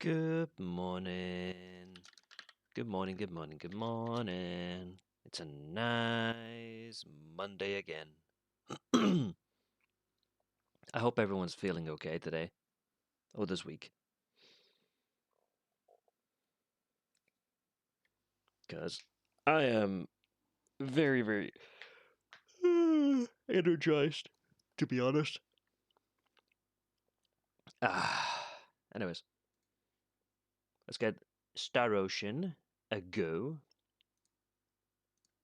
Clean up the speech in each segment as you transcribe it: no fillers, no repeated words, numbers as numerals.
Good morning. Good morning, good morning, good morning. It's a nice Monday again. I hope everyone's feeling okay today. Or this week. Because I am very, very energized, to be honest. Anyways. Let's get Star Ocean a go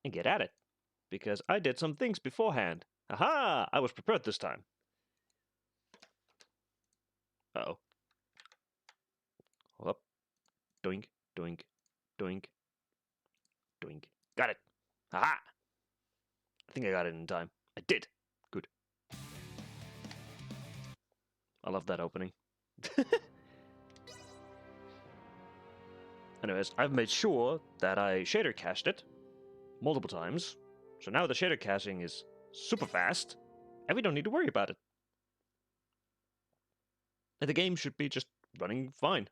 and get at it. Because I did some things beforehand. Aha! I was prepared this time. Uh-oh. Hold up. Doink, doink, doink, doink. Got it. Aha! I think I got it in time. I did. Good. I love that opening. Anyways, I've made sure that I shader cached it multiple times. So now the shader caching is super fast, and we don't need to worry about it. And the game should be just running fine.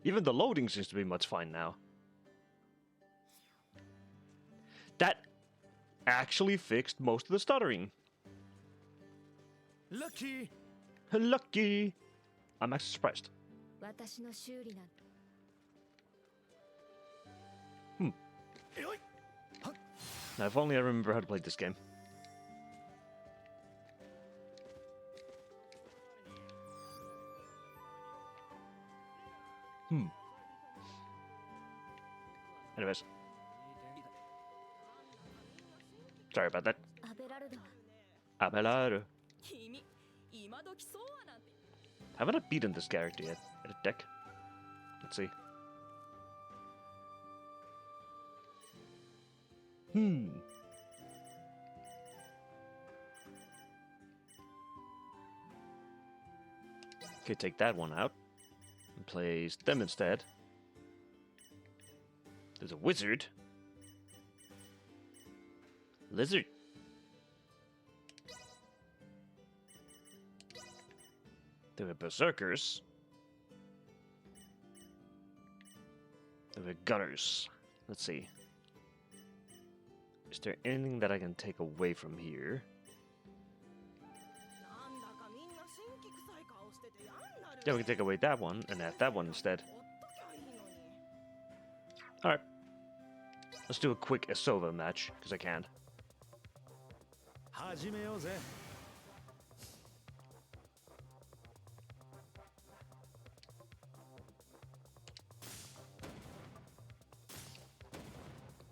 Even the loading seems to be much fine now. That actually fixed most of the stuttering. Lucky! Lucky! I'm actually surprised. Now, if only I remember how to play this game. Anyways. Sorry about that. Abelardo. Haven't I beaten this character yet at a deck? Let's see. Okay, take that one out. And place them instead. There's a wizard. Lizard. There were berserkers. There were gunners. Let's see. Is there anything that I can take away from here? Yeah, we can take away that one and add that one instead. Alright. Let's do a quick Asova match, because I can.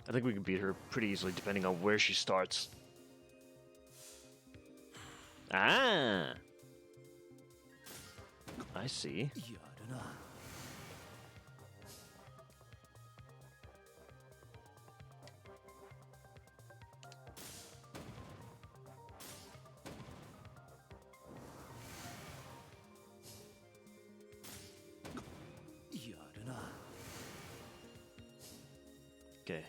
I think we can beat her pretty easily depending on where she starts. Ah! I see. Okay.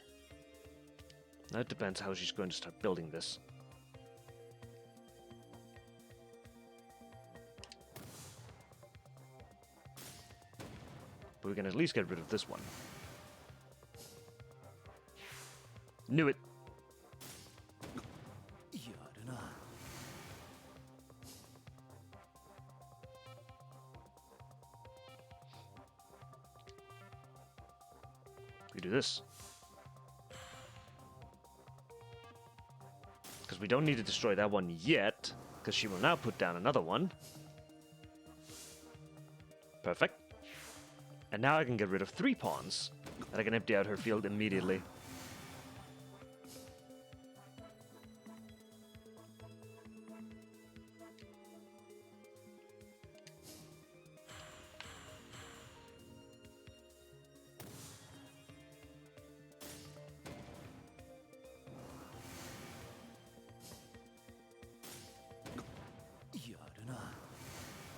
That depends how she's going to start building this. But we can at least get rid of this one. Knew it! We do this. Because we don't need to destroy that one yet, because she will now put down another one. Perfect. And now I can get rid of 3 pawns, and I can empty out her field immediately.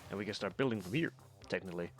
And we can start building from here, technically.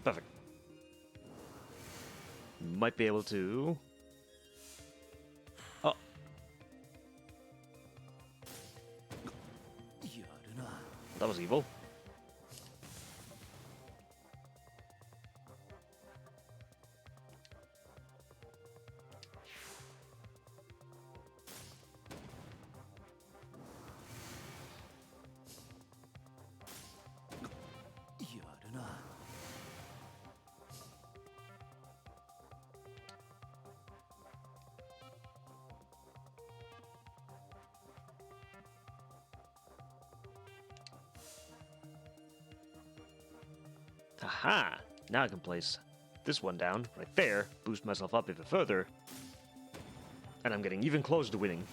Perfect. Might be able to... Oh. That was evil. Aha! Now I can place this one down, right there, boost myself up even further. And I'm getting even closer to winning.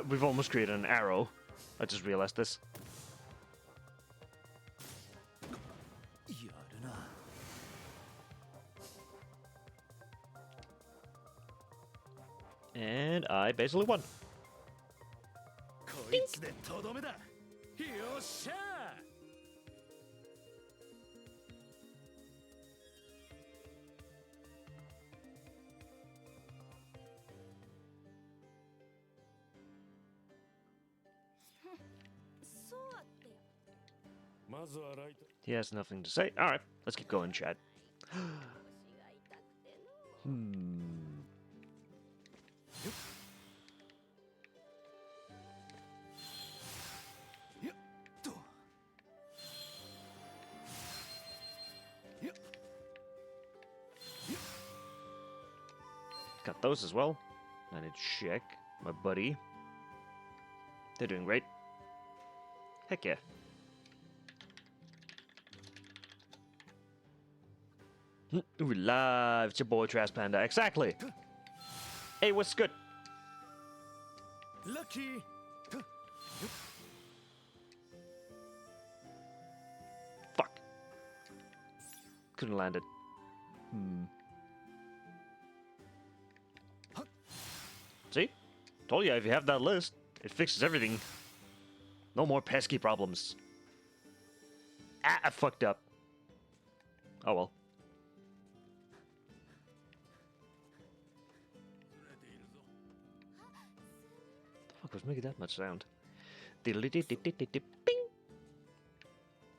We've almost created an arrow. I just realized this. And I basically won. He has nothing to say. Alright, let's keep going, Chad. Got those as well. I need to check my buddy. They're doing great. Heck yeah. Ooh, live, it's your boy Trash Panda. Exactly. Hey, what's good? Lucky. Fuck. Couldn't land it. See? Told you, if you have that list, it fixes everything. No more pesky problems. Ah, I fucked up. Oh well. The fuck was making that much sound? Bing! What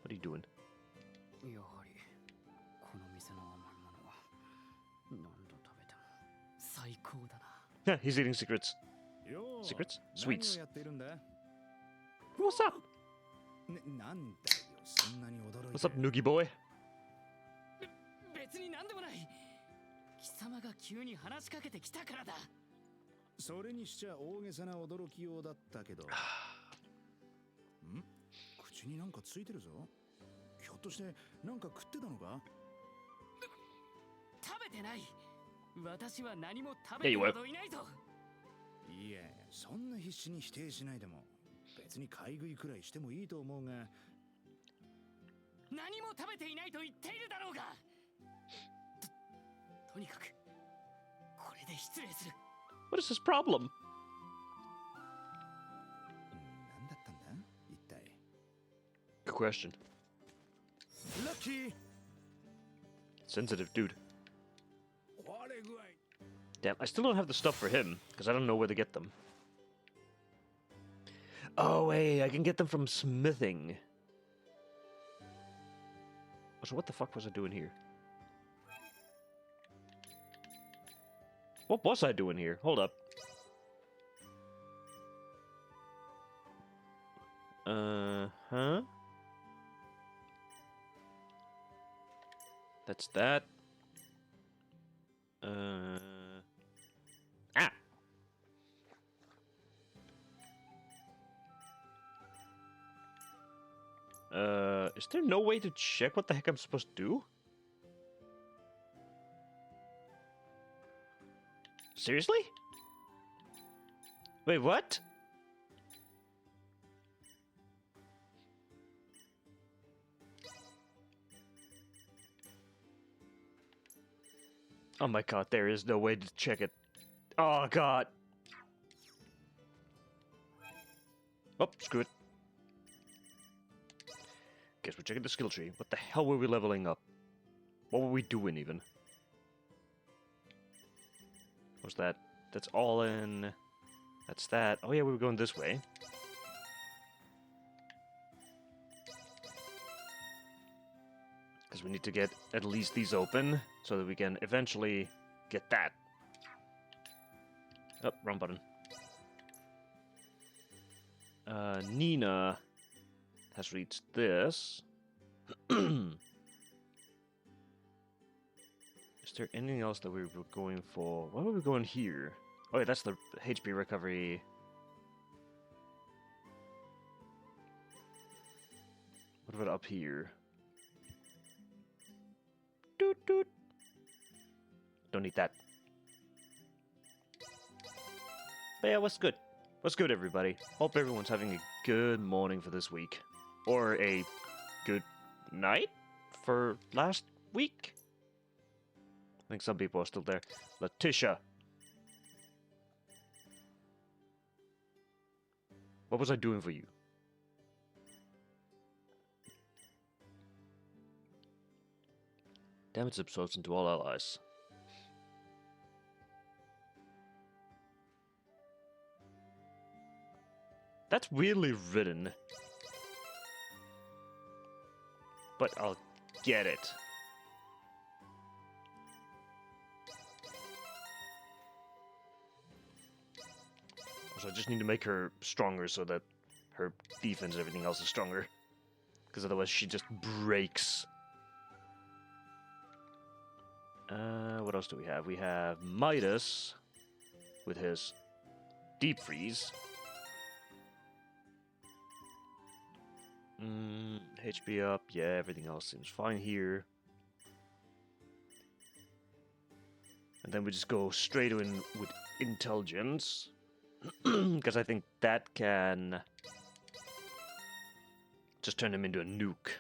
are you doing? Yeah, he's eating secrets. Secrets? Sweets. What's up? What's up, Noogie boy? 別に何でもない。貴様が急に話しかけてきたからだ。それにしちゃ大げさな驚きようだったけど。ん？口になんかついてるぞ。ひょっとしてなんか食ってたのか？食べてない。私は何も食べてなどいないぞ。いや、そんな必死に否定しないでも、別に買い食いくらいしてもいいと思うが。何も食べていないと言っているだろうが。とにかくこれで失礼する。What is his problem? 何だったんだ一体。Good question. Lucky. Sensitive dude. Damn, I still don't have the stuff for him, because I don't know where to get them. Oh, hey, I can get them from smithing. So what the fuck was I doing here? What was I doing here? Hold up. Huh? That's that. Ah! Is there no way to check what the heck I'm supposed to do? Seriously? Wait, what? Oh my god, there is no way to check it. Oh god. Oh, screw it. Guess we're checking the skill tree. What the hell were we leveling up? What were we doing even? What's that? That's all in. That's that. Oh yeah, we were going this way. Because we need to get at least these open so that we can eventually get that. Oh, wrong button. Nina has reached this. Is there anything else that we were going for? Why were we going here? Oh yeah, that's the HP recovery. What about up here? Doot doot. Don't need that. But yeah, what's good? What's good, everybody? Hope everyone's having a good morning for this week. Or a good night for last week? I think some people are still there. Letitia. What was I doing for you? Damage subsorts into all allies. That's weirdly written. But I'll get it. Also, I just need to make her stronger so that her defense and everything else is stronger. Because otherwise she just breaks. What else do we have? We have Midas with his Deep Freeze. HP up. Yeah, everything else seems fine here. And then we just go straight in with Intelligence. Because I think that can just turn him into a nuke.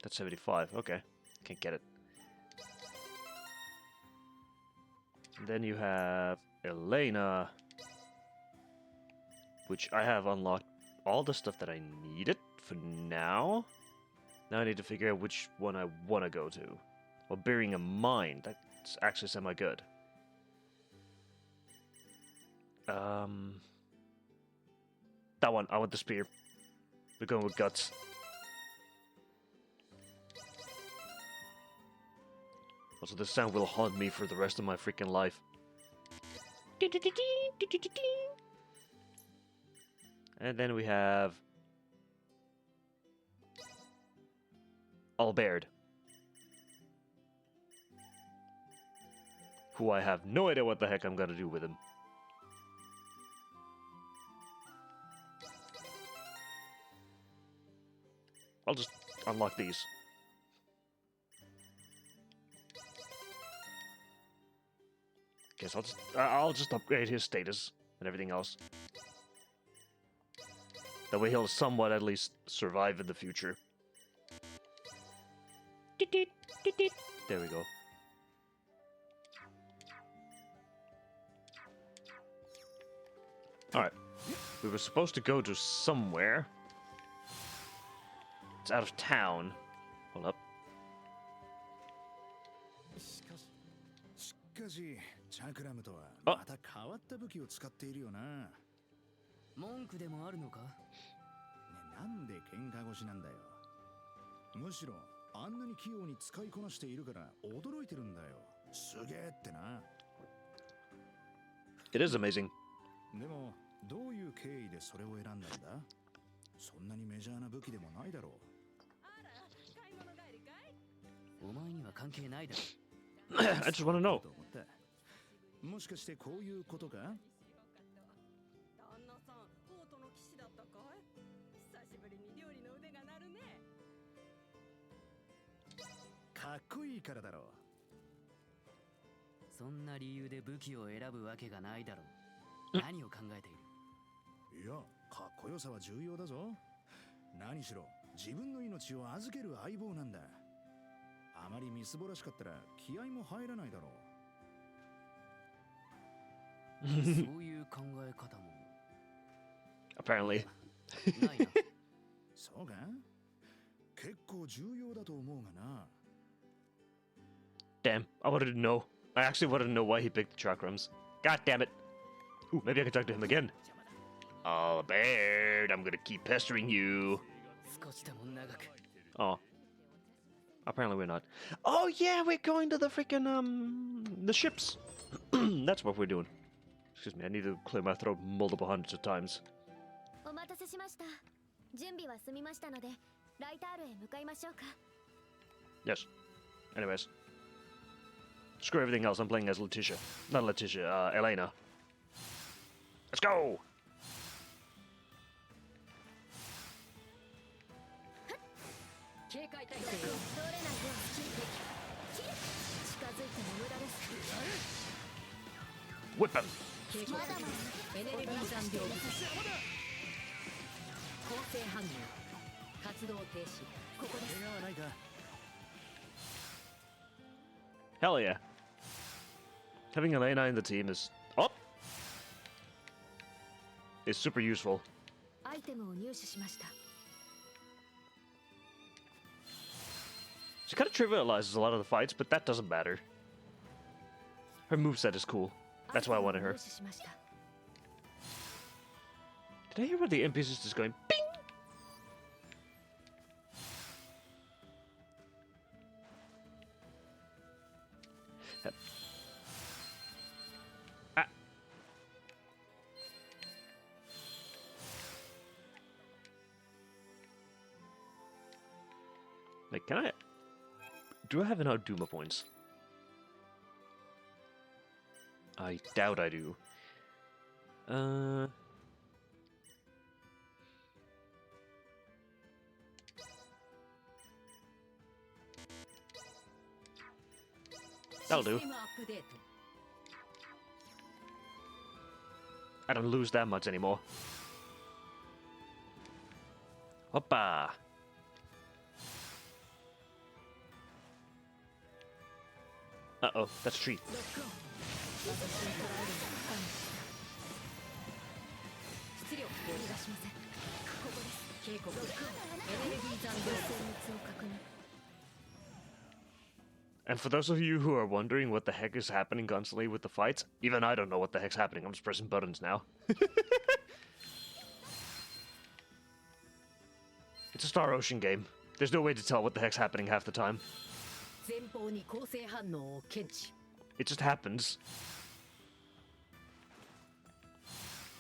That's 75. Okay. Can't get it. And then you have Elena, which I have unlocked all the stuff that I needed for now. Now I need to figure out which one I want to go to. Well, bearing in mind, that's actually semi-good. That one. I want the spear. We're going with Guts. Also, this sound will haunt me for the rest of my freaking life. And then we have Albert, who I have no idea what the heck I'm gonna do with him. I'll just unlock these. Guess I'll just upgrade his status and everything else. That way he'll somewhat at least survive in the future. There we go. Alright. We were supposed to go to somewhere. It's out of town. Hold up. しかしチャクラムとはまた変わった武器を使っているよな。文句でもあるのか？ね、なんで喧嘩腰なんだよ。むしろあんなに器用に使いこなしているから驚いてるんだよ。すげえってな。It is amazing. でもどういう経緯でそれを選んだんだ？そんなにメジャーな武器でもないだろう。お前には関係ないだろ。I just want to know. もしかしてこういうことか？旦那さん、ボートの騎士だったかい？久しぶりに料理の腕が鳴るね。かっこいいからだろう。そんな理由で武器を選ぶわけがないだろう。何を考えている？いや、かっこよさは重要だぞ。何しろ自分の命を預ける相棒なんだ。あまりみすぼらしかったら気合も入らないだろう。そういう考え方も Apparently. ないな。そうか？結構重要だと思うがな。Damn, I wanted to know. I actually wanted to know why he picked the chakrams. God damn it. Ooh, maybe I can talk to him again. Oh, Baird, I'm gonna keep pestering you. 少しでも長く。 Oh. Apparently we're not. Oh yeah, we're going to the freaking the ships. That's what we're doing. Excuse me, I need to clear my throat multiple hundreds of times. お待たせしました。準備は済みましたので、ライタールへ向かいましょうか。 Yes. Anyways. Screw everything else, I'm playing as Letitia. Not Letitia, Elena. Let's go! 警戒態勢。通れないよう近づいても無駄です。 Whip him! 警告。エネルギー残量。構成反応。活動停止。ここです。怪我はないか？ Hell yeah. Having Elena in the team is... Oh! Is super useful. アイテムを入手しました。 She kind of trivializes a lot of the fights, but that doesn't matter. Her moveset is cool. That's why I wanted her. 入手しました。 Did I hear where the NPC is just going bing? Ah. Like, can I... Do I have enough Duma points? I doubt I do. That'll do. システムアップデート。 I don't lose that much anymore. Hoppa! Uh-oh, that's a tree. ロックオン。私を捉えるのは不可能。出力を逃がしません。ここです。警告。エネルギー残量。精密を確認。 And for those of you who are wondering what the heck is happening constantly with the fights, even I don't know what the heck's happening. I'm just pressing buttons now. It's a Star Ocean game. There's no way to tell what the heck's happening half the time. 前方に構成反応を検知。 It just happens.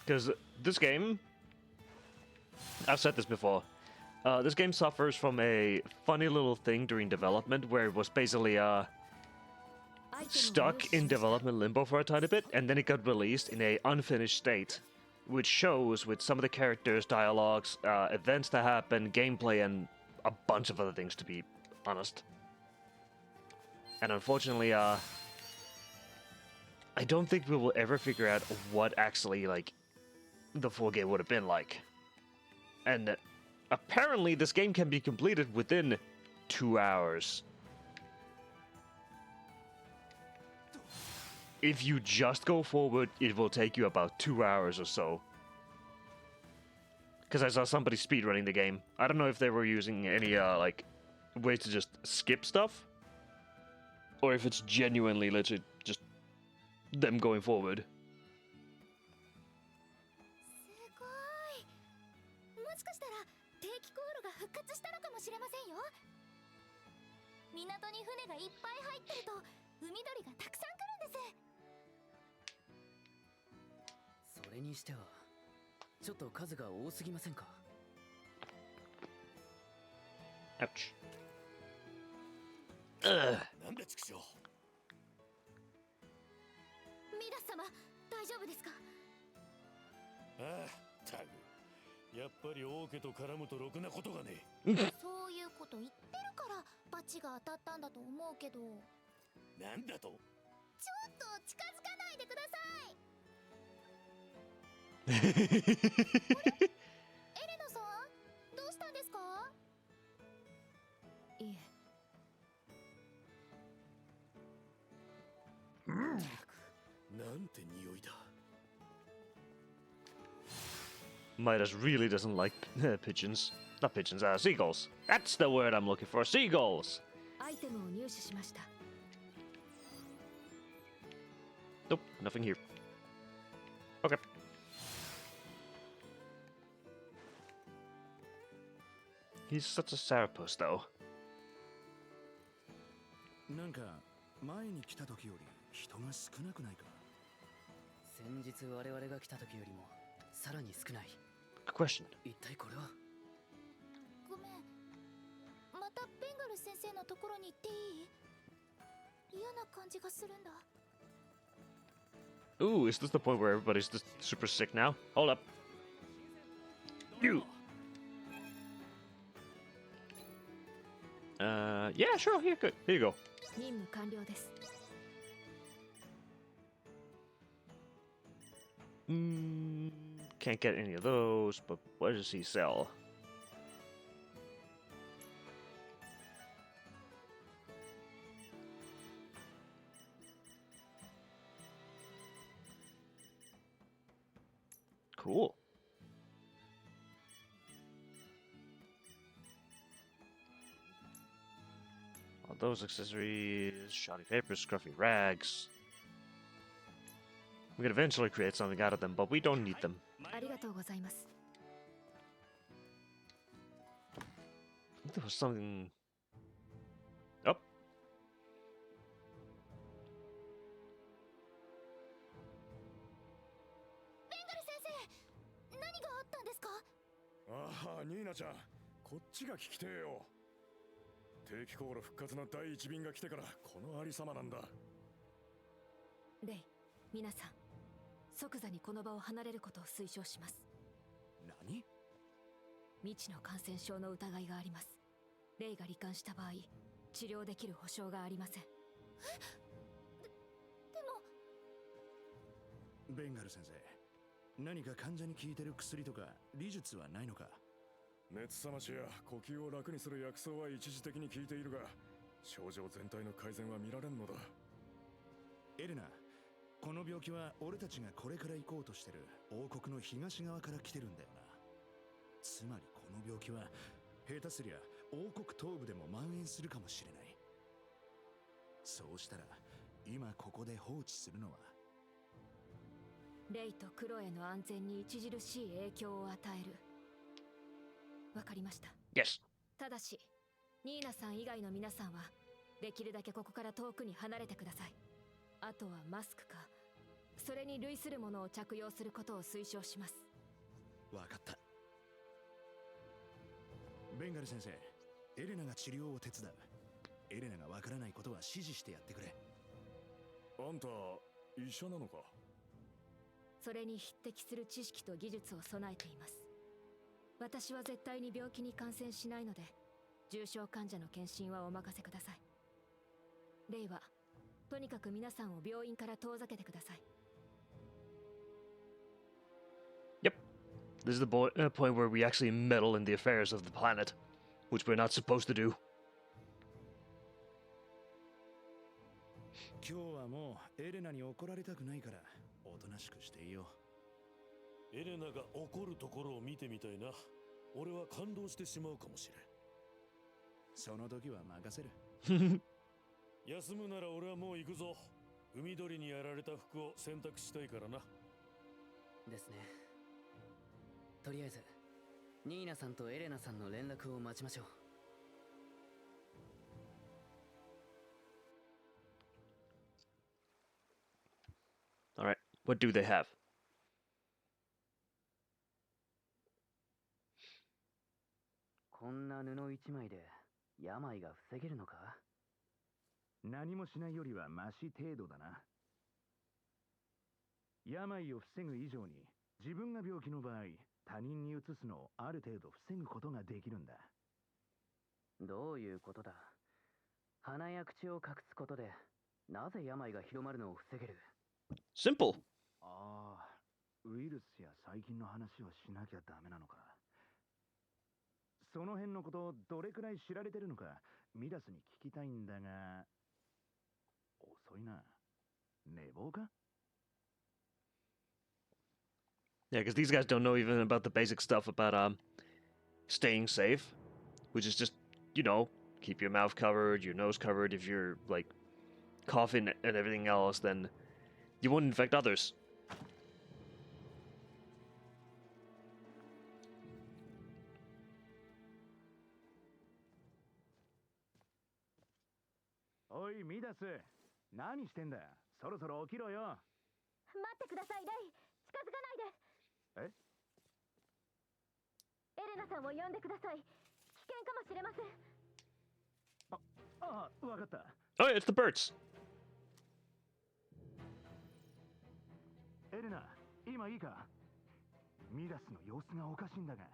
Because this game, I've said this before, this game suffers from a funny little thing during development where it was basically stuck in development limbo for a tiny bit, and then it got released in a unfinished state, which shows with some of the characters, dialogues, events that happen, gameplay, and a bunch of other things, to be honest. And unfortunately, I don't think we will ever figure out what actually, like, the full game would have been like. And apparently this game can be completed within 2 hours. If you just go forward, it will take you about 2 hours or so. Because I saw somebody speedrunning the game. I don't know if they were using any, like, ways to just skip stuff. Or if it's genuinely literally just them going forward. すごい。もしかしたら定期航路が復活したのかもしれませんよ。港に船がいっぱい入ってると海鳥がたくさん来るんです。それにしてはちょっと数が多すぎませんか？ Ouch. Ugh. なんだちくしょう。ミラス様、大丈夫ですか？ああ、タグ。やっぱり王家と絡むとろくなことがねそういうこと言ってるからバチが当たったんだと思うけど。え。なんだと？ちょっと近づかないでください。エレナさん、どうしたんですか？いえ。なんて匂いだ。Midas really doesn't like pigeons. Not pigeons, seagulls. That's the word I'm looking for. Seagulls! アイテムを入手しました。 Nope, nothing here. Okay. He's such a sourpuss, though. なんか前に来た時より人が少なくないか？先日我々が来た時よりもさらに少ない。 Good question. 一体これは？ごめん。またベンガル先生のところに行っていい？嫌な感じがするんだ。 Ooh, is this the point where everybody's just super sick now? Hold up. You! Yeah, sure, here, good. Here you go. 任務完了です。 Can't get any of those, but what does he sell? Cool. All those accessories, shoddy paper, scruffy rags. We could eventually create something out of them, but we don't need them. ありがとうございます。 I think there was something. Oh. ベンガル先生、何があったんですか？ああ、ニーナちゃん、こっちが聞きてえよ。定期航路復活の第一便が来てからこのありさまなんだ。レイ、皆さん、即座にこの場を離れることを推奨します。何？未知の感染症の疑いがあります。レイが罹患した場合、治療できる保証がありません。でもベンガル先生、何か患者に効いてる薬とか理術はないのか？熱冷ましや呼吸を楽にする薬草は一時的に効いているが、症状全体の改善は見られんのだ。エレナ、この病気は俺たちがこれから行こうとしてる王国の東側から来てるんだよな。つまりこの病気は下手すりゃ王国東部でも蔓延するかもしれない。そうしたら今ここで放置するのはレイとクロエの安全に著しい影響を与える。わかりました。 Yes. ただしニーナさん以外の皆さんはできるだけここから遠くに離れてください。あとはマスクかそれに類するものを着用することを推奨します。わかった。ベンガル先生、エレナが治療を手伝う。エレナがわからないことは指示してやってくれ。あんた医者なのか？それに匹敵する知識と技術を備えています。私は絶対に病気に感染しないので重症患者の検診はお任せください。レイはとにかく皆さんを病院から遠ざけてください。 Yep. This is the point where we actually meddle in the affairs of the planet, which we're not supposed to do. 今日はもうエレナに怒られたくないからおとなしくしていいよ。エレナが怒るところを見てみたいな。俺は感動してしまうかもしれん。その時は任せる。休むなら俺はもう行くぞ。海鳥にやられた服を選択したいからな。ですね。とりあえずニーナさんとエレナさんの連絡を待ちましょう。 All right. What do they have? こんな布一枚で病が防げるのか？何もしないよりはマシ程度だな。病を防ぐ以上に自分が病気の場合他人に移すのをある程度防ぐことができるんだ。どういうことだ。鼻や口を隠すことでなぜ病が広まるのを防げる。 Simple. ああ、ウイルスや細菌の話をしなきゃダメなのか。その辺のことどれくらい知られてるのかミダスに聞きたいんだが、遅いな。寝坊か？ Yeah, because these guys don't know even about the basic stuff about staying safe, which is just, you know, keep your mouth covered, your nose covered. If you're like coughing and everything else, then you won't infect others. おいミダス、何してんだ。そろそろ起きろよ。待ってくださいレイ、近づかないで。エレナさんを呼んでください。危険かもしれません。ああ、わかった。 Oh, yeah, it's the birds. エレナ、今いいか？ミダスの様子がおかしいんだが。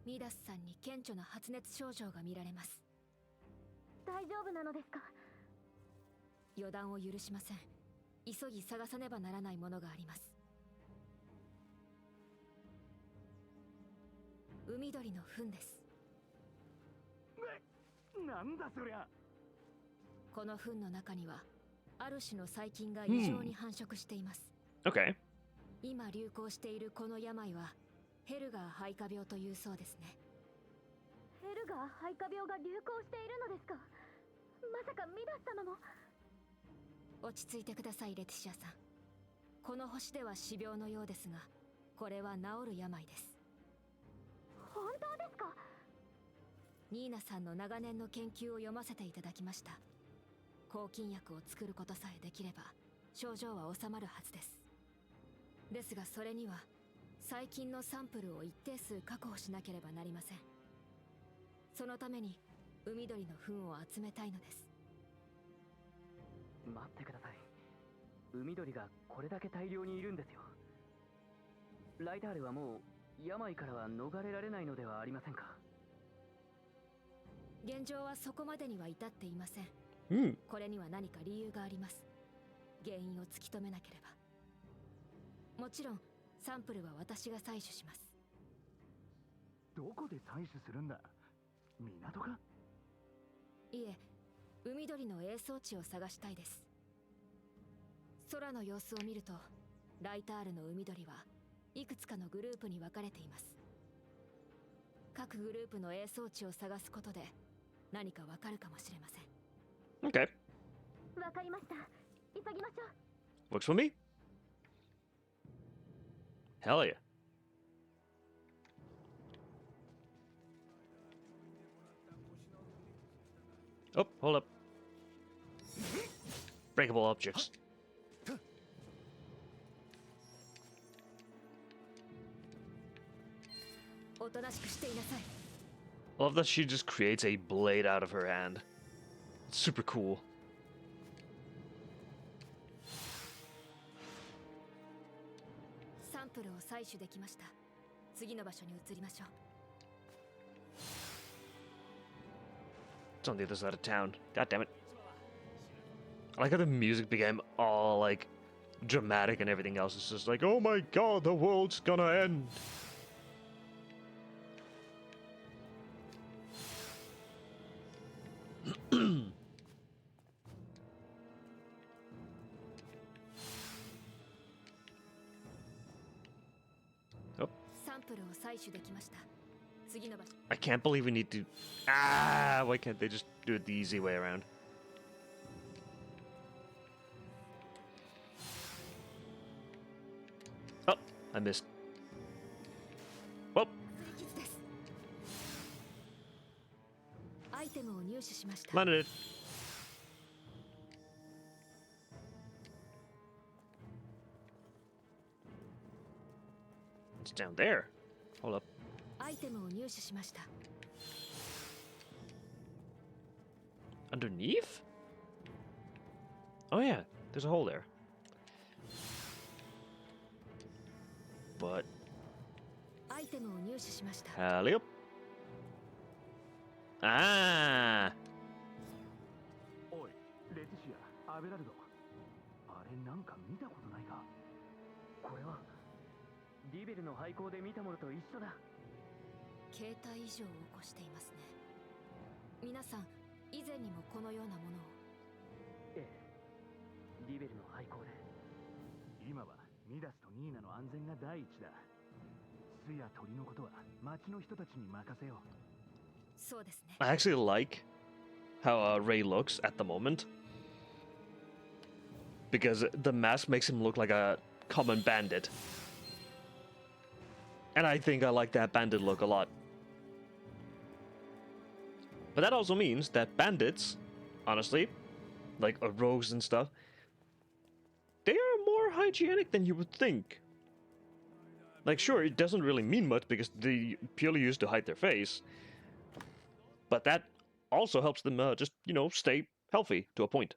ミダスさんに顕著な発熱症状が見られます。大丈夫なのですか？予断を許しません。急ぎ探さねばならないものがあります。海鳥の糞です。なんだそりゃ。この糞の中にはある種の細菌が異常に繁殖しています。Okay. 今流行しているこの病はヘルガー肺化病というそうですね。ヘルガー肺化病が流行しているのですか？まさかミダス様も。落ち着いてくださいレティシアさん。この星では死病のようですが、これは治る病です。本当ですか？ニーナさんの長年の研究を読ませていただきました。抗菌薬を作ることさえできれば症状は治まるはずです。ですがそれには細菌のサンプルを一定数確保しなければなりません。そのために海鳥の糞を集めたいのです。待ってください。海鳥がこれだけ大量にいるんですよ。ライタールはもう病からは逃れられないのではありませんか？現状はそこまでには至っていません。これには何か理由があります。原因を突き止めなければ。もちろんサンプルは私が採取します。どこで採取するんだ？港か？いえ、海鳥の営巣地を探したいです。空の様子を見るとライタールの海鳥はいくつかのグループに分かれています。各グループの営巣地を探すことで何かわかるかもしれません。Okay. わかりました。急ぎましょう。 Works for me. Hell yeah. Oh, hold up. Breakable objects. おとなしくしていなさい。 I love that she just creates a blade out of her hand. It's super cool. サンプルを採取できました。次の場所に移りましょう。 It's on the other side of town. God damn it. I like how the music became all like dramatic and everything else. It's just like, oh my god, the world's gonna end. Oh. サンプルを採取できました。次の場所。 I can't believe we need to. Ah, why can't they just do it the easy way around? Oh, I missed. Oh, 擦り傷です。アイテムを入手しました。 landed it. It's down there. Hold up. アイテムを入手しました。 Underneath? Oh yeah, there's a hole there. But アイテムを入手しました。 alley-oop. Ah. おい、レティシア、アベラルド。あれなんか見たことないか。これはリベルの廃校で見たものと一緒だ。携帯異常を起こしていますね。皆さん、以前にもこのようなものを。ええ、リベルの廃校で。今はミダスとニーナの安全が第一だ。巣や鳥のことは町の人たちに任せよう。そうですね。 I actually like how Ray looks at the moment. Because the mask makes him look like a common bandit. And I think I like that bandit look a lot. But that also means that bandits, honestly, like rogues and stuff, they are more hygienic than you would think. Like, sure, it doesn't really mean much because they purely use to hide their face. But that also helps them just, you know, stay healthy to a point.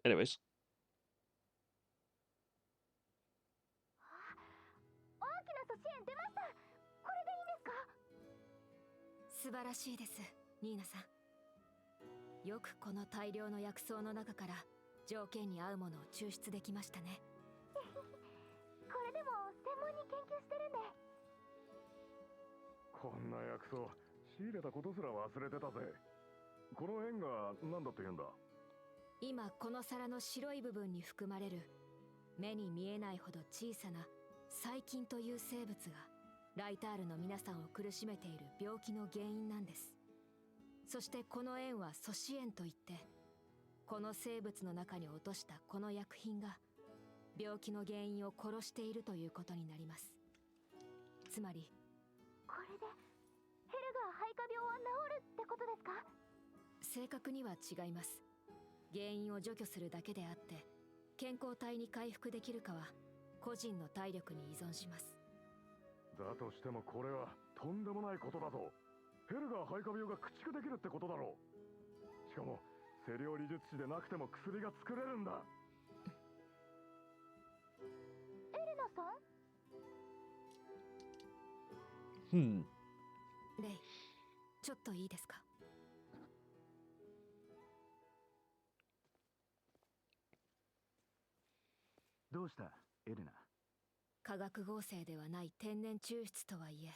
Anyways. 大きな阻止円出ました。これでいいですか？素晴らしいです、ニーナさん。よくこの大量の薬草の中から条件に合うものを抽出できましたね。これでも専門に研究してるんで。こんな薬草仕入れたことすら忘れてたぜ。この円が何だって言うんだ？今この皿の白い部分に含まれる目に見えないほど小さな細菌という生物がライタールの皆さんを苦しめている病気の原因なんです。そしてこの円は阻止円といって、この生物の中に落としたこの薬品が病気の原因を殺しているということになります。つまりこれでヘルガー肺化病は治るってことですか？正確には違います。原因を除去するだけであって健康体に回復できるかは個人の体力に依存します。だとしてもこれはとんでもないことだぞ。ヘルガー肺化病が駆逐できるってことだろう。しかもセリオ理術師でなくても薬が作れるんだ。エレナさん？レイ、ちょっといいですか？どうしたエレナ？化学合成ではない天然抽出とはいえ、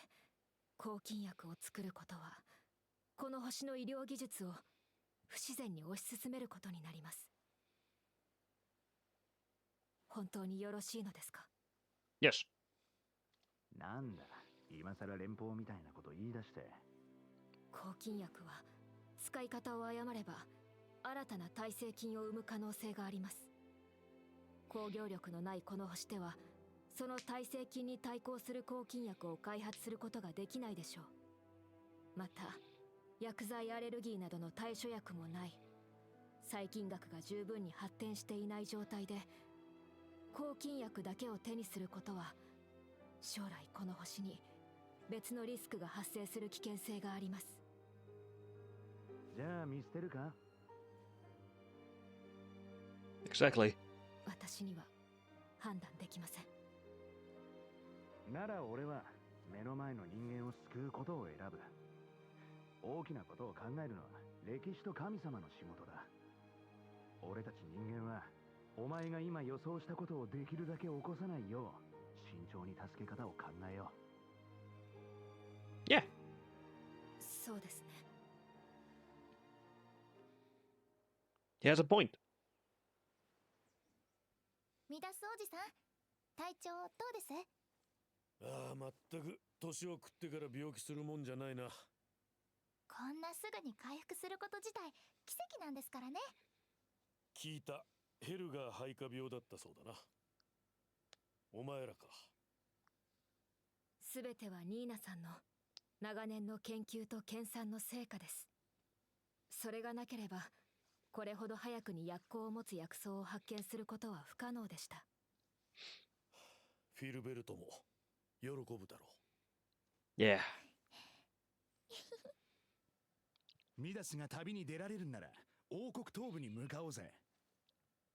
抗菌薬を作ることはこの星の医療技術を不自然に推し進めることになります。本当によろしいのですか？ Yes. なんだ、今さら連邦みたいなこと言い出して。抗菌薬は使い方を誤れば新たな耐性菌を生む可能性があります。工業力のないこの星ではその耐性菌に対抗する抗菌薬を開発することができないでしょう。また薬剤アレルギーなどの対処薬もない、細菌学が十分に発展していない状態で抗菌薬だけを手にすることは将来この星に別のリスクが発生する危険性があります。じゃあ見捨てるか？ Exactly. 私には判断できません。なら俺は目の前の人間を救うことを選ぶ。大きなことを考えるのは歴史と神様の仕事だ。俺たち人間はお前が今予想したことをできるだけ起こさないよう慎重に助け方を考えよう。 Yeah. そうですね。He has a point. ミダスおじさん、体調どうです？ああ、まったく年を食ってから病気するもんじゃないな。こんなすぐに回復すること自体奇跡なんですからね。聞いた。ヘルガー肺化病だったそうだな。お前らか。すべてはニーナさんの長年の研究と研鑽の成果です。それがなければこれほど早くに薬効を持つ薬草を発見することは不可能でした。フィルベルトも喜ぶだろう。Yeah. ミダスが旅に出られるなら王国東部に向かおうぜ。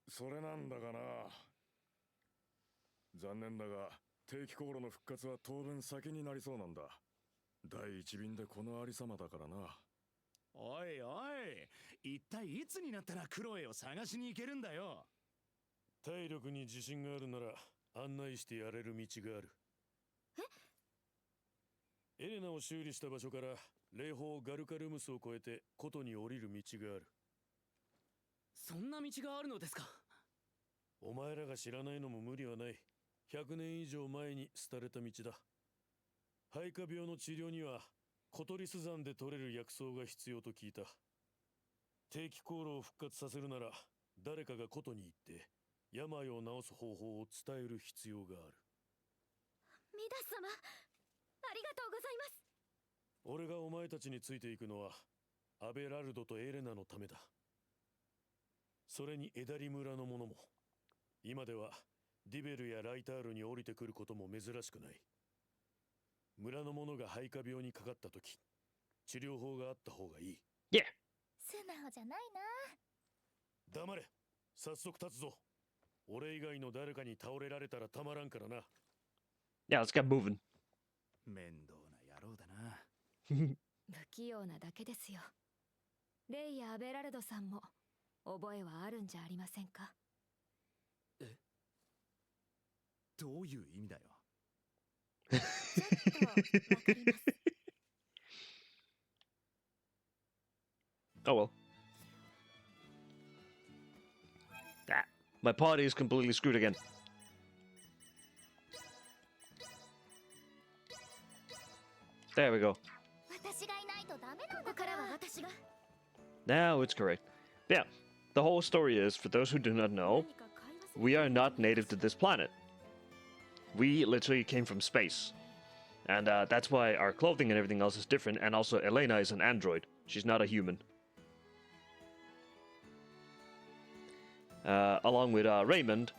それなんだがな。残念だが定期航路の復活は当分先になりそうなんだ。第一便でこのありさまだからな。おいおい、一体いつになったらクロエを探しに行けるんだよ。体力に自信があるなら案内してやれる道がある。エレナを修理した場所から霊峰ガルカルムスを越えて古都に降りる道がある。そんな道があるのですか。お前らが知らないのも無理はない。100年以上前に廃れた道だ。肺化病の治療にはコトリス山で取れる薬草が必要と聞いた。定期航路を復活させるなら誰かが古都に行って病を治す方法を伝える必要がある。ミダス様、ありがとうございます。俺がお前たちについていくのはアベラルドとエレナのためだ。それにエダリ村の者も。今ではディベルやライタールに降りてくることも珍しくない。村の者が肺化病にかかった時、治療法があった方がいい。Yeah. 素直じゃないな。黙れ。早速立つぞ。俺以外の誰かに倒れられたらたまらんからな。Yeah, let's get moving. 面倒な野郎だな。不器用なだけですよ。レイやアベラルドさんも覚えはあるんじゃありませんか。どういう意味だよ。ちょっとわかります。Oh well. Ah, my party is completely screwed again. There we go. 私がいないとダメなんだから。ここからは私が。Now it's correct. Yeah, the whole story is, for those who do not know, we are not native to this planet. We literally came from space. And that's why our clothing and everything else is different, and also Elena is an android. She's not a human. Along with Raymond,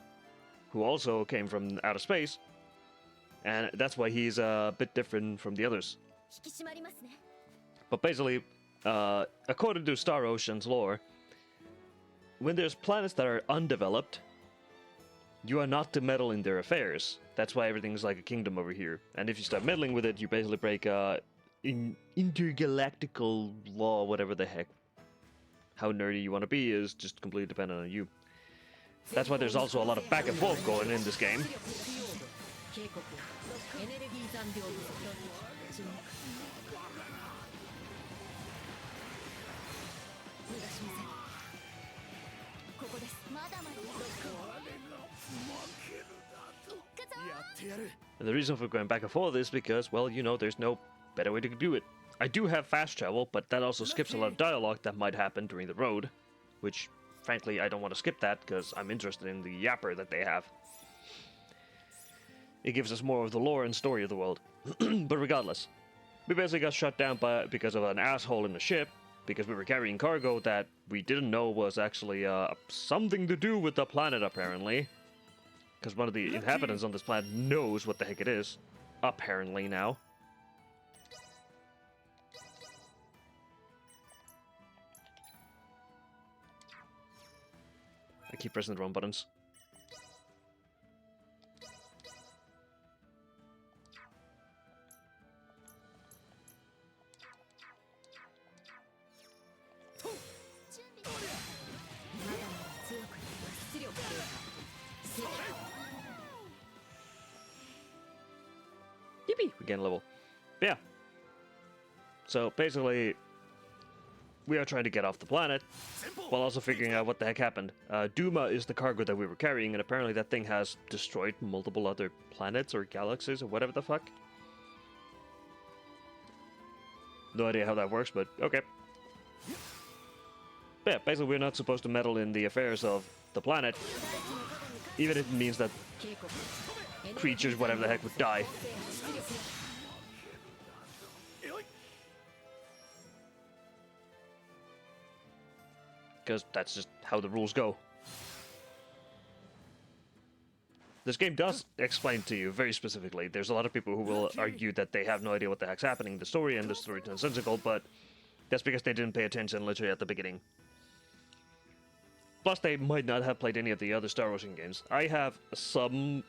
who also came from outer space, and that's why he's a bit different from the others. 引き締まりますね。 But basically, according to Star Ocean's lore, when there's planets that are undeveloped, you are not to meddle in their affairs. That's why everything's like a kingdom over here. And if you start meddling with it, you basically break intergalactical law, whatever the heck. How nerdy you want to be is just completely dependent on you. That's why there's also a lot of back and forth going in this game. And the reason for going back and forth is because, well, you know, there's no better way to do it. I do have fast travel, but that also skips a lot of dialogue that might happen during the road, which, frankly, I don't want to skip that because I'm interested in the yapper that they have. It gives us more of the lore and story of the world. But regardless, we basically got shut down because of an asshole in the ship, because we were carrying cargo that we didn't know was actually something to do with the planet, apparently. Because one of the inhabitants on this planet knows what the heck it is. Apparently now. I keep pressing the wrong buttons. Yippee! We gain a level. But yeah. So basically, we are trying to get off the planet, while also figuring out what the heck happened. Duma is the cargo that we were carrying, and apparently that thing has destroyed multiple other planets or galaxies or whatever the fuck. No idea how that works, but okay. But yeah, basically we're not supposed to meddle in the affairs of the planet, even if it means that creatures, whatever the heck, would die. Because that's just how the rules go. This game does explain to you very specifically. There's a lot of people who will argue that they have no idea what the heck's happening in the story and the story is nonsensical, but that's because they didn't pay attention literally at the beginning. Plus, they might not have played any of the other Star Ocean games. I have some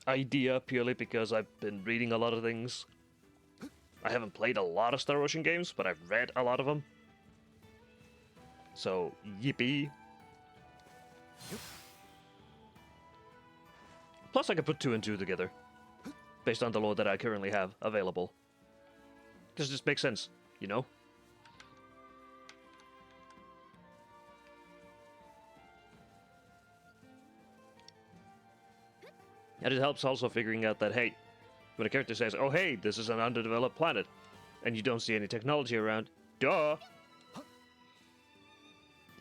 idea purely because I've been reading a lot of things. I haven't played a lot of Star Ocean games, but I've read a lot of them. So, yippee. Plus, I can put 2 and 2 together, based on the lore that I currently have available. Because it just makes sense, you know? And it helps also figuring out that, hey, when a character says, oh hey, this is an underdeveloped planet, and you don't see any technology around, duh!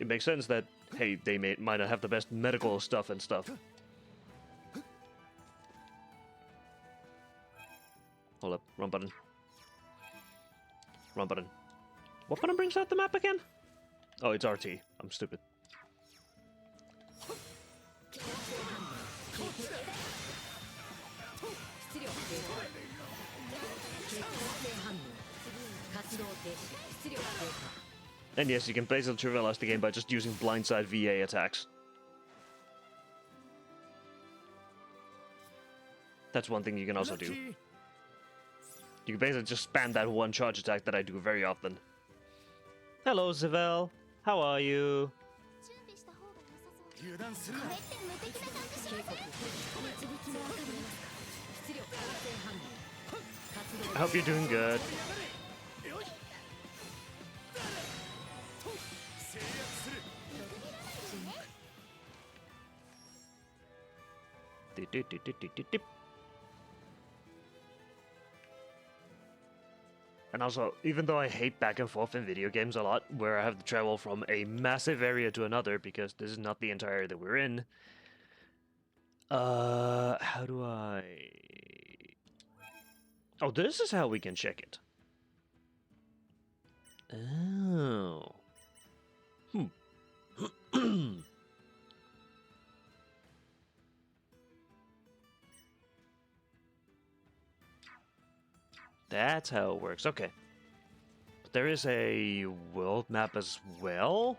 It makes sense that, hey, they might not have the best medical stuff and stuff. Hold up, wrong button. Wrong button. What button brings out the map again? Oh, it's RT. I'm stupid. And yes, you can basically trivialize the game by just using blindside VA attacks. That's one thing you can also do. You can basically just spam that one charge attack that I do very often. Hello, Zevelle. How are you? 油断するな。これって無敵な感じしません？ I hope you're doing good. And also, even though I hate back and forth in video games a lot, where I have to travel from a massive area to another, because this is not the entire area that we're in, how do I... Oh, this is how we can check it. Oh. That's how it works. Okay. But there is a world map as well?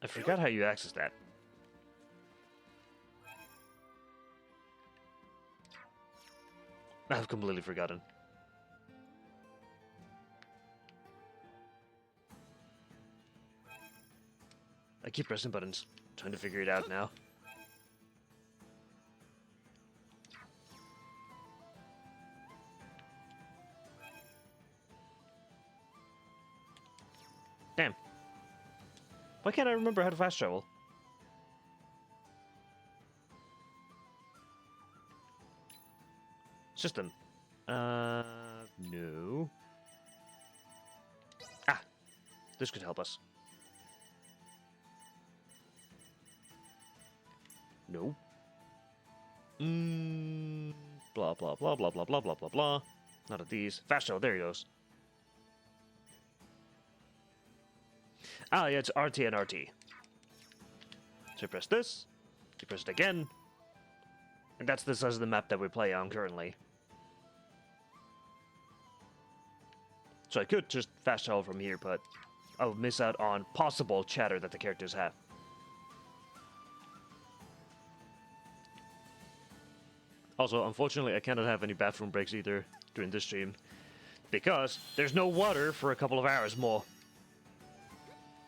I forgot how you access that. I've completely forgotten. I keep pressing buttons, trying to figure it out now. Damn. Why can't I remember how to fast travel? System. No. Ah! This could help us. No. Blah, blah, blah, blah, blah, blah, blah, blah, blah. None of these. Fast travel, there he goes. Ah, yeah, it's RT and RT. So you press this, you press it again, and that's the size of the map that we play on currently. So I could just fast travel from here, but I would miss out on possible chatter that the characters have. Also, unfortunately, I cannot have any bathroom breaks either during this stream, because there's no water for a couple of hours more.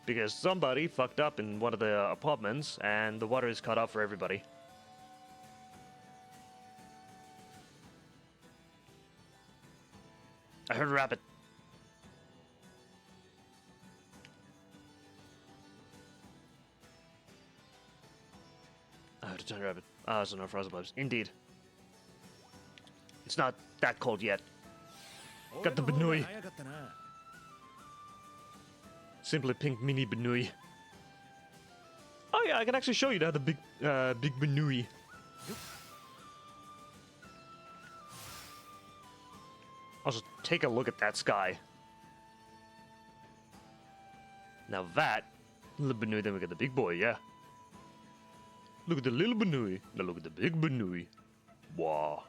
Because somebody fucked up in one of the apartments, and the water is cut off for everybody. I heard a rabbit. I heard a giant rabbit. Ah, so no frozen blobs. Indeed. It's not that cold yet. Got the Benui. Simply pink mini Benui. Oh yeah, I can actually show you now the big Benui. Also, take a look at that sky. Now that, little Benui, then we got the big boy, yeah. Look at the little Benui. Now look at the big Benui. Wow.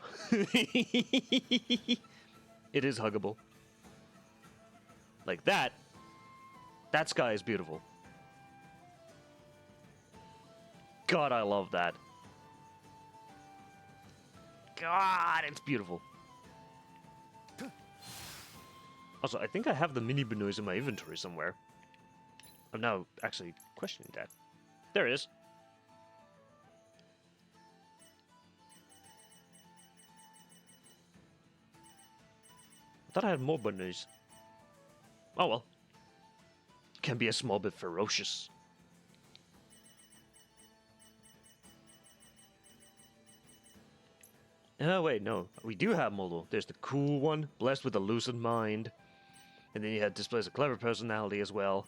It is huggable. Like that. That sky is beautiful. God, I love that. God, it's beautiful. Also, I think I have the mini Benoist in my inventory somewhere. I'm now actually questioning that. There it is. I thought I had more Benoist. Oh well. Can be a small bit ferocious. Oh wait, no. We do have Moldo. There's the cool one, blessed with a lucid mind. And then you had displays a clever personality as well.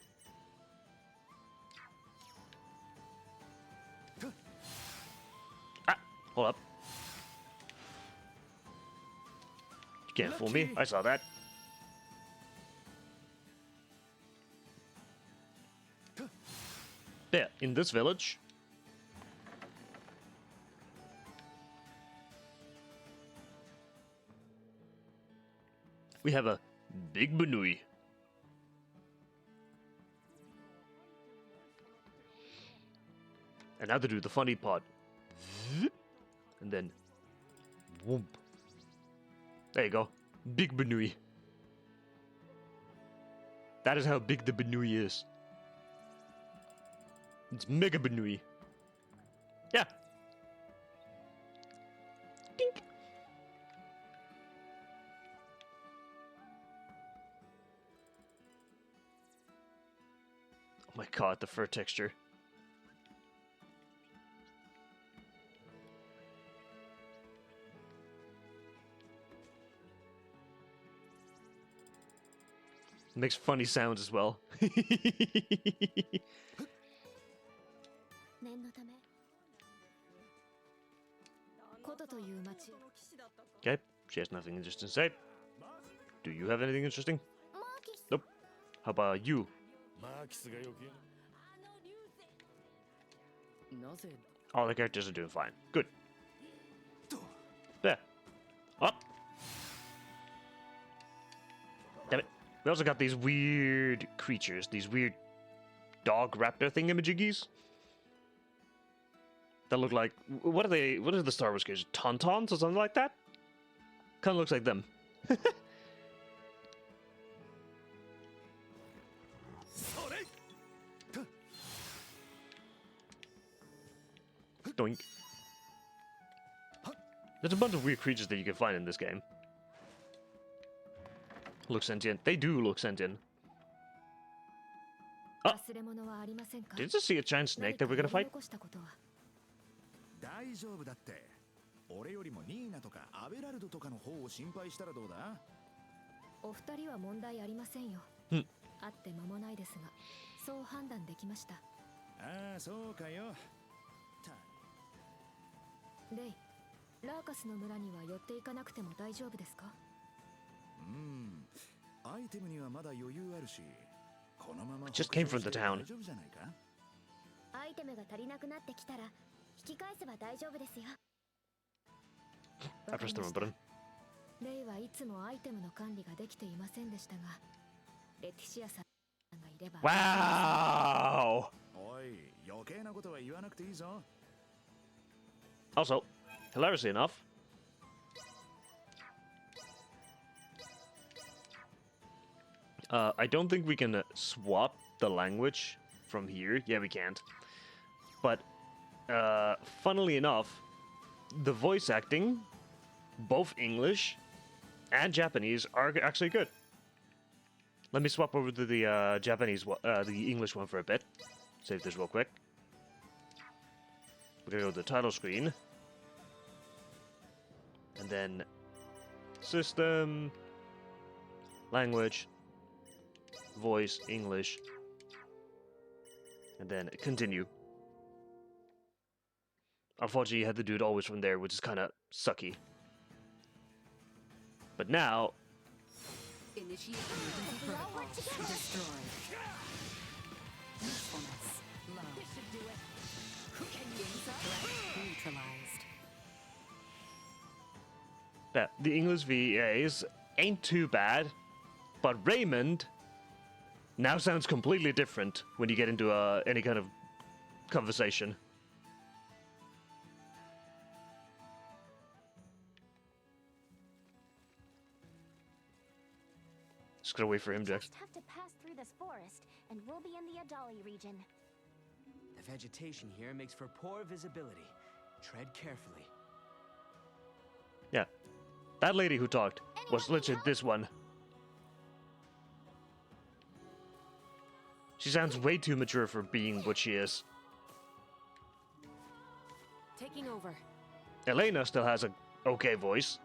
Ah, hold up. You can't fool me. I saw that. There, in this village. We have a big Benui. And now to do the funny part. And then... Whoomp. There you go. Big Benui. That is how big the Benui is. It's Mega Benui. Yeah. Dink. Oh my god, the fur texture. It makes funny sounds as well. Okay, she has nothing interesting to say. Do you have anything interesting? Nope. How about you? マーキスがよくやなぜ All the characters are doing fine. Good. There. Up. Damn it. We also got these weird creatures. These weird dog raptor thingamajiggies. That look like... What are they? What are the Star Wars creatures? Tauntauns or something like that? Kind of looks like them. Doink. There's a bunch of weird creatures that you can find in this game. Look sentient. They do look sentient. Oh! Did you just see a giant snake that we're gonna fight? 大丈夫だって。俺よりもニーナとかアベラルドとかの方を心配したらどうだ？お二人は問題ありませんよ。うん。会って間もないですが、そう判断できました。ああ、そうかよ。レイ、ラーカスの村には寄っていかなくても大丈夫ですか？アイテムにはまだ余裕あるし、このまま Just came from the town. 大丈夫じゃないか？アイテムが足りなくなってきたら引き返せば大丈夫ですよ。I pressed the wrong button. レイはいつもアイテムの管理ができていませんでしたが、レティシアさんがいれば。Wow! おい、余計なことは言わなくていいぞ。Also, hilariously enough, I don't think we can swap the language from here. Yeah, we can't. But, funnily enough, the voice acting, both English and Japanese, are actually good. Let me swap over to the Japanese, the English one for a bit. Save this real quick. We're gonna go to the title screen. And then system, language, voice, English, and then continue. Unfortunately, you had to do it always from there, which is kind of sucky. But now... Initiate emergency protocol. Destroy. Usefulness. Low. This should do it. Neutralized. The English VAs ain't too bad, but Raymond now sounds completely different when you get into any kind of conversation. Just gotta wait for him to. Just have to pass through this forest, and we'll be in the Adali region. The vegetation here makes for poor visibility. Tread carefully. Yeah, that lady who talked was Anyone need literally help? this one. She sounds way too mature for being what she is. Taking over. Elena still has a okay voice.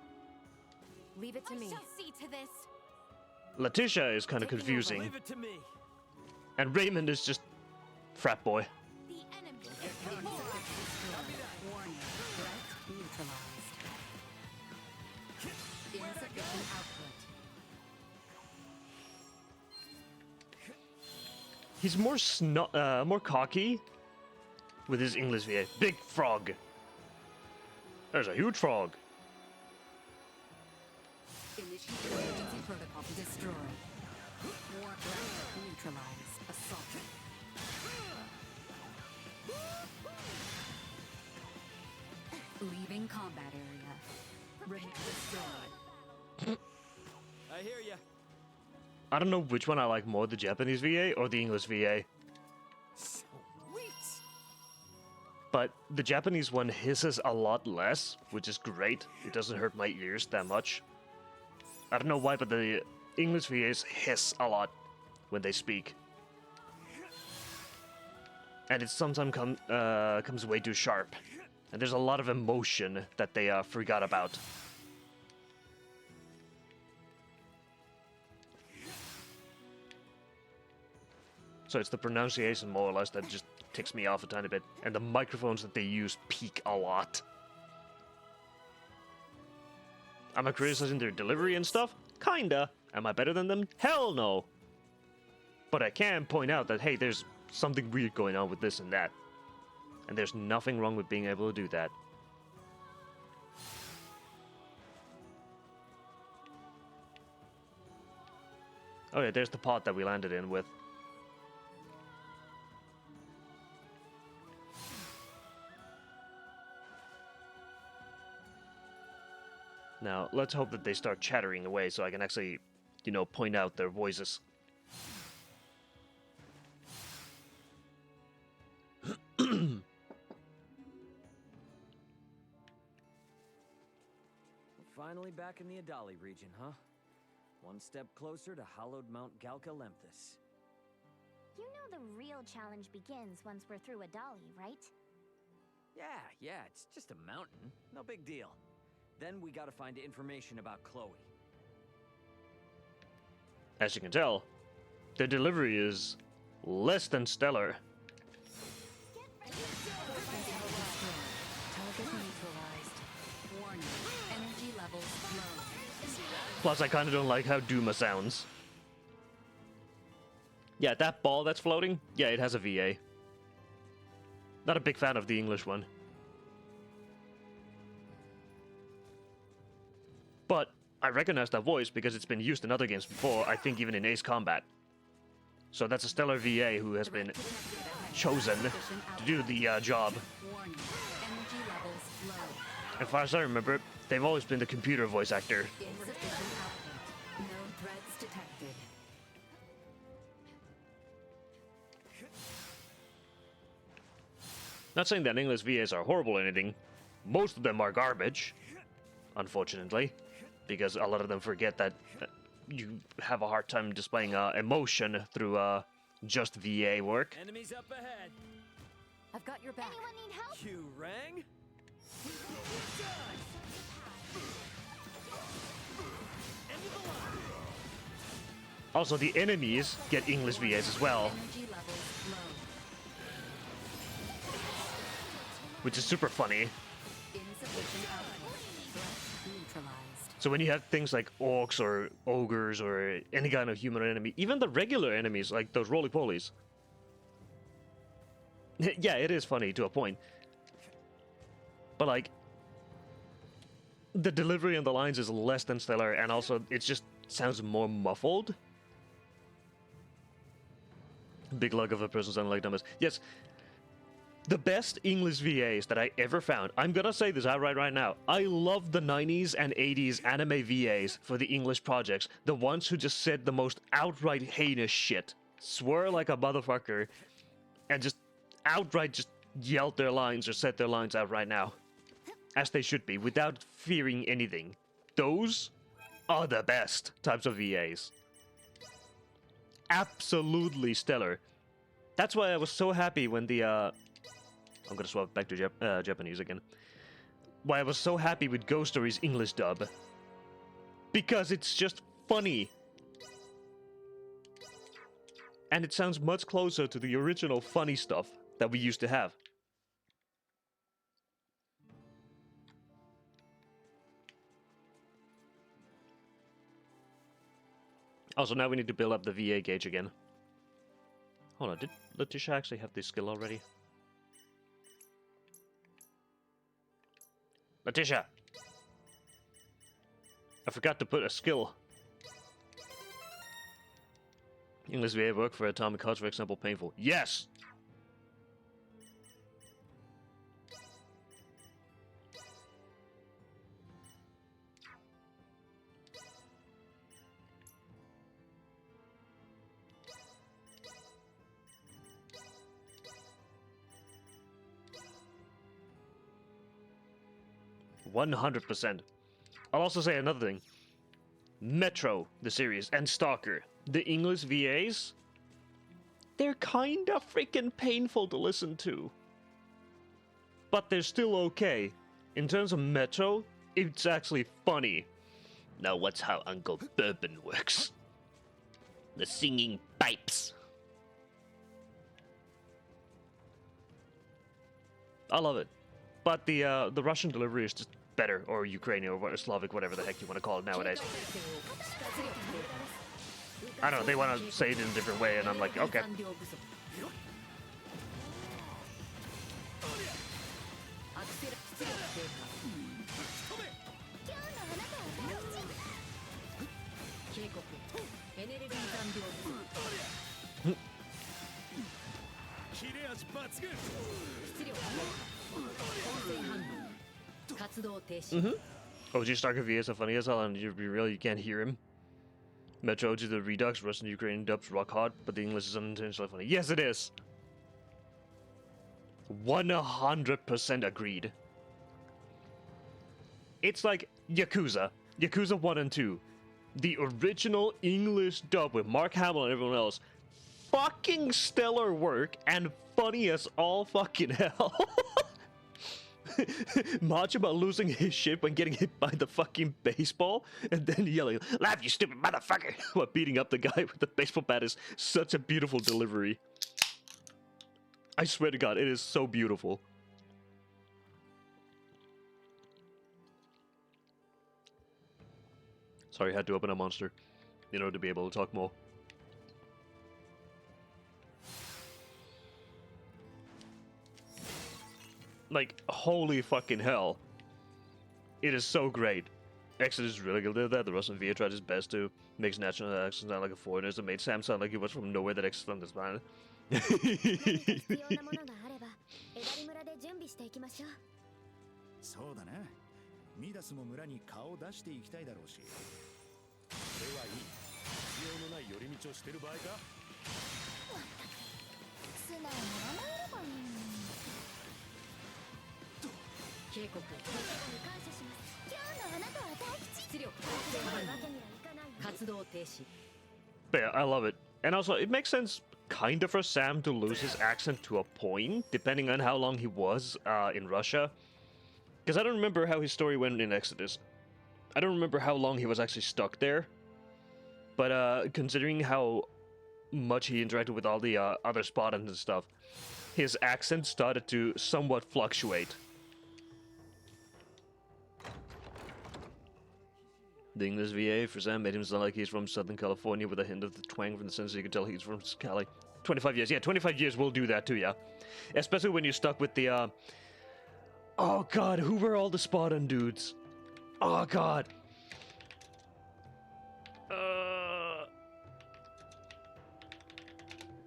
Leave it to me. see to this. Letitia is kind of Taking over. confusing. Leave it to me. And Raymond is just frat boy. The enemy. Warning. Threat neutralized. Insufficient output. He's more cocky with his English VA. Big frog. There's a huge frog. Initiate emergency protocol. Destroy. Warp threat neutralized. Assault. Leaving combat area. Ready to destroy. I hear ya. I don't know which one I like more, the Japanese VA or the English VA. Sweet. But the Japanese one hisses a lot less, which is great. It doesn't hurt my ears that much. I don't know why, but the English VAs hiss a lot when they speak. And it sometimes comes way too sharp. And there's a lot of emotion that they forgot about. So it's the pronunciation, more or less, that just ticks me off a tiny bit. And the microphones that they use peak a lot. Am I criticizing their delivery and stuff? Kinda. Am I better than them? Hell no! But I can point out that, hey, there's something weird going on with this and that. And there's nothing wrong with being able to do that. Oh yeah, there's the pot that we landed in with. Now, let's hope that they start chattering away so I can actually, you know, point out their voices. Finally back in the Adali region, huh? One step closer to hallowed Mount Galcalemthus. You know the real challenge begins once we're through Adali, right? Yeah, it's just a mountain. No big deal. Then we gotta find information about Chloe. As you can tell, their delivery is less than stellar. Target neutralized. Warning. Energy levels low. Plus, I kind of don't like how Duma sounds. Yeah, that ball that's floating, yeah, it has a VA. Not a big fan of the English one. But I recognize that voice because it's been used in other games before, I think even in Ace Combat. So that's a stellar VA who has been chosen to do the job. Warning. Energy levels low. As far as I remember, they've always been the computer voice actor. Insufficient output. No threats detected. Not saying that English VAs are horrible or anything. Most of them are garbage, unfortunately, because a lot of them forget that you have a hard time displaying emotion through just VA work. Enemies up ahead. I've got your back. Anyone need help? You rang? Also, the enemies get English VAs as well, Energy levels low. which is super funny. Insufficient output. Threat neutralized. So when you have things like orcs or ogres or any kind of human enemy, even the regular enemies like those roly-polies. Yeah, it is funny to a point. But like, the delivery on the lines is less than stellar, and also it just sounds more muffled. Big luck of a person sounding like numbers. Yes, the best English VAs that I ever found. I'm gonna say this outright right now. I love the 90s and 80s anime VAs for the English projects. The ones who just said the most outright heinous shit, swear like a motherfucker, and just outright just yelled their lines or said their lines out right now. As they should be, without fearing anything. Those are the best types of VAs. Absolutely stellar. That's why I was so happy when the I'm gonna swap back to Japanese again. Why I was so happy with Ghost Story's English dub. Because it's just funny. And it sounds much closer to the original funny stuff that we used to have. Also, now we need to build up the VA gauge again. Hold on, did Letitia actually have this skill already? Letitia! I forgot to put a skill. English VA work for atomic hearts, for example, painful. Yes! %100%. I'll also say another thing. Metro, the series, and Stalker, the English VAs, they're kinda freaking painful to listen to. But they're still okay. In terms of Metro, it's actually funny. Now what's how Uncle Bourbon works? The singing pipes. I love it. But the Russian delivery is just better, or Ukrainian, or Slavic, whatever the heck you want to call it nowadays. I don't know, they want to say it in a different way, and I'm like, okay. OG Stalker V is so funny as hell, and you can't hear him. Metro OG the Redux, Russian Ukrainian dubs rock hard, but the English is unintentionally funny. Yes, it is. 100% agreed. It's like Yakuza. Yakuza 1 and 2. The original English dub with Mark Hamill and everyone else. Fucking stellar work and funny as all fucking hell. Majima losing his shit when getting hit by the fucking baseball and then yelling, "Laugh, you stupid motherfucker!" while beating up the guy with the baseball bat is such a beautiful delivery. I swear to God, it is so beautiful. Sorry, I had to open a monster in order to be able to talk more. Like, holy fucking hell. It is so great. Exodus is really good at that. The Russian VA tried his best to make national accent sound like a foreigner. It made Sam sound like he was from nowhere that Exodus understood. そうだね。ミダスも村に顔を出していきたいだろうし。それはいい。必要のない寄り道をしてる場合か。素直に甘えればいいのに。警告。感謝します。今日のあなたは大吉。出力。活動停止。 But yeah, I love it. And also, it makes sense kind of for Sam to lose his accent to a point, depending on how long he was in Russia. Because I don't remember how his story went in Exodus. I don't remember how long he was actually stuck there. But considering how much he interacted with all the other Spartans and stuff, his accent started to somewhat fluctuate. The English VA for Sam made him sound like he's from Southern California with a hint of the twang from the sense that you can tell he's from Cali. 25 years. Yeah, 25 years will do that too, yeah. Especially when you're stuck with the, Oh god, who were all the Spartan dudes? Oh god.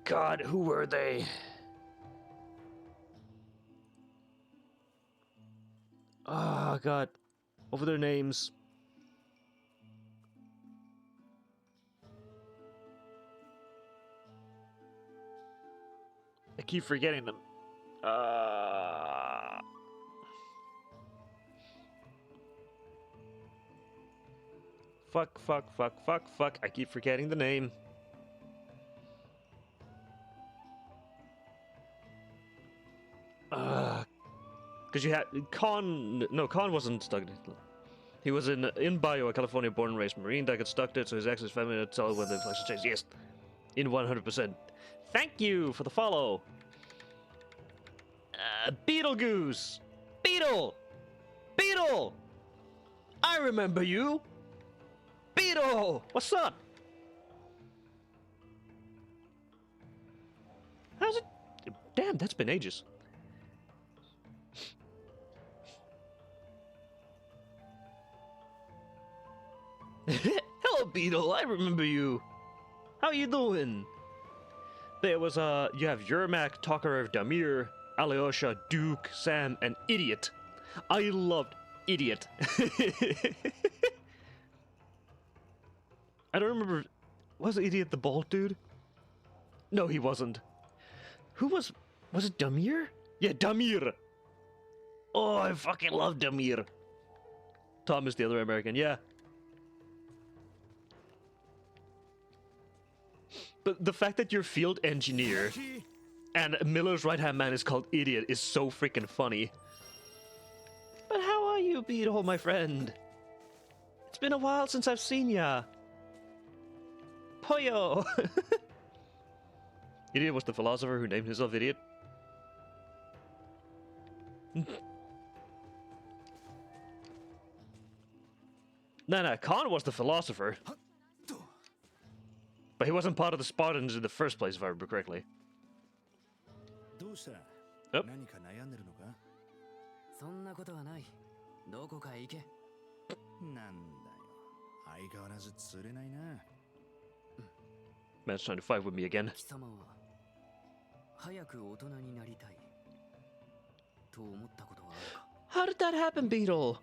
God, who were they? Oh god. Over their names. I keep forgetting them. Fuck. I keep forgetting the name. Because you had Khan. No, Khan wasn't stuck in it. He was in Bio, a California born and raised Marine that got stuck there, so his ex is family to tell when the inflection changed. Yes, in 100%. Thank you for the follow. Beetlegoose! Beetle! Beetle! I remember you! Beetle! What's up? How's it? Damn, that's been ages. Hello, Beetle. I remember you. How you doing? There was you have Yermak, Tokarev, Damir, Alyosha, Duke, Sam, and Idiot. I loved Idiot. I don't remember. Was Idiot the bald dude? No, he wasn't. Who was it Damir? Yeah, Damir. Oh, I fucking love Damir. Tom is the other American, yeah. But the fact that you're field engineer and Miller's right-hand man is called Idiot is so freaking funny. But how are you, Beetle, my friend? It's been a while since I've seen ya. Poyo! Idiot was the philosopher who named himself Idiot. Nah, Khan was the philosopher. But he wasn't part of the Spartans in the first place, if I remember correctly. Yep. Man's trying to fight with me again. How did that happen, Beetle?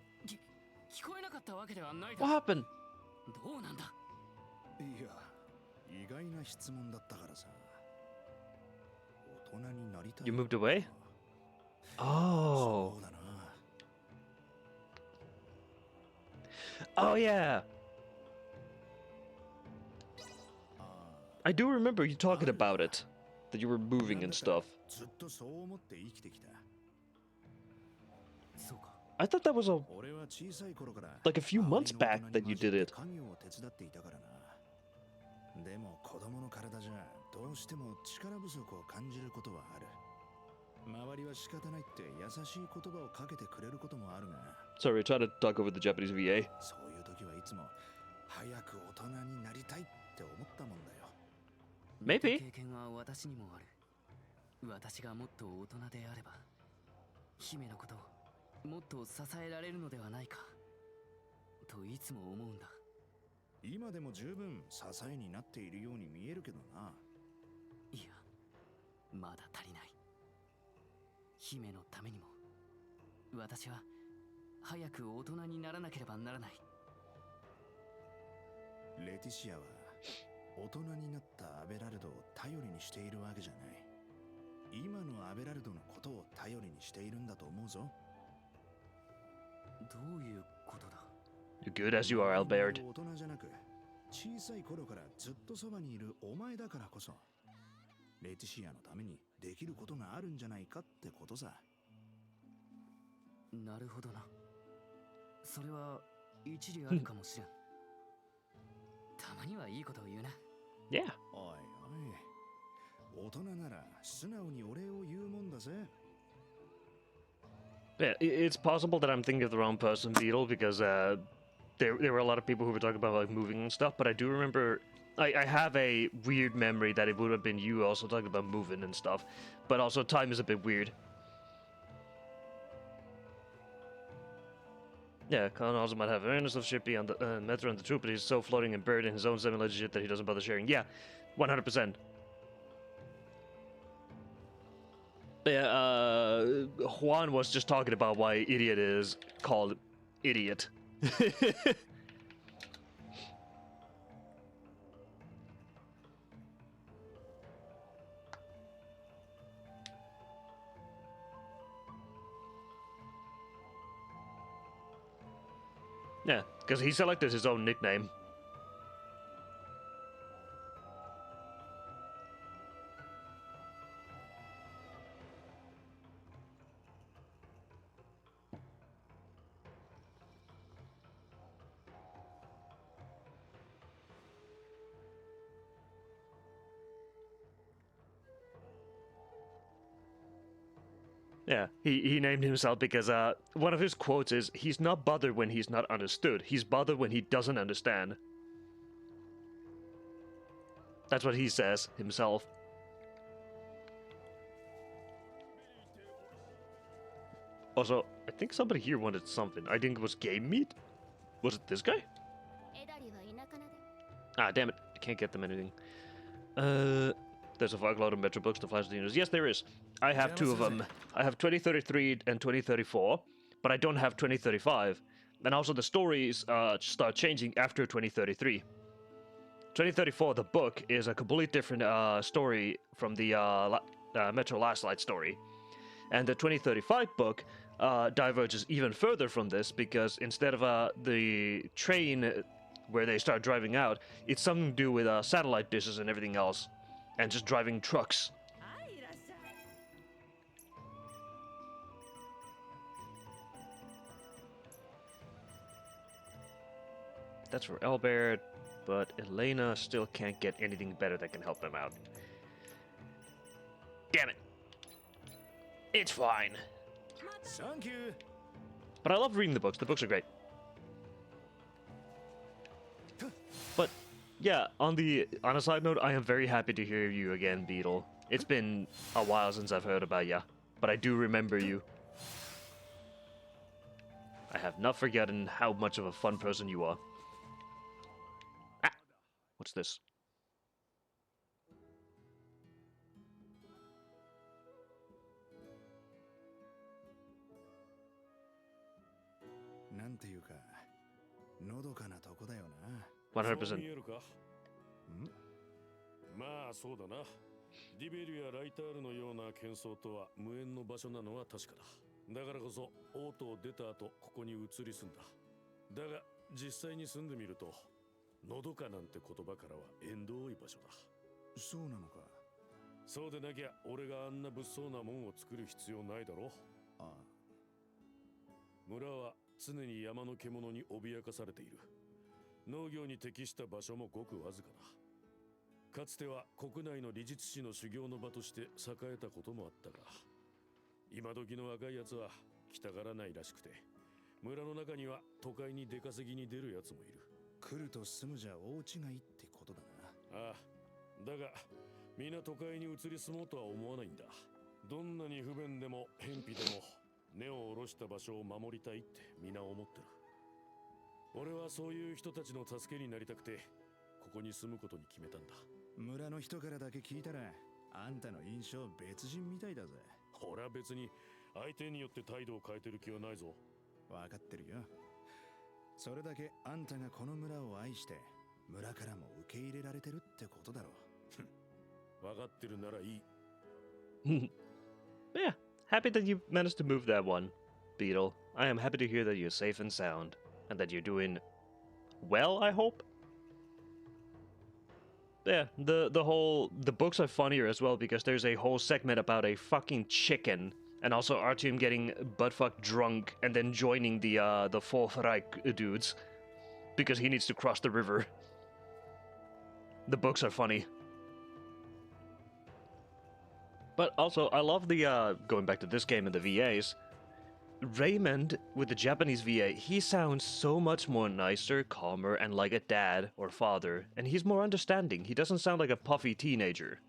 What happened? You moved away? Oh. Oh, yeah. I do remember you talking about it. That you were moving and stuff. I thought that was like a few months back that you did it. でも子供の体じゃどうしても力不足を感じることはある。周りは仕方ないって優しい言葉をかけてくれることもあるが。Sorry, I tried to talk over the Japanese VA. そういう時はいつも早く大人になりたいって思ったもんだよ。Maybe. 経験は私にもある。私がもっと大人であれば、姫のことをもっと支えられるのではないかといつも思うんだ。 今でも十分支えになっているように見えるけどな。いや、まだ足りない。姫のためにも、私は早く大人にならなければならない。レティシアは大人になったアベラルドを頼りにしているわけじゃない。今のアベラルドのことを頼りにしているんだと思うぞ。どういうことだ？ You're good as you are, Albert. 大人じゃなく、小さい頃からずっとそばにいるお前だからこそ、レティシアのためにできることがあるんじゃないかってことさ。なるほどな。それは一理あるかもしれん。たまにはいいことを言うな。Yeah. おいおい、大人なら素直にお礼を言うもんだぜ。 Yeah, it's possible that I'm thinking of the wrong person, Beetle, because there were a lot of people who were talking about like moving and stuff, but I do remember I have a weird memory that it would have been you also talking about moving and stuff, but also time is a bit weird. Yeah, Khan also might have awareness of shit beyond the Metro and the troop, but he's so floating and buried in his own semi-legit shit that he doesn't bother sharing. Yeah, 100%. Yeah, Juan was just talking about why idiot is called idiot. Yeah, because he selected his own nickname. Yeah, he named himself because one of his quotes is, he's not bothered when he's not understood. He's bothered when he doesn't understand. That's what he says himself. Also, I think somebody here wanted something. I think it was game meat? Was it this guy? Ah, damn it. I can't get them anything. There's a fuckload of Metro books to flash the universe. Yes, there is. I have two of them. I have 2033 and 2034, but I don't have 2035. And also the stories start changing after 2033. 2034, the book, is a completely different story from the Metro Last Light story. And the 2035 book diverges even further from this, because instead of the train where they start driving out, it's something to do with satellite dishes and everything else, and just driving trucks. That's for Albert, but Elena still can't get anything better that can help them out. Damn it. It's fine. Thank you. But I love reading the books. The books are great. But yeah, on a side note, I am very happy to hear you again, Beetle. It's been a while since I've heard about ya, but I do remember you. I have not forgotten how much of a fun person you are. Ah! What's this? Nante you ka, のどかなとこだよな。100%. まあそうだな。ディベルやライタールのような喧騒とは無縁の場所なのは確かだ。だからこそオートを出た後ここに移り住んだ。だが実際に住んでみると、のどかなんて言葉からは縁遠い場所だ。そうなのか。そうでなきゃ俺があんな物騒なもんを作る必要ないだろ。ああ。村は常に山の獣に脅かされている。農業に適した場所もごくわずかだ。かつては国内の理術師の修行の場として栄えたこともあったが、今時の若いやつは来たがらないらしくて、村の中には都会に出稼ぎに出るやつもいる。来ると住むじゃ大違いってことだな。ああ、だが皆都会に移り住もうとは思わないんだ。どんなに不便でも偏僻でも根を下ろした場所を守りたいって皆思ってる。俺はそういう人たちの助けになりたくてここに住むことに決めたんだ。村の人からだけ聞いたらあんたの印象別人みたいだぜ。俺は別に相手によって態度を変えてる気はないぞ。分かってるよ。それだけあんたがこの村を愛して村からも受け入れられてるってことだろう。分かってるならいい。Yeah, happy that you managed to move that one, Beetle. I am happy to hear that you're safe and sound, and that you're doing well, I hope? Yeah, the books are funnier as well, because there's a whole segment about a fucking chicken, and also Artyom getting buttfuck drunk and then joining the Fourth Reich dudes, because he needs to cross the river. The books are funny. But also, I love the, going back to this game and the VAs, Raymond, with the Japanese VA, he sounds so much more nicer, calmer, and like a dad or father, and he's more understanding. He doesn't sound like a puffy teenager.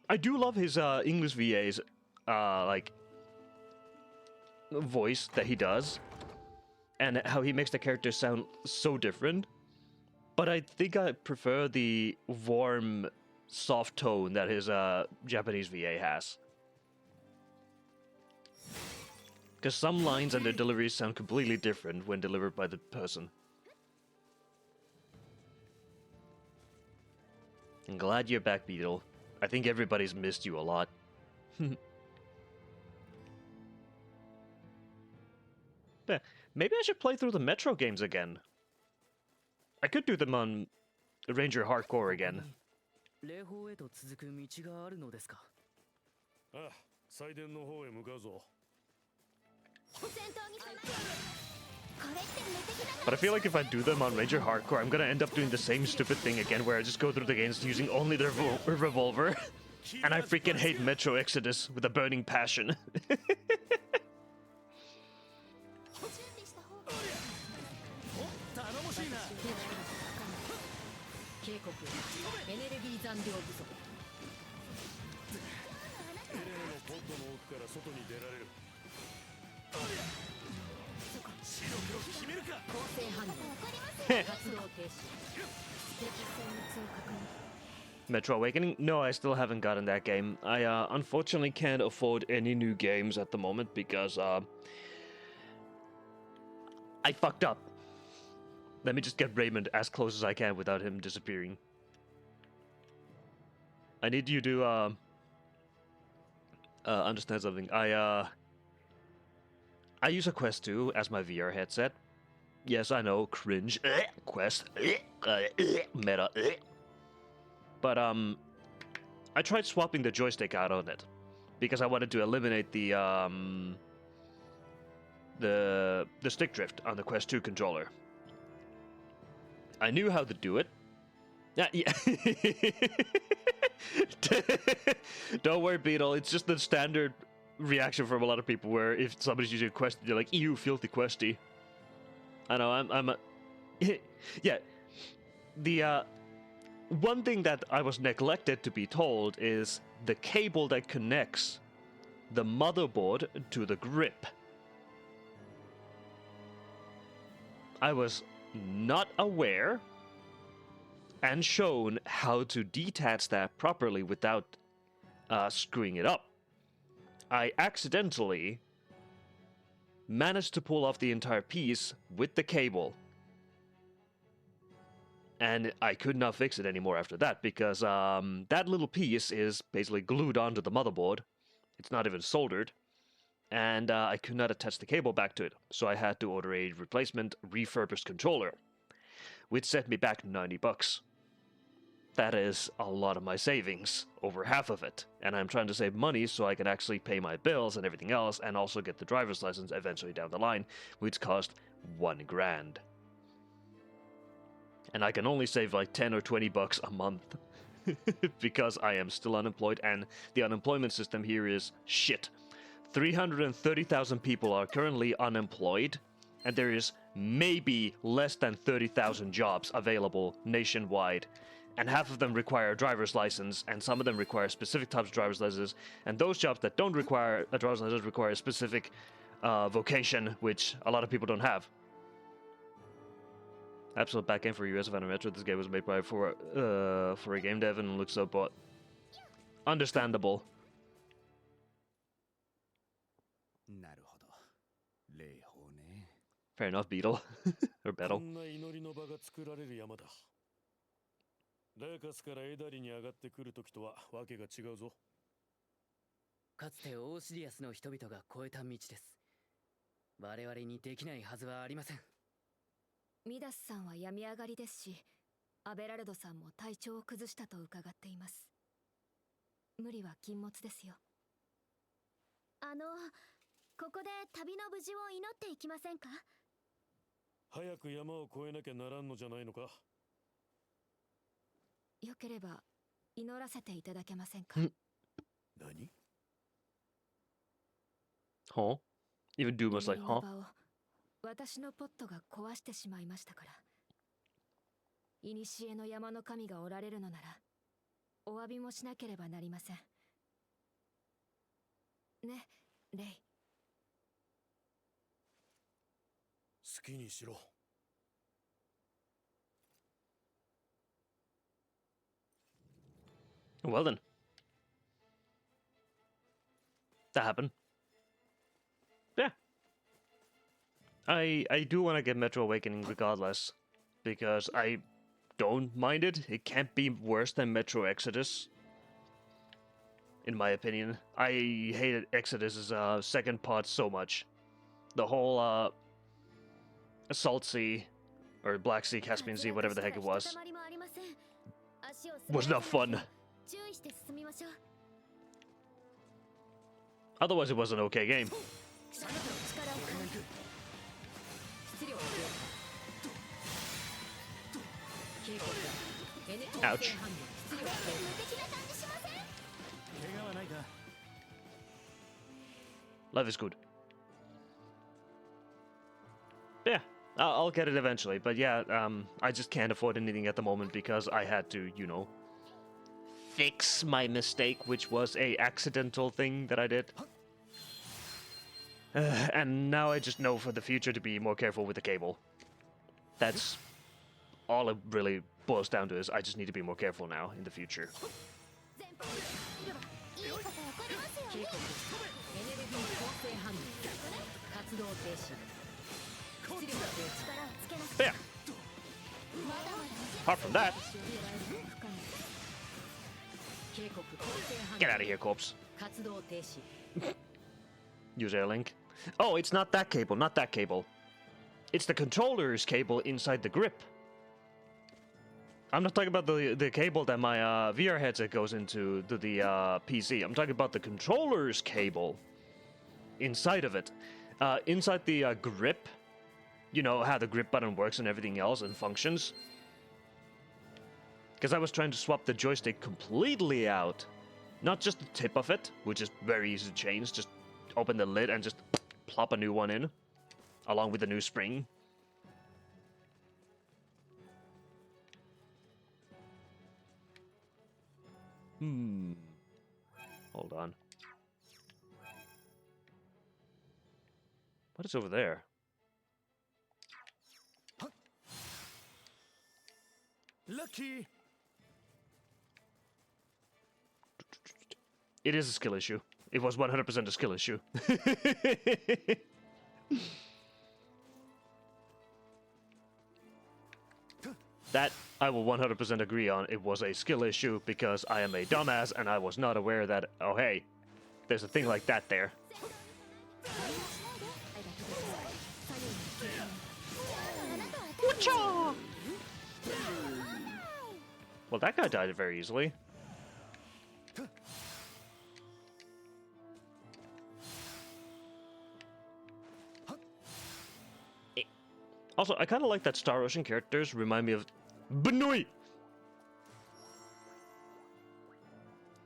I do love his English VA's, like, voice that he does. and how he makes the characters sound so different. But I think I prefer the warm, soft tone that his Japanese VA has. Because some lines and their deliveries sound completely different when delivered by the person. I'm glad you're back, Beetle. I think everybody's missed you a lot. Yeah, maybe I should play through the Metro games again. I could do them on Ranger Hardcore again. 霊峰へと続く道があるのですか。ああ、祭殿の方へ向かうぞ。戦闘に備えている。これって無敵だ But I feel like if I do them on Ranger Hardcore, I'm gonna end up doing the same stupid thing again where I just go through the games using only the revolver. And I freaking hate Metro Exodus with a burning passion. 準備した方がいい。頼もしいな。警告エネルギー残量不足。エレネのポッドの奥から外に出られる。白黒決めるか。構成反応活動停止。敵戦熱を確認。 Metro Awakening? No, I still haven't gotten that game. I unfortunately can't afford any new games at the moment because I fucked up. Let me just get Raymond as close as I can without him disappearing. I need you to understand something. I use a Quest 2 as my VR headset. Yes, I know, cringe. Quest meta. But I tried swapping the joystick out on it because I wanted to eliminate the stick drift on the Quest 2 controller. I knew how to do it. Yeah. Don't worry, Beetle. It's just the standard reaction from a lot of people where if somebody's using a Quest, they're like, "Ew, filthy Questy." I know. I'm a yeah. The one thing that I was neglected to be told is the cable that connects the motherboard to the grip. I was not aware and shown how to detach that properly without screwing it up. I accidentally managed to pull off the entire piece with the cable. And I could not fix it anymore after that because that little piece is basically glued onto the motherboard. It's not even soldered. And I could not attach the cable back to it. So I had to order a replacement refurbished controller, which set me back 90 bucks. That is a lot of my savings, over half of it. And I'm trying to save money so I can actually pay my bills and everything else and also get the driver's license eventually down the line, which cost $1 grand. And I can only save like 10 or 20 bucks a month because I am still unemployed and the unemployment system here is shit. 330,000 people are currently unemployed and there is maybe less than 30,000 jobs available nationwide. And half of them require a driver's license and some of them require specific types of driver's licenses. And those jobs that don't require a driver's license require a specific vocation, which a lot of people don't have. Absolute backend for US of Metro. This game was made by for a game dev and looks so bought. Understandable. なるほど。霊峰ね。Fair enough, Beetle. Or Battle. こんな祈りの場が作られる山だ。レーカスからエダリに上がってくるときとはわけが違うぞ。かつてオーシリアスの人々が越えた道です。我々にできないはずはありません。ミダスさんは病み上がりですし、アベラルドさんも体調を崩したと伺っています。無理は禁物ですよ。ここで旅の無事を祈っていきませんか？早く山を越えなきゃならんのじゃないのか？よければ祈らせていただけませんか？何？ Huh? Even Doom was like, huh? 私のポットが壊してしまいましたから。古の山の神がおられるのなら、お詫びもしなければなりません。ね、レイ。好きにしろ。Well then. That happened. Yeah. I do want to get Metro Awakening regardless, because I don't mind it. It can't be worse than Metro Exodus, in my opinion. I hated Exodus's second part so much. The whole Salt Sea, or Black Sea, Caspian Sea, whatever the heck it was not fun. Otherwise, it was an okay game. Ouch. Life is good. Yeah, I'll get it eventually, but yeah, I just can't afford anything at the moment because I had to, you know, fix my mistake, which was a accidental thing that I did. And now I just know for the future to be more careful with the cable. That's all it really boils down to, is I just need to be more careful now in the future. Yeah. Apart from that, get out of here, corpse. Use air link. Oh, it's not that cable, not that cable. It's the controller's cable inside the grip. I'm not talking about the cable that my VR headset goes into the PC. I'm talking about the controller's cable inside of it. Inside the grip, you know how the grip button works and everything else and functions. Because I was trying to swap the joystick completely out. Not just the tip of it, which is very easy to change. Just open the lid and just plop a new one in, along with the new spring. Hold on. What is over there? Lucky. It is a skill issue. It was 100% a skill issue. That I will 100% agree on. It was a skill issue because I am a dumbass and I was not aware that, oh hey, there's a thing like that there. Well, that guy died very easily. Also, I kind of like that Star Ocean characters remind me of Benui.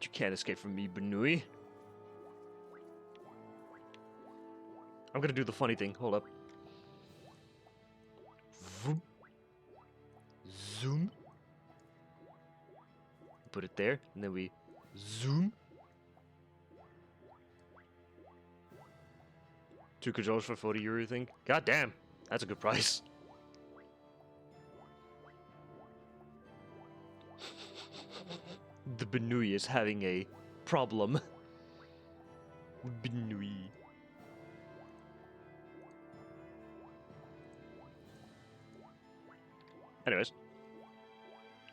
You can't escape from me, Benui. I'm gonna do the funny thing. Hold up. Vroom. Zoom. Put it there, and then we zoom. 2 controllers for 40 euro, you think? God damn, that's a good price. The Benui is having a problem. Benui. Anyways,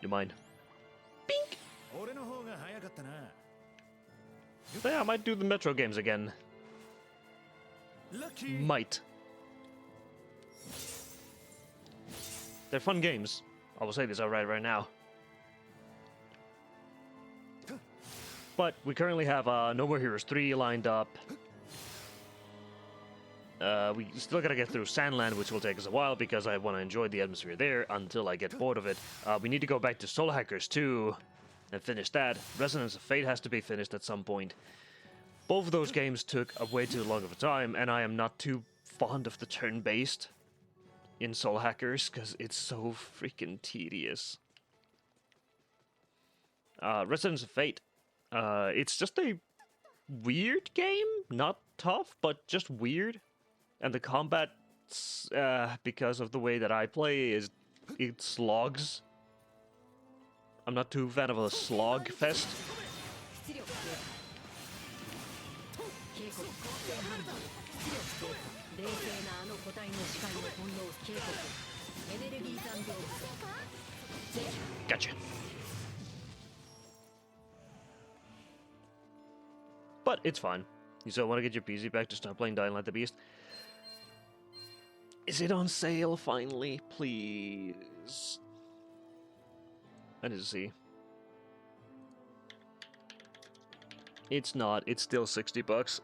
you mind? Bink! So yeah, I might do the Metro games again. Lucky. Might. They're fun games. I will say this outright right now. But we currently have No More Heroes 3 lined up. We still gotta get through Sandland, which will take us a while because I want to enjoy the atmosphere there until I get bored of it. We need to go back to Soul Hackers 2 and finish that. Resonance of Fate has to be finished at some point. Both of those games took a way too long of a time, and I am not too fond of the turn-based in Soul Hackers because it's so freaking tedious. Resonance of Fate. It's just a weird game, not tough, but just weird. And the combat because of the way that I play, is it slogs. I'm not too fan of a slog fest. 出力低下警告公正判断出力低下冷静なあの個体の視界を翻弄警告エネルギー残量不足 Gotcha. But it's fine. You still want to get your PC back to start playing Dying Light the Beast? Is it on sale finally? Please. I need to see. It's not. It's still 60 bucks.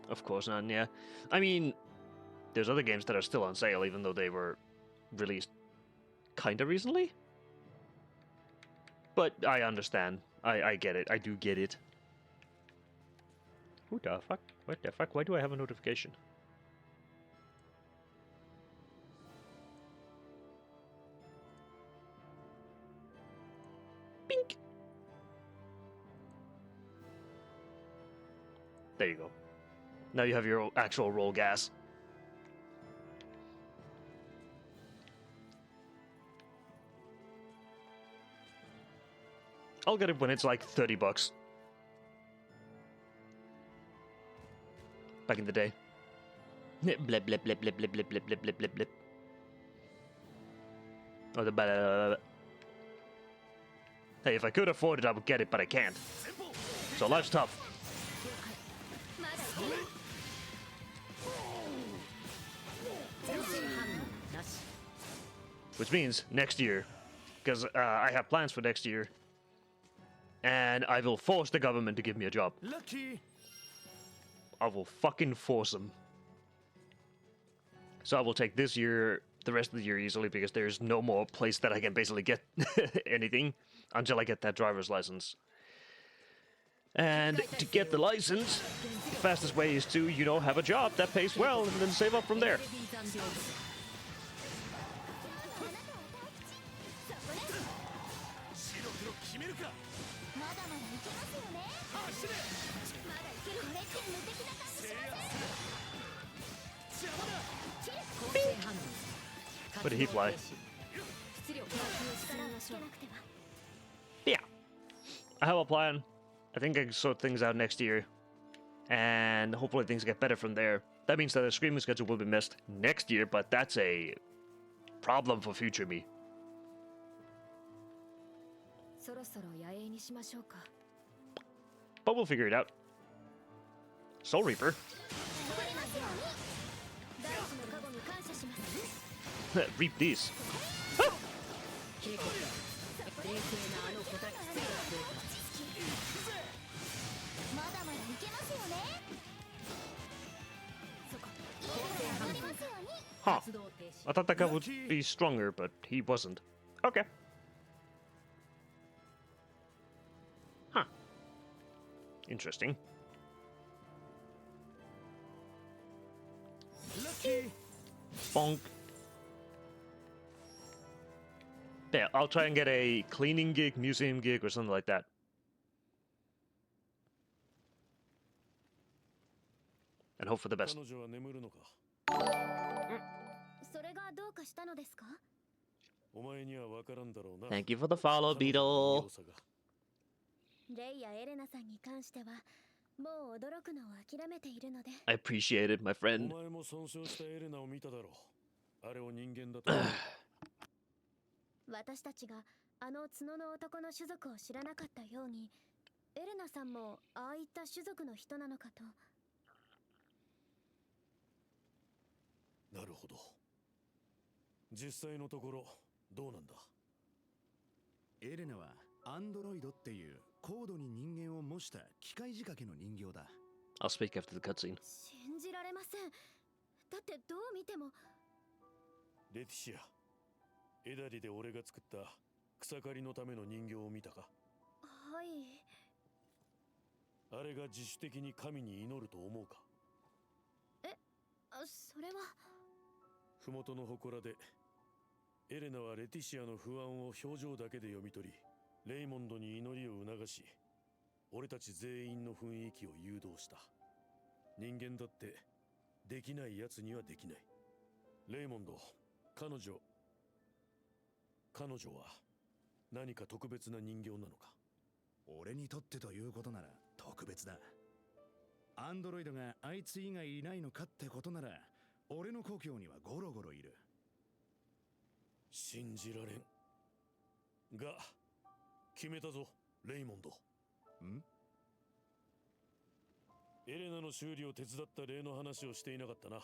Of course not, yeah. I mean, there's other games that are still on sale, even though they were released kinda recently. But I understand. I get it. I do get it. Who the fuck? What the fuck? Why do I have a notification? Bink! There you go. Now you have your actual roll gas. I'll get it when it's like 30 bucks. Back in the day. Blip, blip, blip, blip, blip, blip, blip, blip, blip, blip, blip. Oh, the blah. Hey, if I could afford it, I would get it, but I can't. So life's tough. Which means next year, because I have plans for next year, and I will force the government to give me a job. Lucky. I will fucking force them. So I will take this year, the rest of the year easily, because there's no more place that I can basically get anything until I get that driver's license. And to get the license, the fastest way is to, you know, have a job that pays well and then save up from there. Where did he fly? Yeah. I have a plan. I think I can sort things out next year. And hopefully things get better from there. That means that the streaming schedule will be missed next year, but that's a problem for future me. But we'll figure it out. Soul Reaper. Reap these. Ah! Huh. I thought that guy would be stronger, but he wasn't. Okay. Huh. Interesting. Lucky. Bonk. Yeah, I'll try and get a cleaning gig, museum gig, or something like that. And hope for the best. Thank you for the follow, Beetle. レイやエレナさんに関してはもう驚くのを諦めているので I appreciate it, my friend. お前も損傷したエレナを見ただろう。あれを人間だと。私たちがあの角の男の種族を知らなかったように、エレナさんもああいった種族の人なのかと。なるほど。実際のところどうなんだ。エレナはアンドロイドっていう高度に人間を模した機械仕掛けの人形だ。I'll speak after the cutscene. 信じられません。だってどう見ても。レティシア、エダリで俺が作った草刈りのための人形を見たか。はい。あれが自主的に神に祈ると思うか。それは。麓の祠でエレナはレティシアの不安を表情だけで読み取り、レイモンドに祈りを促し、俺たち全員の雰囲気を誘導した。人間だってできないやつにはできない。レイモンド、彼女は何か特別な人形なのか？俺にとってということなら特別だ。アンドロイドがあいつ以外いないのかってことなら、俺の故郷にはゴロゴロいる。信じられん。が、決めたぞ、レイモンド。ん？エレナの修理を手伝った例の話をしていなかったな。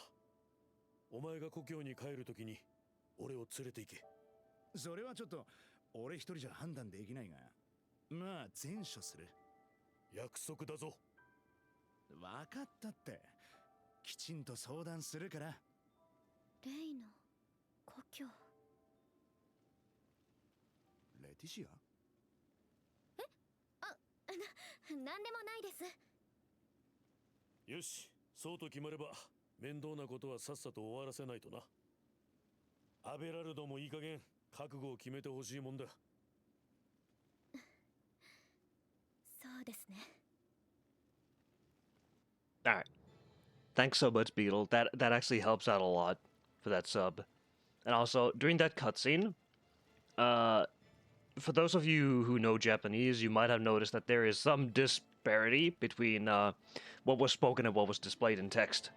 お前が故郷に帰るときに俺を連れて行け。それはちょっと俺一人じゃ判断できないが、まあ前処する。約束だぞ。分かったって。きちんと相談するから。レイの故郷。レティシア？なんでもないです。よし、そうと決まれば面倒なことはさっさと終わらせないとな。アベラルドもいい加減覚悟を決めてほしいもんだ。そうですね。Alright. Thanks so much, Beetle. That actually helps out a lot for that sub. And also, during that cutscene, for those of you who know Japanese, you might have noticed that there is some disparity between what was spoken and what was displayed in text.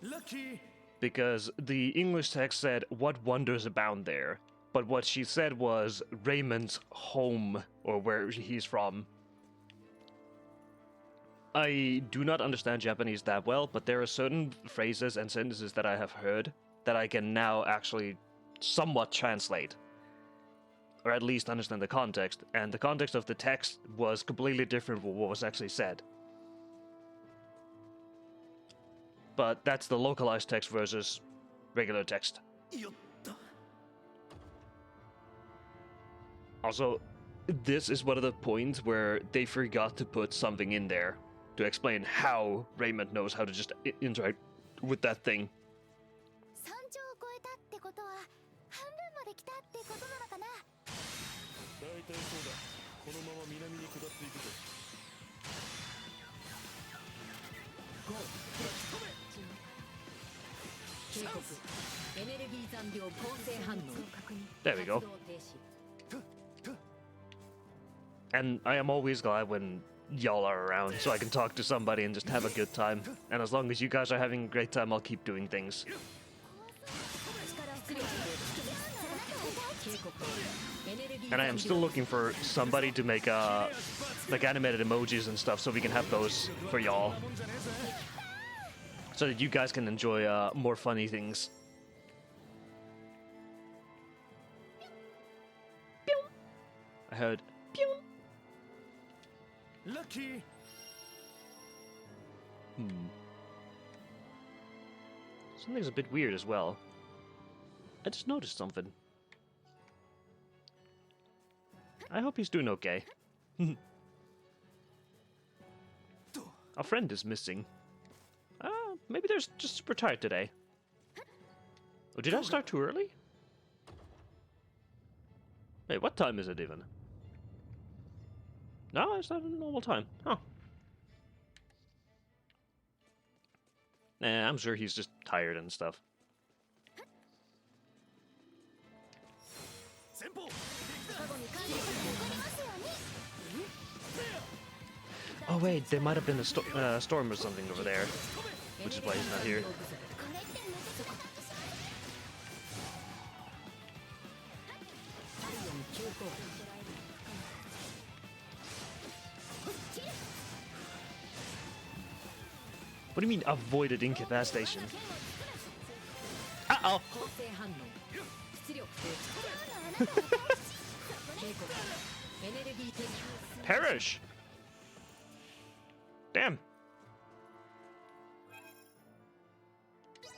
Lucky! Because the English text said, "What wonders abound there?" But what she said was Raymond's home, or where he's from. I do not understand Japanese that well, but there are certain phrases and sentences that I have heard that I can now actually somewhat translate. Or at least understand the context, and the context of the text was completely different from what was actually said. But that's the localized text versus regular text. Also, this is one of the points where they forgot to put something in there to explain how Raymond knows how to just interact with that thing. 山頂を越えたってことは半分まで来たってことなのかな。大体そうだ。このまま南に下っていくぞ。警告。エネルギー残量構成反応。 There we go. 活動停止。 And I am always glad when y'all are around, so I can talk to somebody and just have a good time. And as long as you guys are having a great time, I'll keep doing things. And I am still looking for somebody to make like animated emojis and stuff, so we can have those for y'all, so that you guys can enjoy more funny things. I heard pew. Lucky! Something's a bit weird as well. I just noticed something. I hope he's doing okay. Our friend is missing. Maybe they're just super tired today. Oh, did I start too early? Wait, what time is it even? No, it's not a normal time. Huh. Nah, I'm sure he's just tired and stuff. Oh wait, there might have been a storm or something over there, which is why he's not here. What do you mean avoided incapacitation? Uh-oh! Perish! Damn!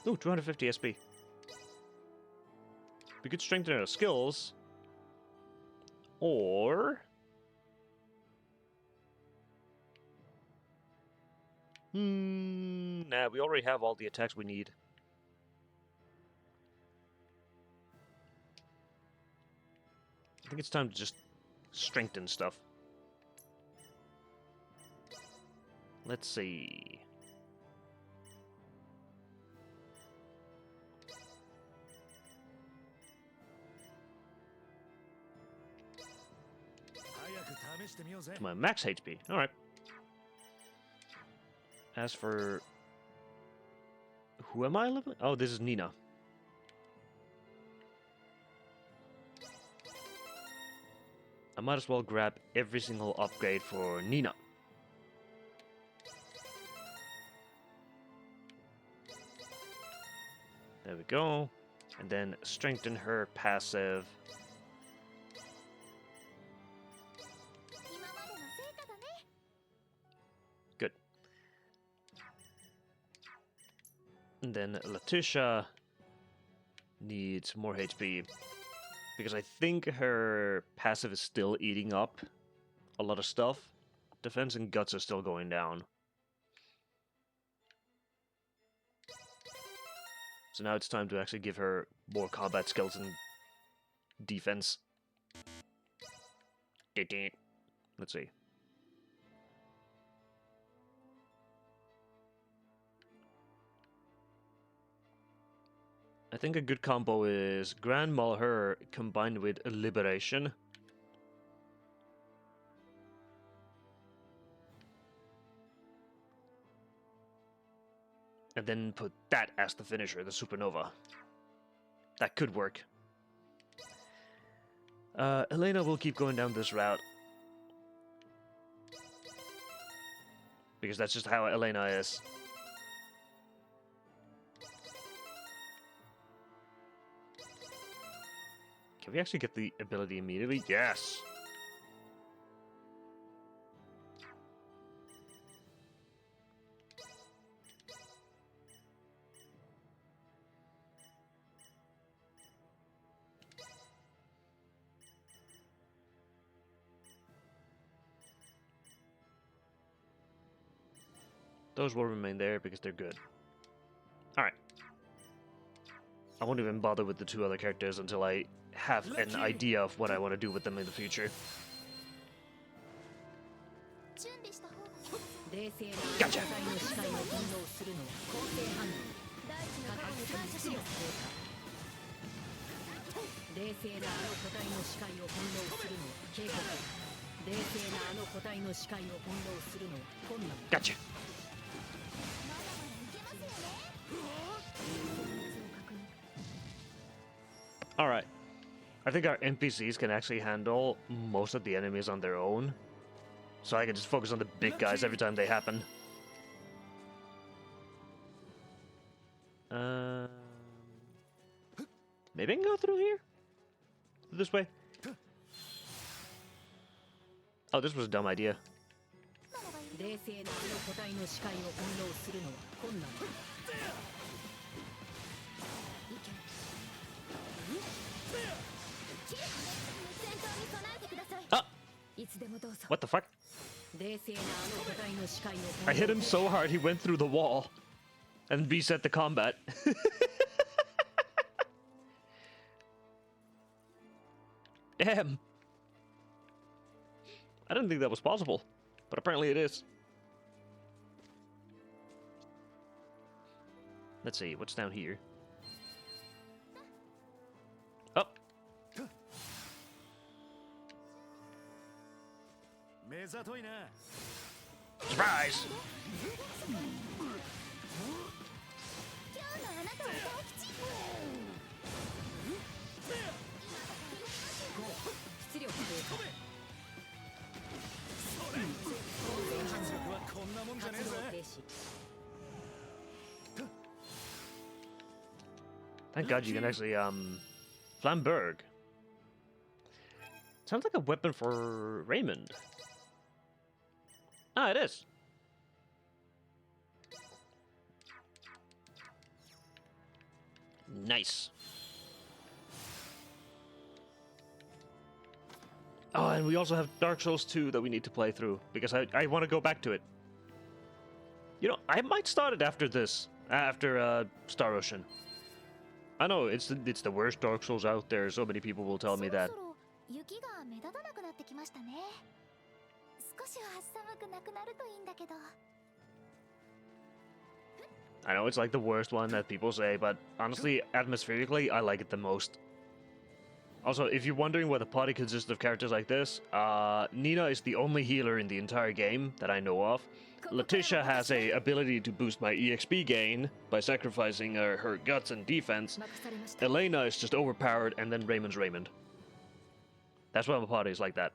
Ooh, 250 SP. We could strengthen our skills. Or... nah, we already have all the attacks we need. I think it's time to just strengthen stuff. Let's see. My max HP. All right. As for who am I living? Oh, this is Nina. I might as well grab every single upgrade for Nina. There we go. And then strengthen her passive. Good. And then Letitia needs more HP. Because I think her passive is still eating up a lot of stuff. Defense and guts are still going down. So now it's time to actually give her more combat skills and defense. Let's see. I think a good combo is Grand Malheur combined with Liberation. And then put that as the finisher, the Supernova. That could work. Elena will keep going down this route. Because that's just how Elena is. Can we actually get the ability immediately? Yes! Those will remain there because they're good. Alright. I won't even bother with the two other characters until I have an idea of what I want to do with them in the future. Gotcha! Gotcha! Alright. I think our NPCs can actually handle most of the enemies on their own. So I can just focus on the big guys every time they happen. Maybe I can go through here? This way? Oh, this was a dumb idea. Ah! What the fuck? I hit him so hard he went through the wall and reset the combat. Damn. I didn't think that was possible, but apparently it is. Let's see, what's down here? Oh. Surprise! Thank God you can actually, Flamberg. Sounds like a weapon for Raymond. Ah, it is. Nice. Oh, and we also have Dark Souls 2 that we need to play through, because I want to go back to it. You know, I might start it after this, after Star Ocean. I know, it's the worst Dark Souls out there, so many people will tell me that. I know it's like the worst one that people say, but honestly, atmospherically, I like it the most. Also, if you're wondering why the party consists of characters like this, Nina is the only healer in the entire game that I know of. Letitia has a ability to boost my EXP gain by sacrificing her guts and defense. Elena is just overpowered, and then Raymond's Raymond. That's why my party is like that.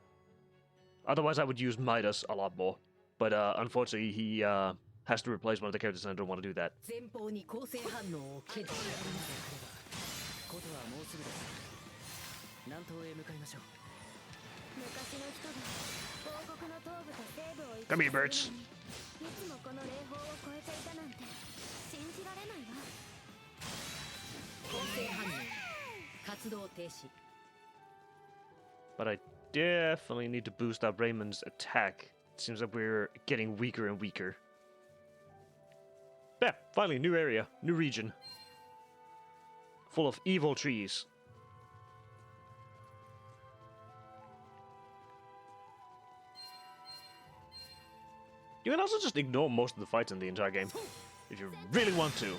Otherwise, I would use Midas a lot more. But unfortunately, he has to replace one of the characters, and I don't want to do that. 前方に構成反応を検知しておりますことはもうすぐです南東へ向かいましょう昔の人が王国の東部と西部を行 Come here, birds. いつもこの霊峰を越えていたなんて信じられないわ構成反応活動停止 But I definitely need to boost up Raymond's attack. It seems like we're getting weaker and weaker. Yeah, finally, new area, new region. Full of evil trees. You can also just ignore most of the fights in the entire game, if you really want to.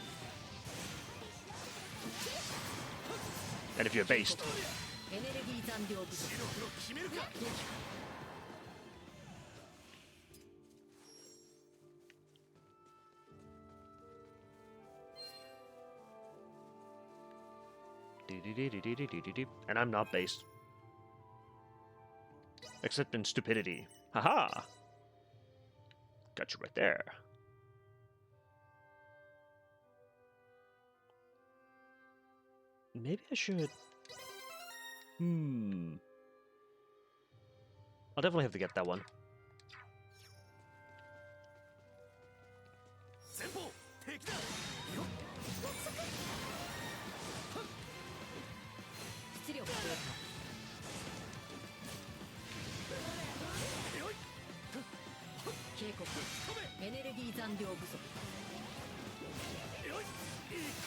And if you're based. エネルギー残量不足 And I'm not based. Except in stupidity. Haha! Got you right there. Maybe I should... I'll definitely have to get that one.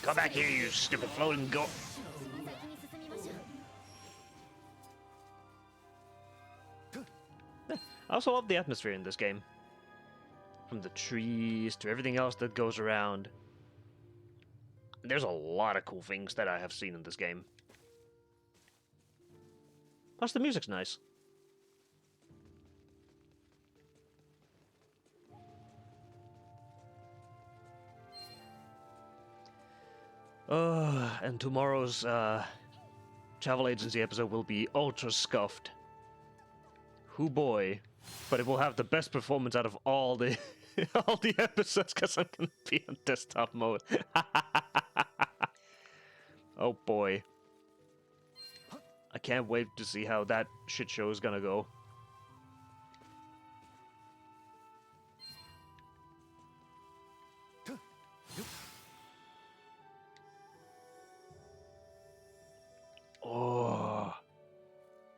Come back here, you stupid floating goat. I also love the atmosphere in this game. From the trees to everything else that goes around. There's a lot of cool things that I have seen in this game. Plus the music's nice. And tomorrow's travel agency episode will be ultra scuffed. Hoo boy. But it will have the best performance out of all the all the episodes because I'm gonna be on desktop mode. Oh boy. I can't wait to see how that shit show is gonna go. Oh,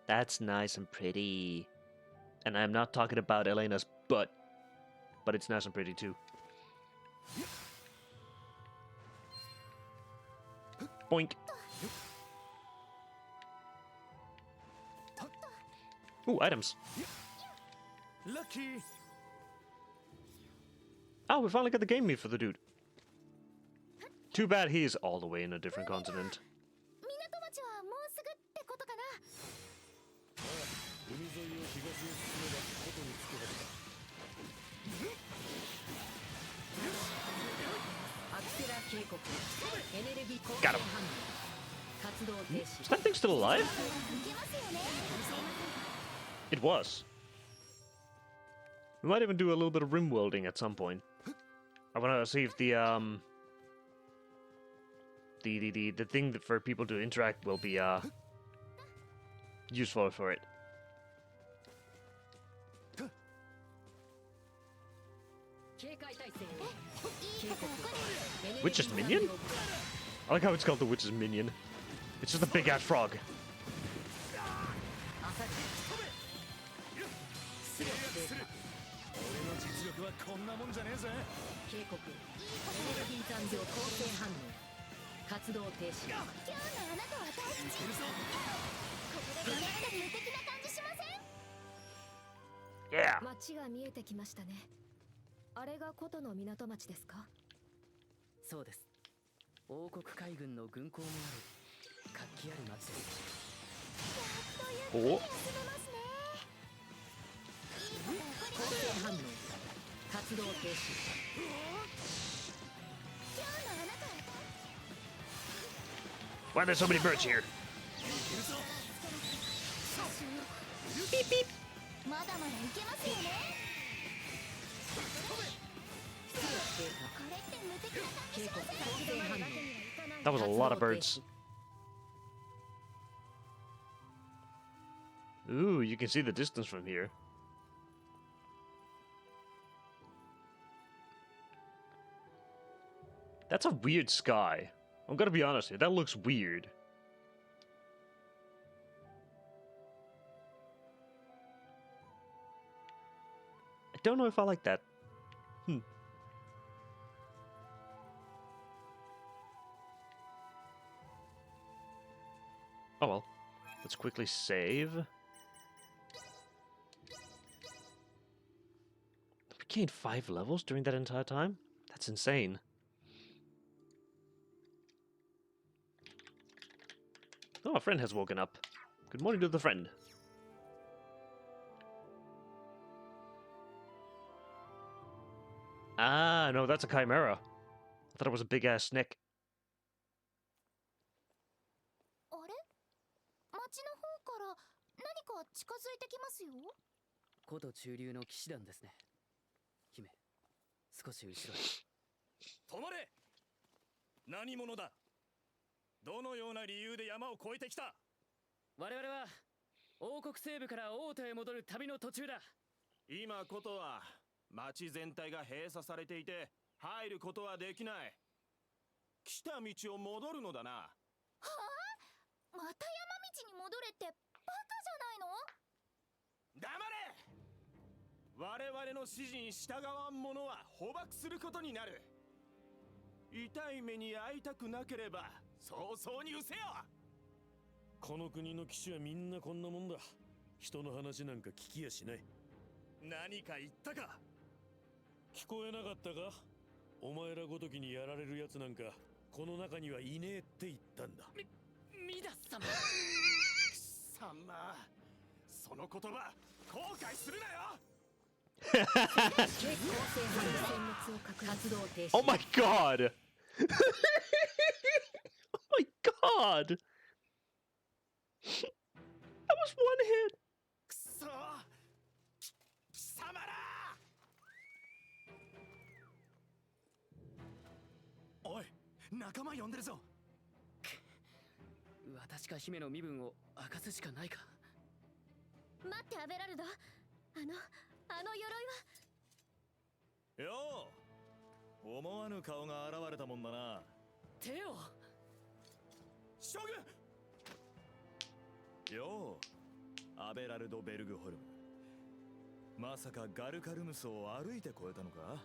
that's nice and pretty. And I'm not talking about Elena's butt, but it's nice and pretty too. Boink. Ooh, items. Lucky. Oh, we finally got the game meat for the dude. Too bad he's all the way in a different continent. 港町はもうすぐってことかな海沿いを東へ進めばことに着くはずだアクセラ警告エネルギー構成 Got 反 him. 応活動停 Is 止 that thing still alive? いけますよね It was. We might even do a little bit of rim welding at some point. I want to see if the thing that for people to interact will be useful for it. Witch's minion? I like how it's called the Witch's minion. It's just a big ass frog. Yeah. 町が見えてきましたね。あれが古都の港町ですか？そうです。王国海軍の軍港もある活気ある町です。やっとゆっくり休めますね。構成反応発動停止。今日のあなた Why are there so many birds here? まだまだいけますよね。これって無敵な感じしません？ That was a lot of birds. Ooh, you can see the distance from here. That's a weird sky. I'm gonna be honest here, that looks weird. I don't know if I like that. Oh well. Let's quickly save. We gained 5 levels during that entire time? That's insane. Oh, a friend has woken up. Good morning to the friend. Ah, no, that's a chimera. I thought it was a big-ass snake. あれ？町の方から何か近づいてきますよ。古都中流の騎士団ですね。姫、少し後ろへ。止まれ。何者だ。どのような理由で山を越えてきた。我々は王国西部から王都へ戻る旅の途中だ。今ことは町全体が閉鎖されていて入ることはできない。来た道を戻るのだな。はあ？また山道に戻れってバカじゃないの？黙れ。我々の指示に従わん者は捕獲することになる。痛い目に遭いたくなければ早々に失せよ。この国の騎士はみんなこんなもんだ。人の話なんか聞きやしない。何か言ったか。聞こえなかったか。お前らごときにやられるやつなんかこの中にはいねえって言ったんだ。ミダス様。貴様、その言葉後悔するなよ。Oh my god! Oh my god! That was one hit! くそ！貴様ら！おい、仲間呼んでるぞ。私か姫の身分を明かすしかないか。待ってアベラルド。あの鎧は。よう、思わぬ顔が現れたもんだな。手を。将軍。よう、アベラルド・ベルグホルム。まさかガルカルムスを歩いて越えたのか。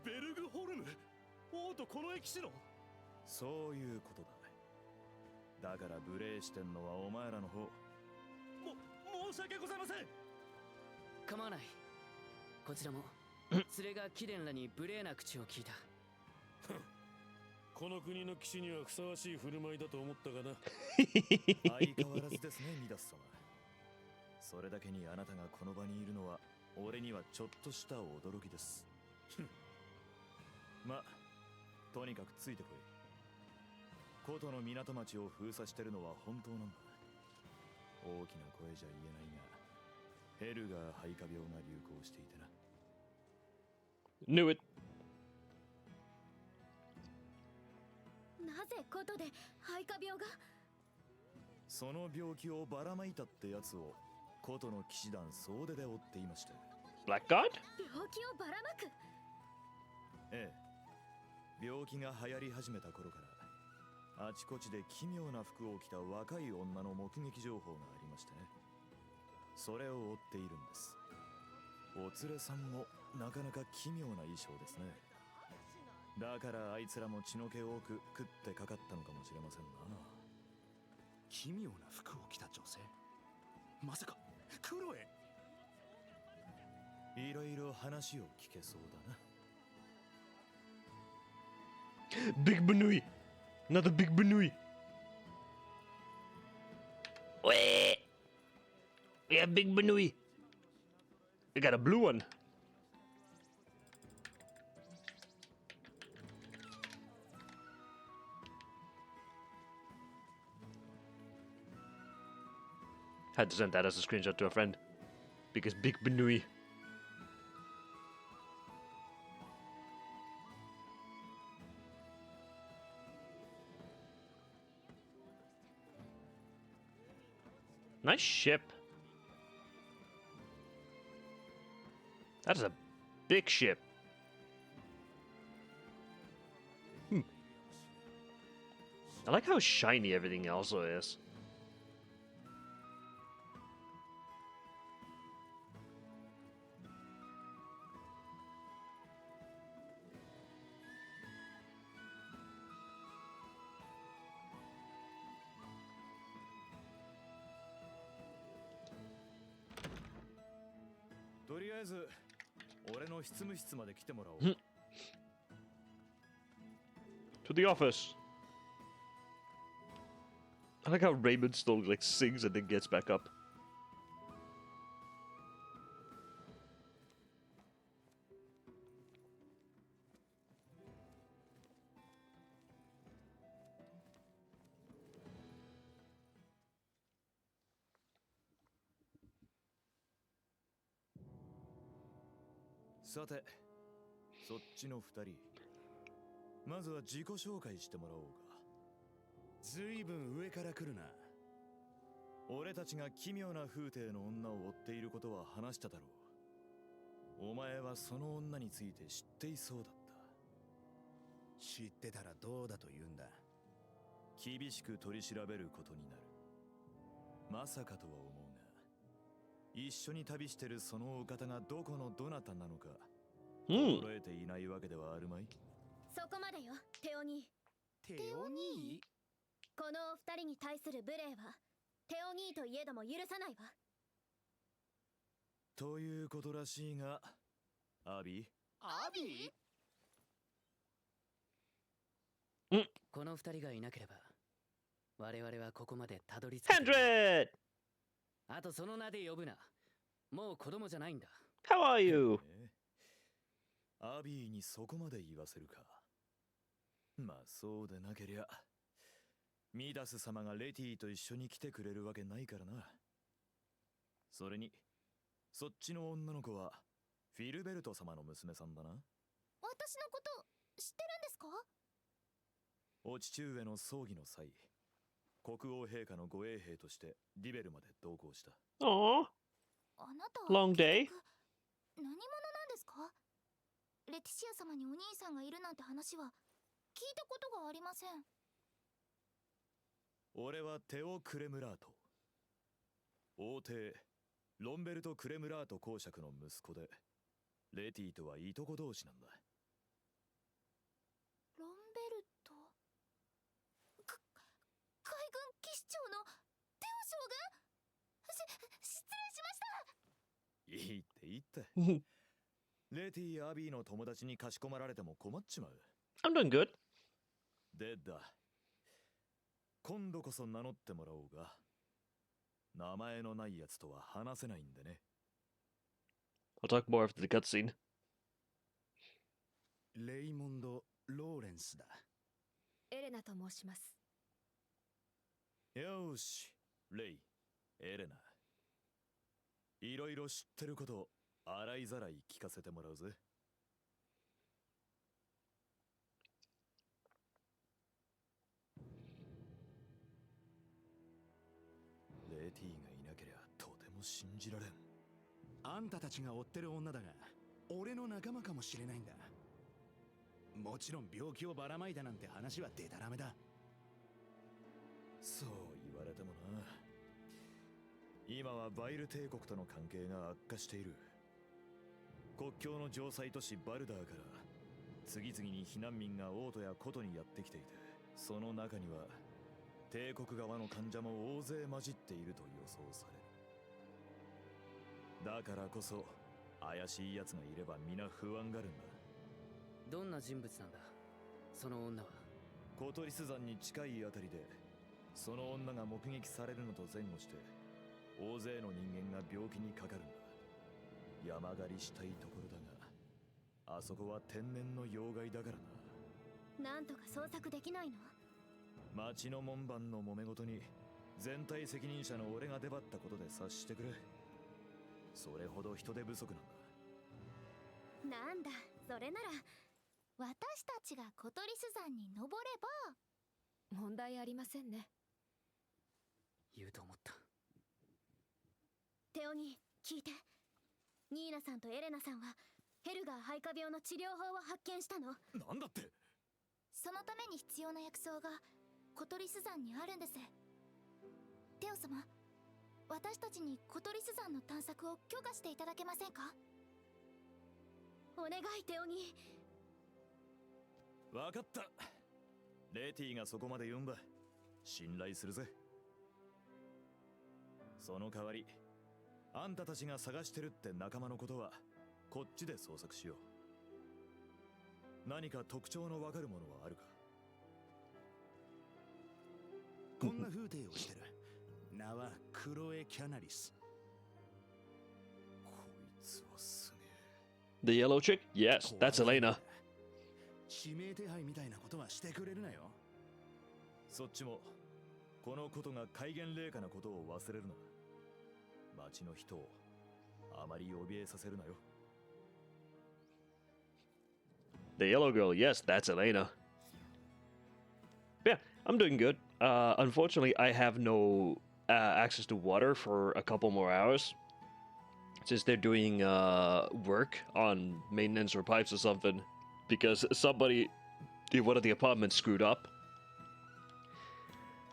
ベルグホルム、王とこの駅士の。そういうことだ。だから無礼してんのはお前らの方。申し訳ございません。構わない。こちらも連れが貴殿らに無礼な口を聞いた。この国の騎士にはふさわしい振る舞いだと思ったがな。相変わらずですね、ミダス様。それだけにあなたがこの場にいるのは俺にはちょっとした驚きです。ま、とにかくついてこい。古都の港町を封鎖してるのは本当なんだ。大きな声じゃ言えないが、ヘルガー肺化病が流行していてな。Knew it. なぜことで肺化病が？その病気をばらまいたってやつを古都の騎士団総出で追っていました。 Black God? 病気をばらまく？ええ、病気が流行り始めた頃からあちこちで奇妙な服を着た若い女の目撃情報がありましてね。それを追っているんです。お連れさんもなかなか奇妙な衣装ですね。だからあいつらも血の気多く食ってかかったのかもしれませんな。奇妙な服を着た女性。まさかクロエ。いろいろ話を聞けそうだな。Big Banui! Another Big Banui! Wait! We have Big Banui! We got a blue one! Had to send that as a screenshot to a friend. Because Big Banui. Nice ship. That is a big ship. I like how shiny everything also is.とりあえず俺の執務室まで来てもらおう。To the office. I like how Raymond still like sings and then gets back up.さて、そっちの二人、まずは自己紹介してもらおうか。ずいぶん上から来るな。俺たちが奇妙な風体の女を追っていることは話しただろう。お前はその女について知っていそうだった。知ってたらどうだと言うんだ。厳しく取り調べることになる。まさかとは思うが、一緒に旅してるそのお方がどこのどなたなのか驚えていないわけではあるまい。そこまでよ、テオニー。テオニー？このお二人に対する無礼はテオニーといえども許さないわ。ということらしいが、アビー？アビー？この二人がいなければ我々はここまでたどり着く。100! あとその名で呼ぶな。もう子供じゃないんだ。How are you? アビーにそこまで言わせるか。まあそうでなけりゃミダス様がレティと一緒に来てくれるわけないからな。それにそっちの女の子はフィルベルト様の娘さんだな。私のこと知ってるんですか？お父上の葬儀の際、国王陛下の護衛兵としてディベルまで同行した。Aww. あなた Long day. 何者なんですか？レティシア様にお兄さんがいるなんて話は聞いたことがありません。俺はテオ・クレムラート。王帝ロンベルト・クレムラート公爵の息子で、レティとはいとこ同士なんだ。ロンベルト、海軍騎士長のテオ将軍？失礼しました。いいっていいって。レティ・アビーの友達にかしこまられても困っちまう。I'm doing good. でだ。今度こそ名乗ってもらおうが。名前のないやつとは話せないんでね。I'll talk more after the cutscene. レイモンド・ローレンスだ。エレナと申します。よーし、レイ、エレナ。いろいろ知ってること洗いざらい聞かせてもらうぜ。レティがいなけりゃとても信じられん。あんたたちが追ってる女だが、俺の仲間かもしれないんだ。もちろん病気をばらまいたなんて話はデタラメだ。そう言われてもな。今はバイル帝国との関係が悪化している。国境の城塞都市バルダーから次々に避難民が王都や古都にやってきていて、その中には帝国側の患者も大勢混じっていると予想される。だからこそ怪しい奴がいれば皆不安がるんだ。どんな人物なんだ？その女は。小鳥ス山に近いあたりでその女が目撃されるのと前後して大勢の人間が病気にかかるんだ。山狩りしたいところだが、あそこは天然の要害だからな。なんとか捜索できないの？町の門番の揉め事に全体責任者の俺が出張ったことで察してくれ。それほど人手不足なんだ。なんだ、それなら私たちが小鳥ス山に登れば。問題ありませんね。言うと思った。テオニー、聞いて。ニーナさんとエレナさんはヘルガー肺化病の治療法を発見したの。なんだって。そのために必要な薬草が小鳥ス山にあるんです。テオ様、私たちに小鳥ス山の探索を許可していただけませんか？お願い、テオニー。わかった。レティがそこまで言うんだ。信頼するぜ。その代わりあんたたちが探してるって仲間のことはこっちで捜索しよう。何か特徴のわかるものはあるか？こんな風景をしてる。名はクロエ・キャナリス。こいつはすげえ。 The yellow chick? Yes, that's Elena. 指名手配みたいなことはしてくれるなよ。そっちもこのことが戒厳令下なことを忘れるな。町の人をあまり怯えさせるなよ。The yellow girl, yes, that's Elena. Yeah, I'm doing good. Unfortunately, I have no access to water for a couple more hours. Since they're doing work on maintenance or pipes or something. Because somebody in one of the apartments screwed up.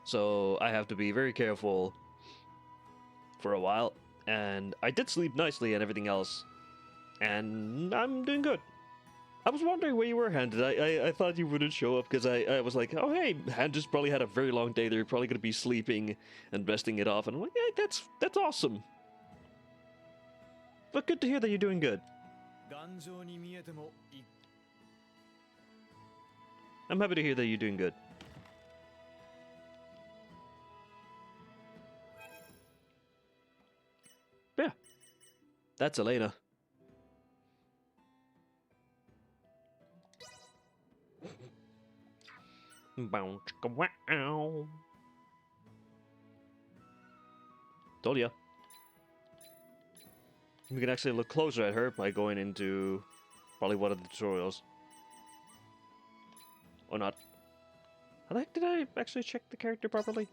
So I have to be very careful for a while. And I did sleep nicely and everything else. And I'm doing good. I was wondering where you were, Hand. I thought you wouldn't show up because I was like, oh hey, Hand just probably had a very long day. They're probably going to be sleeping and resting it off. And I'm like, yeah, that's awesome. But good to hear that you're doing good. I'm happy to hear that you're doing good. Yeah. That's Elena. Wow. Told ya. We can actually look closer at her by going into probably one of the tutorials. Or not. How the heck did I actually check the character properly?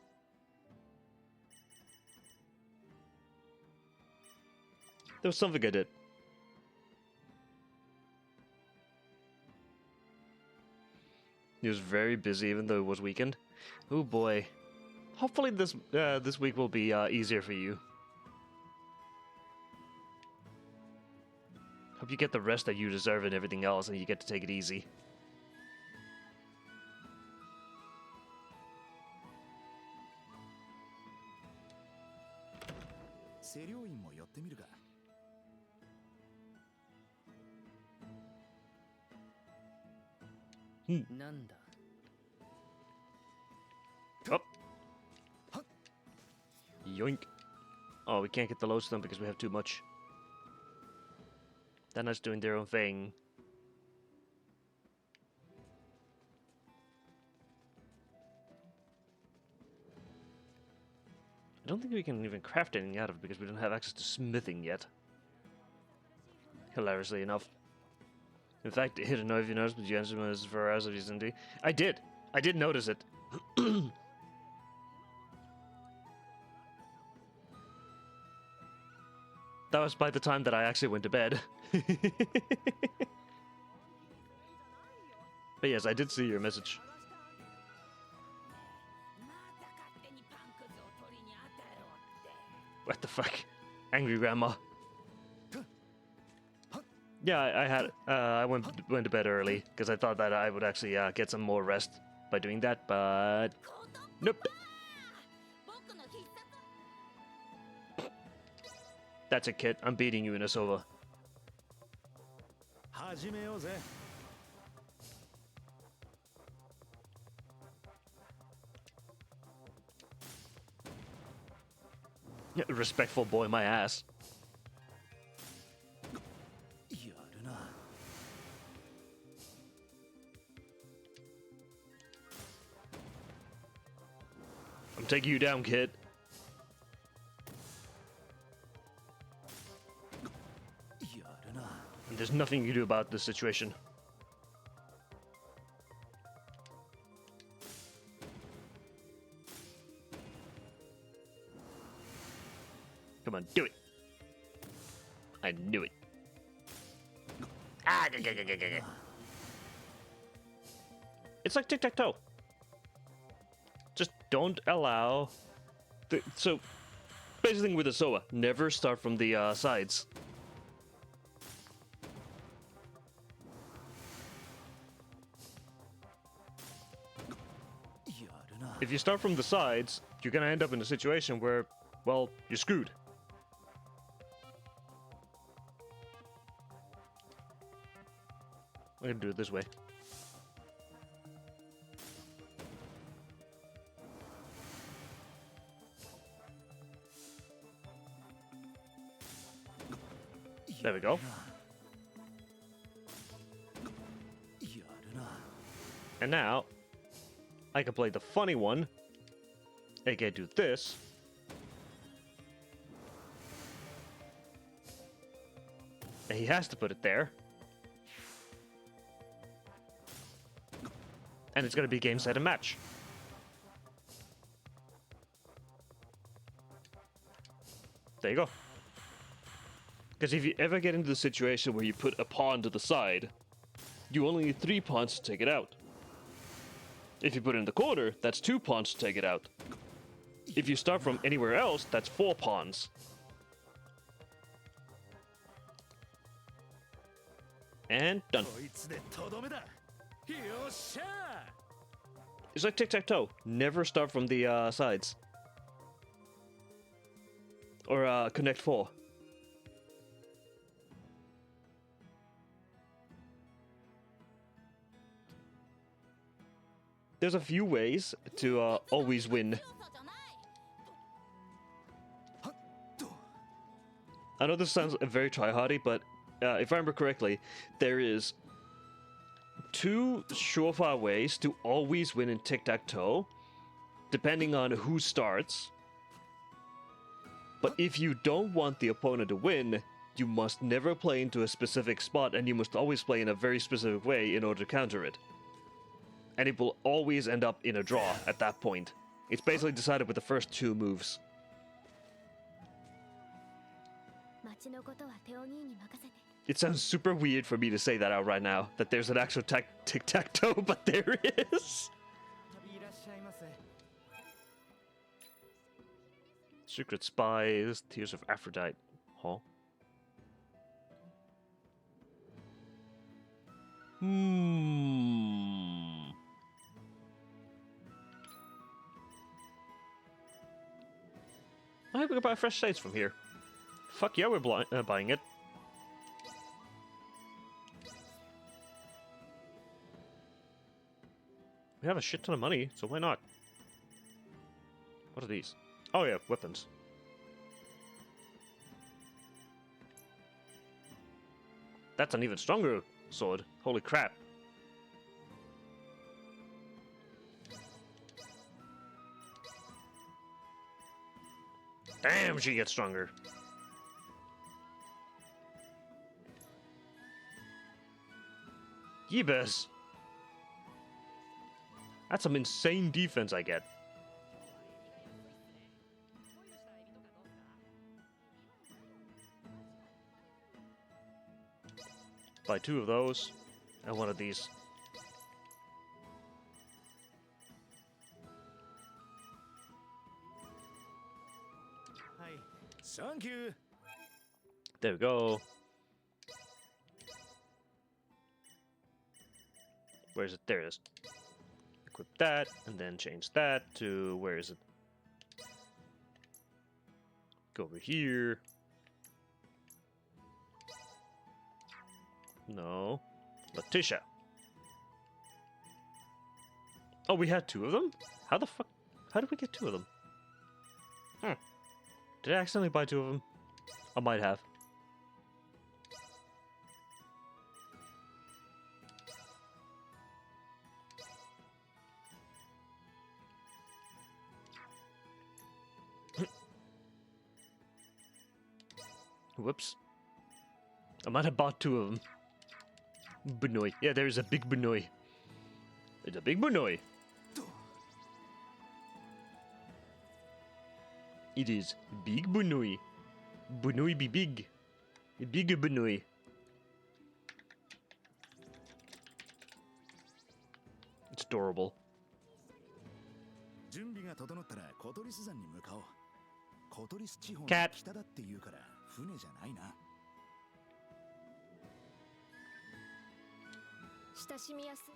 There was something I did. He was very busy even though it was weekend. Oh boy. Hopefully this week will be easier for you. Hope you get the rest that you deserve and everything else and you get to take it easy. Oh. Yoink. Oh, we can't get the lodestone because we have too much. They're not doing their own thing. I don't think we can even craft anything out of it because we don't have access to smithing yet. Hilariously enough. In fact, I don't know if you noticed, but Jensen was for us of Yuzendi. I did! I did notice it. That was by the time that I actually went to bed. But yes, I did see your message. What the fuck? Angry grandma. Yeah, I had I went to bed early because I thought that I would actually get some more rest by doing that, but nope. That's it, kid. I'm beating you in a sova. Respectful boy, my ass. やるな。 I'm taking you down, kid. やるな。 And there's nothing you can do about this situation. Come on, do it. I knew it. Ah, it's like tic-tac-toe. Just don't allow... So, basic thing with the Soa, never start from the sides. If you start from the sides, you're gonna end up in a situation where, well, you're screwed. I'm gonna do it this way. There we go. And now, I can play the funny one. aka do this. And he has to put it there. And it's gonna be game, set, and match. There you go. Because if you ever get into the situation where you put a pawn to the side, you only need 3 pawns to take it out. If you put it in the corner, that's 2 pawns to take it out. If you start from anywhere else, that's 4 pawns. And done. It's like tic-tac-toe. Never start from the sides. Or connect 4. There's a few ways to always win. I know this sounds very tryhardy, but if I remember correctly, there is 2 surefire ways to always win in tic-tac-toe, depending on who starts. But if you don't want the opponent to win, you must never play into a specific spot, and you must always play in a very specific way in order to counter it. And it will always end up in a draw at that point. It's basically decided with the first 2 moves. It sounds super weird for me to say that out right now, that there's an actual tic-tac-toe, but there is! Secret Spies, Tears of Aphrodite. Huh? I hope we can buy fresh states from here. Fuck yeah, we're buying it. We have a shit ton of money, so why not? What are these? Oh yeah, weapons. That's an even stronger sword. Holy crap. Damn, she gets stronger. Yebus. That's some insane defense I get. Buy 2 of those, and 1 of these. Thank you. There we go. Where is it? There it is. Equip that, and then change that to... where is it? Go over here. No. Letitia. Oh, we had 2 of them? How the fuck? How did we get 2 of them? Did I accidentally buy 2 of them? I might have. Whoops. I might have bought 2 of them. Bunoi. Yeah, there's a big Bunoi. There's a big Bunoi. It is big Bunoi. Bunoi be big. Big Bunoi. It's adorable. 準備が整ったらコトリス山に向かおう。コトリス地方の Cat. 北だって言うから船じゃないな。親しみやすい。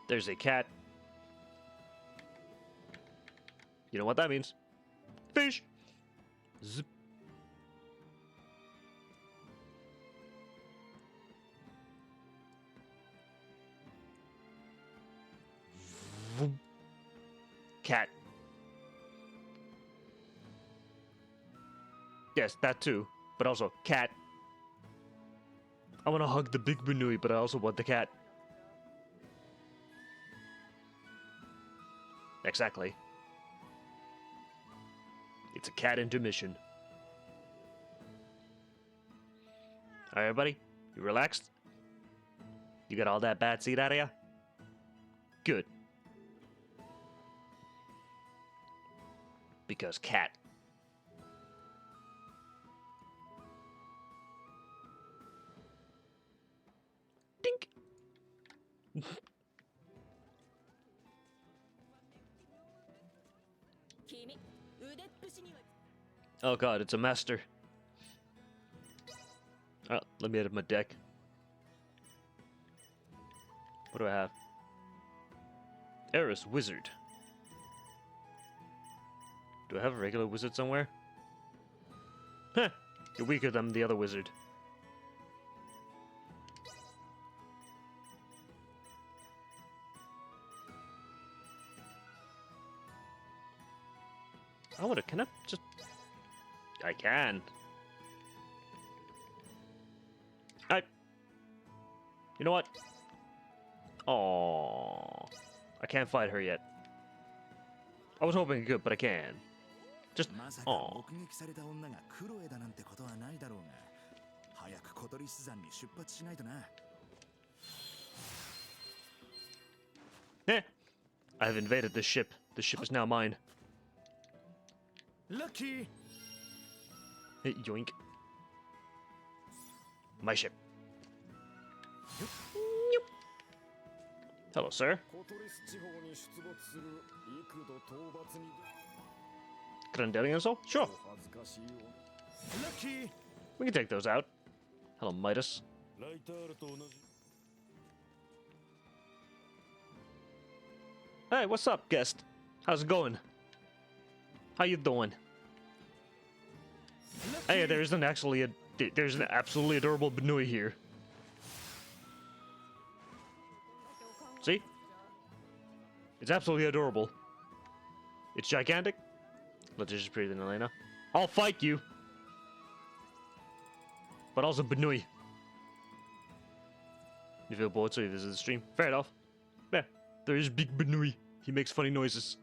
There's a cat. You know what that means? Fish! Zip. Vroom. Cat. Yes, that too. But also, cat. I want to hug the big Bunui, but I also want the cat. Exactly. It's a cat intermission. Alright, buddy? You relaxed? You got all that bad seed out of ya? Good. Because cat. Dink! Oh god, it's a master. Oh, let me edit my deck. What do I have? Eris Wizard. Do I have a regular wizard somewhere? Huh! You're weaker than the other wizard. I wanna, can I just... I can. You know what? Oh, I can't fight her yet. I was hoping I could, but I can. Just, まさか oh. 目撃された女がクロエだなんてことはないだろうが、早くコトリス山に出発しないとな。Eh! I have invaded the ship. The ship is now mine. Lucky! Yoink. My ship. Hello, sir. Grandellian assault? Sure. Lucky! We can take those out. Hello, Midas. ライタールと同じ Hey, what's up, guest? How's it going? How you doing? Hey, there's an absolutely adorable Benui here. See? It's absolutely adorable. It's gigantic. Let's just pretty than Elena. I'll fight you. But also Benui. You feel bored, so you visit the stream. Fair enough. Yeah, there is Big Benui. He makes funny noises.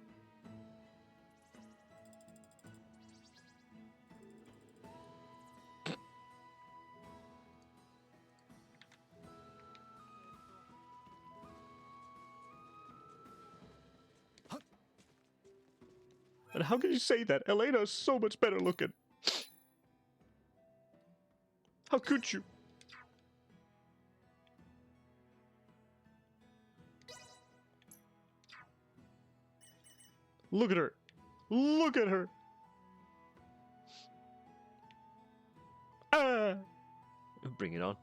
And how can you say that? Elena is so much better looking. How could you? Look at her. Look at her. Ah! Bring it on.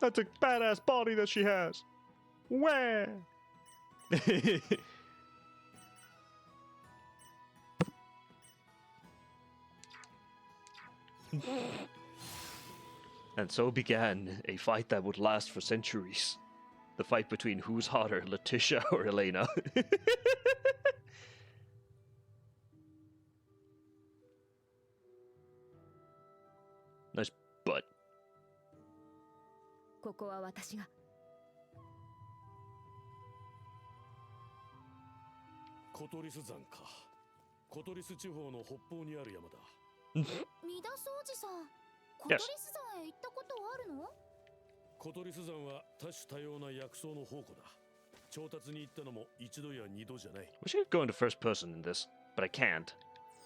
That's a badass body that she has. Where? And so began a fight that would last for centuries. The fight between who's hotter, Letitia or Elena. Nice butt. ここは私が。コトリス山か。コトリス地方の北方にある山だ。ミダソウジさん、コトリス山へ行ったことあるの？コトリス山は多種多様な薬草の宝庫だ。調達に行ったのも一度や二度じゃない。We should go into first person in this, but I can't.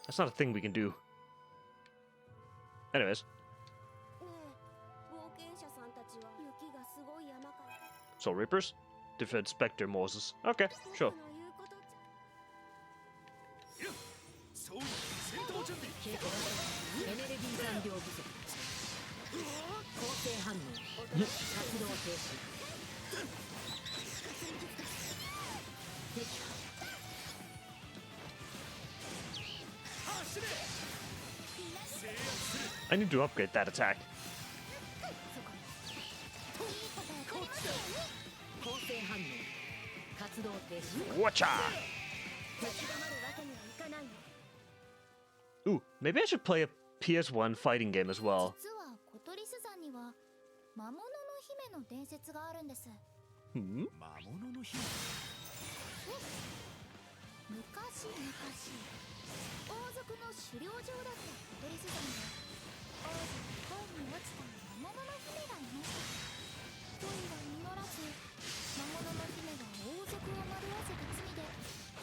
That's not a thing we can do. Anyways. ねえ、冒険者さんたちは雪がすごい山から。Soul Reapers? Defeat Spectre Moses. Okay, sure. そう、戦闘準備。エネルギー残量不足。構成反応活動停止。撃破。 I need to upgrade that attack. 構成反応活動停止。 Watcha! 立ち止まるわけにはいかないの。 Ooh, maybe I should play a PS1 fighting game as well. 実はコトリス山には魔物の姫の伝説があるんです。 Hmm? 魔物の姫。昔々、王族の狩猟場だったコトリス山で、王女の恋に落ちた魔物の姫がいました。恋は実らず、魔物の姫が王族を惑わせた罪で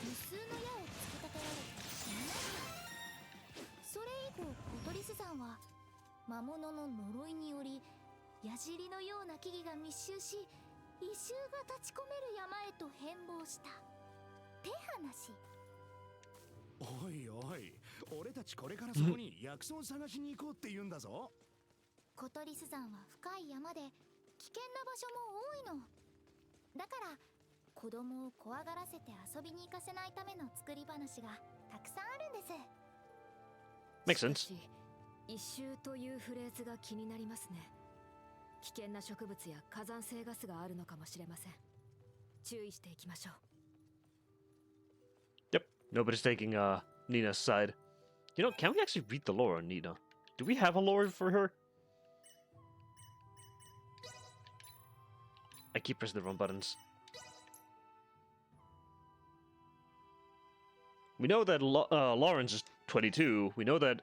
無数の矢を突き立てられ死にました。それ以降コトリス山は魔物の呪いにより矢尻のような木々が密集し、異臭が立ち込める山へと変貌したって話。おいおい、俺たちこれからそこに薬草を探しに行こうって言うんだぞ。コトリス山は深い山で危険な場所も多いの。だから子供を怖がらせて遊びに行かせないための作り話がたくさんあるんです。 Makes sense. 異臭というフレーズが気になりますね。危険な植物や火山性ガスがあるのかもしれません。注意していきましょう。 Yep, nobody's taking Nina's side. You know, can we actually read the lore on Nina? Do we have a lore for her? I keep pressing the wrong buttons. We know that Lawrence is 22. We know that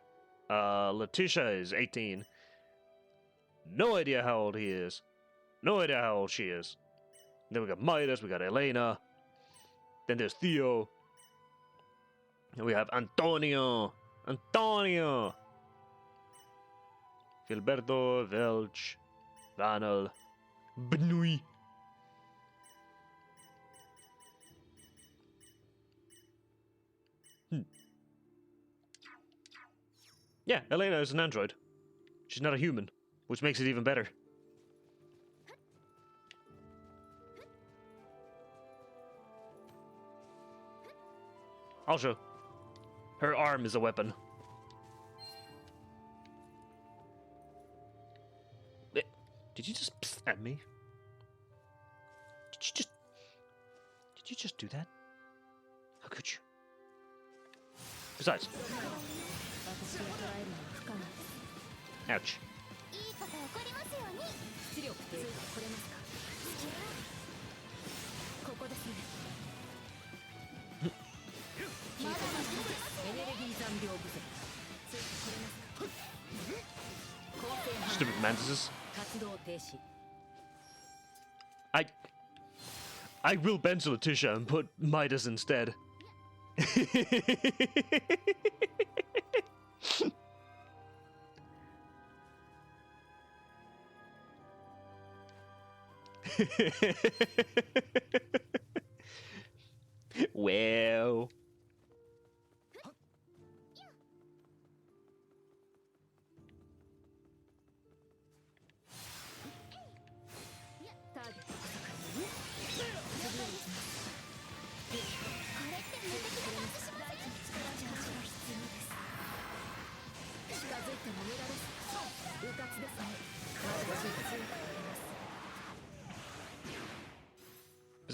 Letitia is 18. No idea how old he is. No idea how old she is. Then we got Midas, we got Elena. Then there's Theo. And we have Antonio. Antonio. Gilberto, Velch, Ranel, Bnui. Yeah, Elena is an android. She's not a human, which makes it even better. Also, her arm is a weapon. Did you just psst at me? Did you just do that? How could you? Besides. Ouch. いいこと起こりますように。出力低下これますか。ここですね。まだまだエネルギー残量不足。ついてこれますか。構成反 Stupid mantises. 活動停止。 I will bend to Letitia and put Midas instead. Well.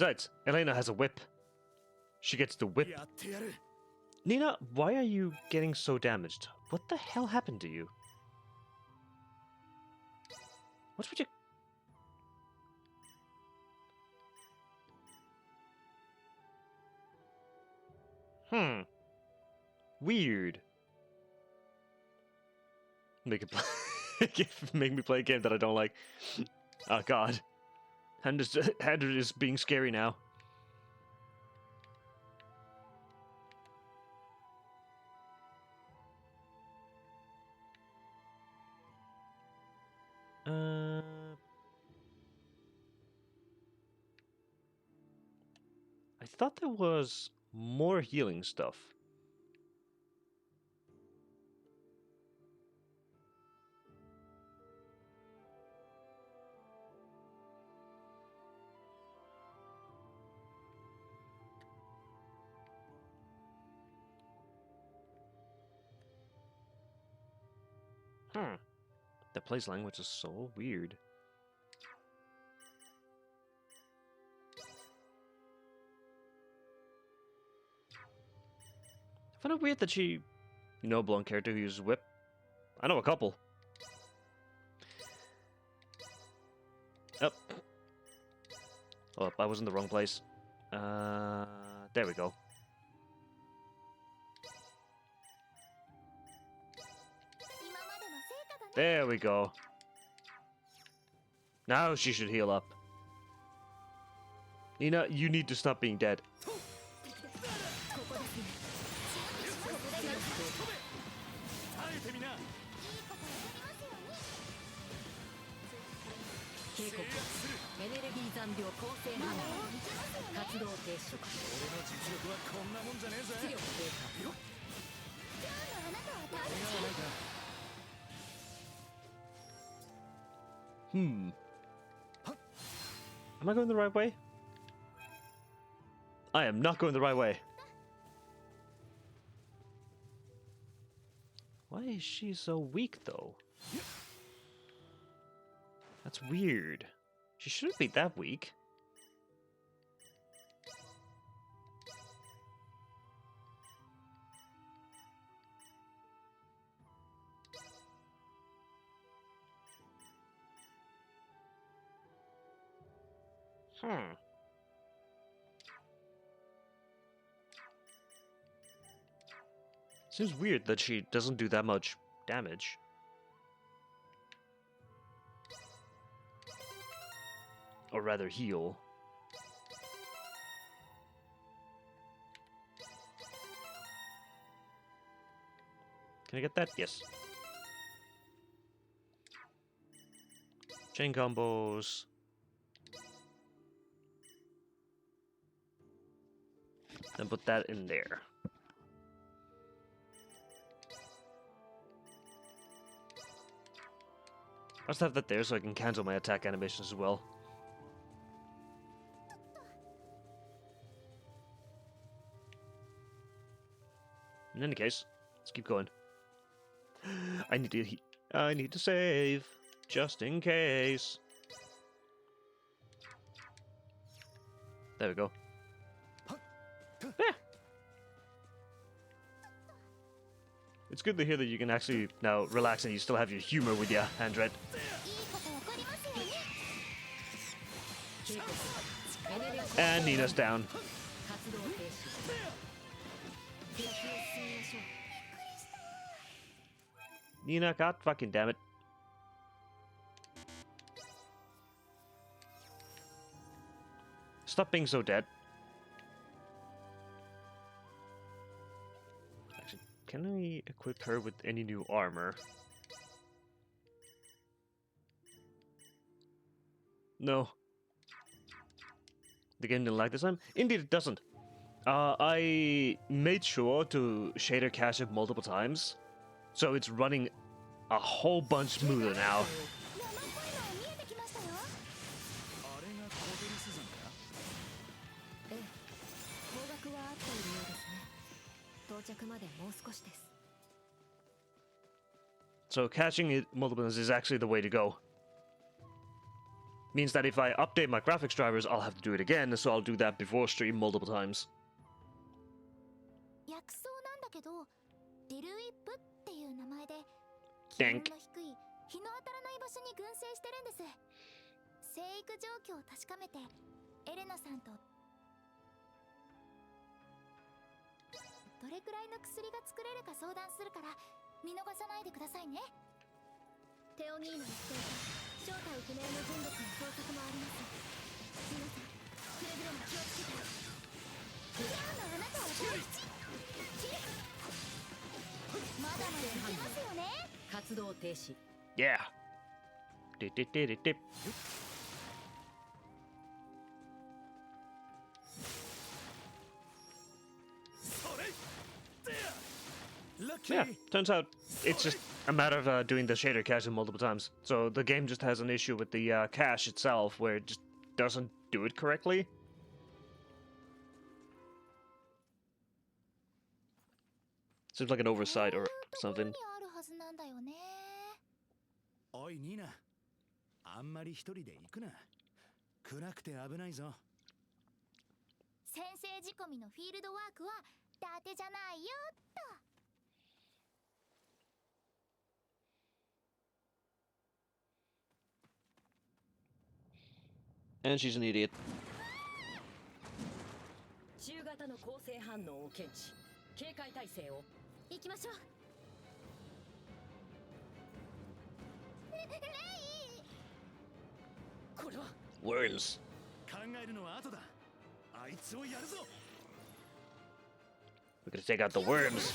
Besides, Elena has a whip. She gets the whip. やってやる。 Nina, why are you getting so damaged? What the hell happened to you? What's with you? Weird. Make it play. Make me play a game that I don't like. Oh god. Andrew is being scary now. I thought there was more healing stuff. The place language is so weird. I find it weird that she, you know, a blonde character who uses whip. I know a couple. Oh, I was in the wrong place. There we go. There we go. Now she should heal up. Nina, you need to stop being dead. Am I going the right way? I am not going the right way. Why is she so weak, though? That's weird. She shouldn't be that weak. Seems weird that she doesn't do that much damage. Or rather, heal. Can I get that? Yes. Chain combos. Then put that in there. I just have that there so I can cancel my attack animations as well. In any case, let's keep going. I need to save, just in case. There we go. Yeah. It's good to hear that you can actually now relax and you still have your humor with you, Andred. And Nina's down. Nina, god fucking damn it. Stop being so dead. Actually, can we equip her with any new armor? No. The game didn't like this time? Indeed it doesn't. I made sure to shader cache it multiple times. So it's running a whole bunch smoother now. So catching it multiple times is actually the way to go. Means that if I update my graphics drivers, I'll have to do it again, so I'll do that before stream multiple times. 薬草なんだけど、ディルウィップっていう名前で気 Dank. 温の低い日の当たらない場所に群生してるんです。生育状況を確かめてエレナさんとどれくらいの薬が作れるか相談するから見逃さないでくださいね。テオニーの一行と正体不明の人物の捜索もあります。皆さんくれぐれも気をつけて。今日のあなたは大吉。まだまだいけますよね。活動停止。 Yeah. Dip, dip, dip, dip, dip. Yeah, turns out it's just a matter of doing the shader caching multiple times. So the game just has an issue with the cache itself where it just doesn't do it correctly. Seems like an oversight or something. あるはずなんだよね。おいニーナ、あんまり一人で行くな。暗くて危ないぞ。先生仕込みのフィールドワークは伊達じゃないよっと。 And she's an idiot. 中型の構成反応を検知。警戒態勢を。行きましょう。レイ。これは Worms. 考えるのは後だ。あいつをやるぞ。 We're gonna take out the worms.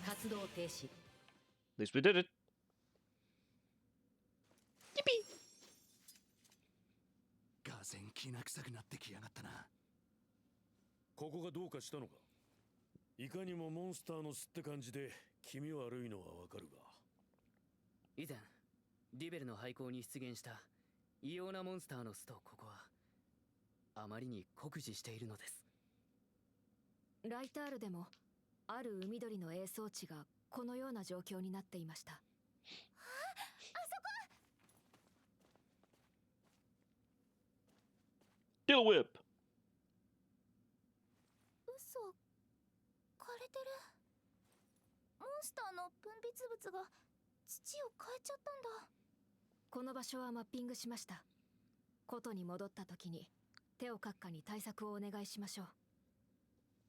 活動停止。 At least we did it. がぜんきな臭くなってきやがったな。ここがどうかしたのか。いかにもモンスターの巣って感じで気味悪いのはわかるが。以前リベルの廃校に出現した異様なモンスターの巣とここはあまりに酷似しているのです。ライタールでもある海鳥の営装地がこのような状況になっていました。Dill whip. 嘘、枯れてる。モンスターの分泌物が土を変えちゃったんだ。この場所はマッピングしました。古都に戻った時にテオ閣下に対策をお願いしましょう。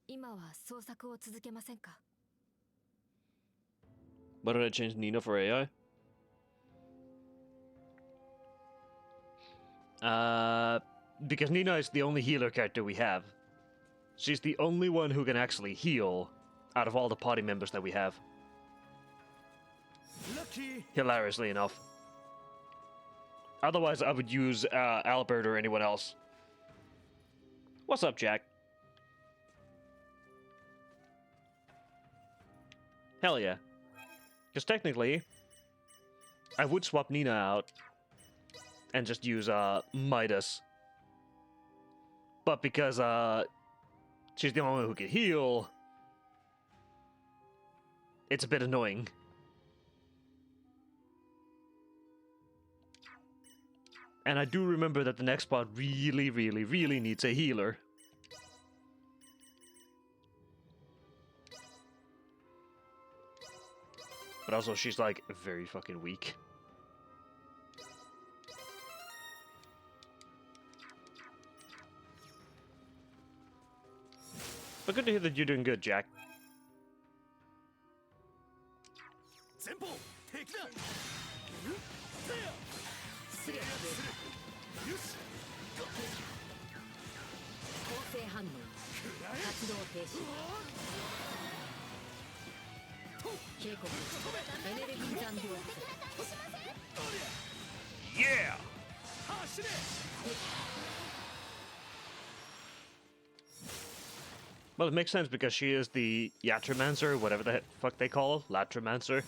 今は捜索を続けませんか？ Why did I change Nina for AI? Because Nina is the only healer character we have. She's the only one who can actually heal out of all the party members that we have. Lucky. Hilariously enough. Otherwise, I would use Albert or anyone else. What's up, Jack? Hell yeah. Because technically, I would swap Nina out and just use Midas. But because she's the only one who can heal, it's a bit annoying. And I do remember that the next part really, really, really needs a healer. But also, she's like very fucking weak. But good to hear that you're doing good, Jack. 前方敵だ。失礼よし。構成反応。活動停止。警告。エネルギー残量。 Yeah! 走れ。 Well, it makes sense because she is the Yatramancer, whatever the fuck they call Latramancer.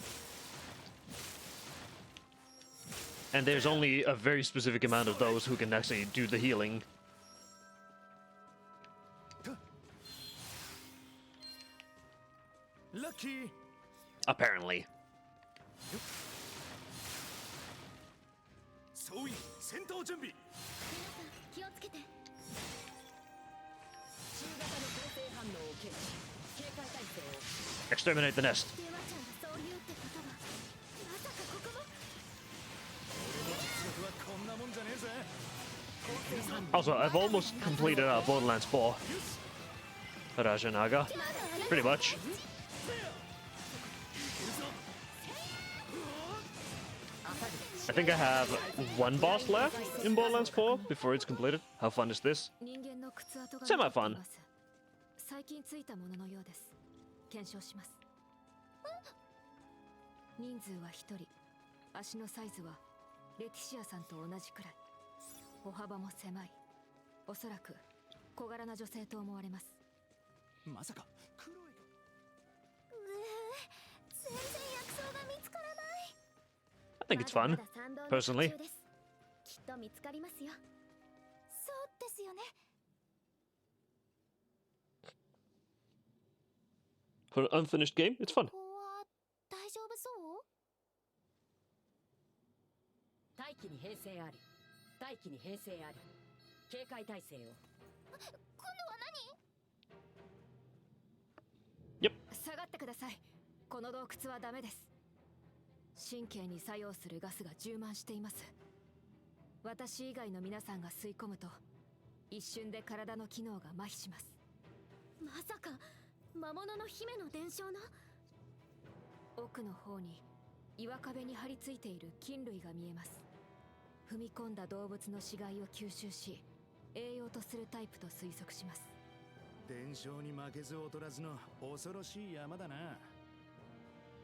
And there's only a very specific amount of those who can actually do the healing. Lucky. Apparently. 総員戦闘準備。気をつけて。新型の構成反応を検知。警戒態勢を。 Exterminate the nest. デワちゃんがそう言うってことは、まさかここも。俺の実力はこんなもんじゃねえぜ。 Also, I've almost completed Borderlands 4. Rajanaga. Pretty much. I think I have one boss left in Borderlands 4 before it's completed. How fun is this? 人間の靴跡が Semi fun. 最近ついたもののようです。検証します。人数は1人。足のサイズはレティシアさんと同じくらい。歩幅も狭い。おそらく小柄な女性と思われます。まさかクロエが。全然薬草が見つからない。 I think it's fun, まだ参道の途 personally. 中です。きっと見つかりますよ。そうですよね。 For an unfinished game, it's fun. ここは大丈夫そう？待機に編成あり。待機に編成あり。警戒態勢を。今度はYep. 下がってください。この洞窟はダメです。神経に作用するガスが充満しています。私以外の皆さんが吸い込むと一瞬で体の機能が麻痺します。何？まさか魔物の姫の伝承の？奥の方に岩壁に張り付いている菌類が見えます。踏み込んだ動物の死骸を吸収し栄養とするタイプと推測します。伝承に負けず劣らずの恐ろしい山だな。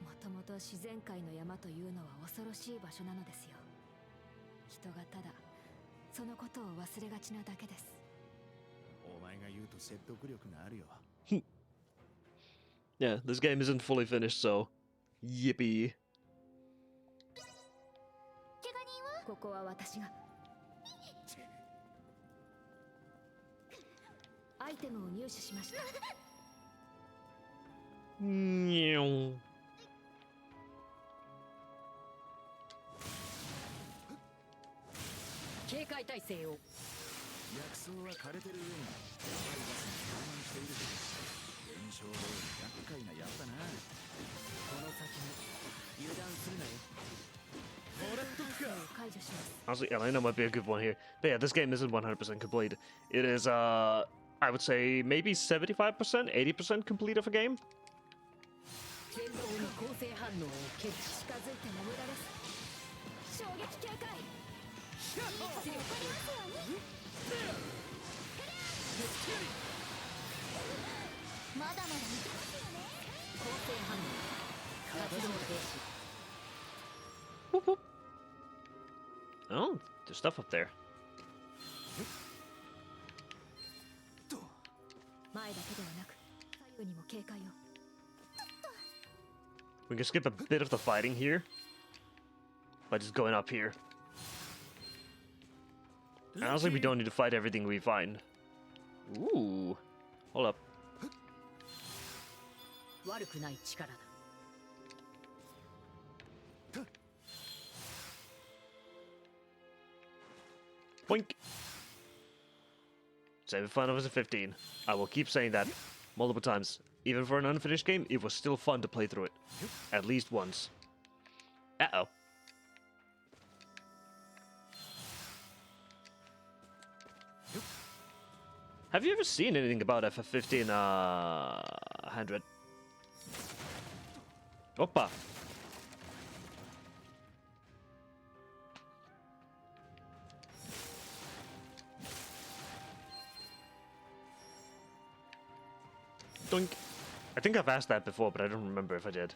もともと自然界の山というのは恐ろしい場所なのですよ。人がただそのことを忘れがちなだけです。お前が言うと説得力があるよ。Yeah, this game isn't fully finished, so yippee. 怪我人は？ここは私が。アイテムを入手しました。警戒態勢を。薬草は枯れてる上にやばいガスに充満している。伝承通り厄介な山だな。この先も油断するなよ。もらっとくか。解除します。 Honestly, Elena might be a good one here. But yeah, this game isn't 100% complete. It is, I would say maybe 75%, 80% complete of a game. 前方の構成反応を検知。近づいても無駄です。衝撃警戒。まだまだいけますよね。構成反応。活動停止。 Whoop, whoop. Oh, there's stuff up there. 前だけではなく左右にも警戒を。 We can skip a bit of the fighting here by just going up here. And honestly, we don't need to fight everything we find. Ooh. Hold up. 悪くない力だ。 Boink. 7 Final Fantasy 15. I will keep saying that multiple times. Even for an unfinished game, it was still fun to play through it. At least once. Uh-oh. Have you ever seen anything about FF15, 100? Oppa. Doink. I think I've asked that before, but I don't remember if I did.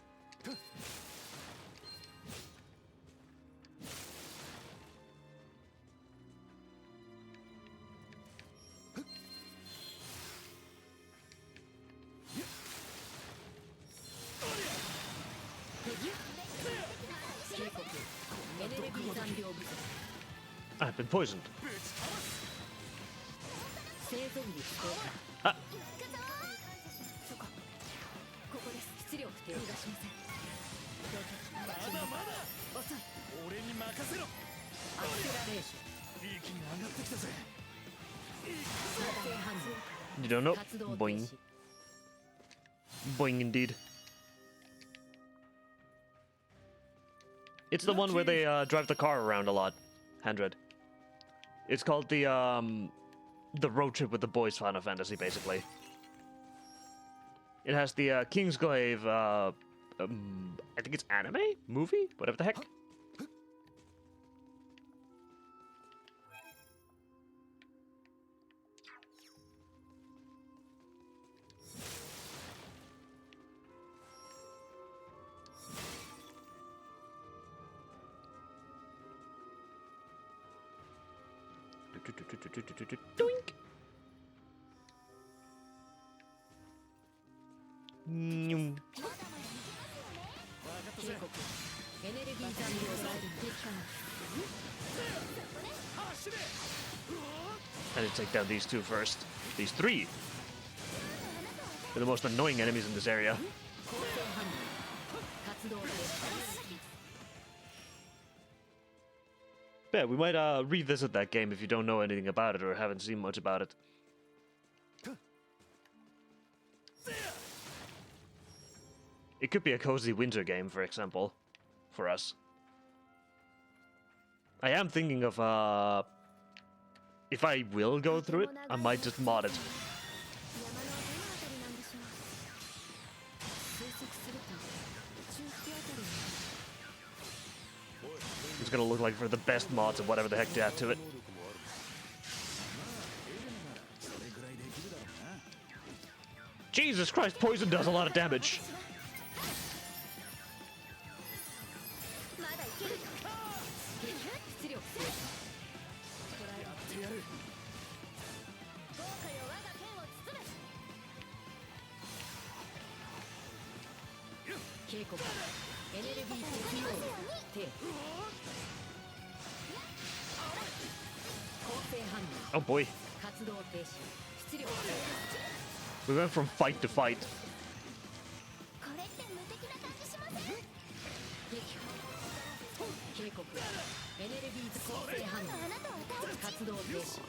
I've been poisoned. Ah. ここです。質量。気がしません。まだまだ遅い。俺に任せろ。アクセラレーション。一気に上がってきたぜ。再生反応。 You don't know? 活動停 Boing. 止。 Boing indeed. It's the one where they drive the car around a lot. 100. It's called the road trip with the boys Final Fantasy, basically. It has the Kingsglaive, I think it's anime? Movie? Whatever the heck. Doink! Nyum. 警告。エネルギー残量が敵化が。 I need to take down these two first. These three. They're the most annoying enemies in this area. 構成反応。活動停止。 Yeah, we might revisit that game if you don't know anything about it or haven't seen much about it. It could be a cozy winter game, for example, for us. I am thinking of, if I will go through it, I might just mod it. 山のどのあたりなんでしょう。推測すると中腹あたりに。 It's gonna look like for the best mods and whatever the heck to add to it. Jesus Christ, poison does a lot of damage. まだいける。出力制御。 豪華よ我が剣を包む。警告。エネルギー適用低。構成反応。 Oh boy, 活動停止。出力制 we went from fight to fight. これって無敵な感じしません？御。警告。エネルギー構成反応。あなたは大事。活動停止。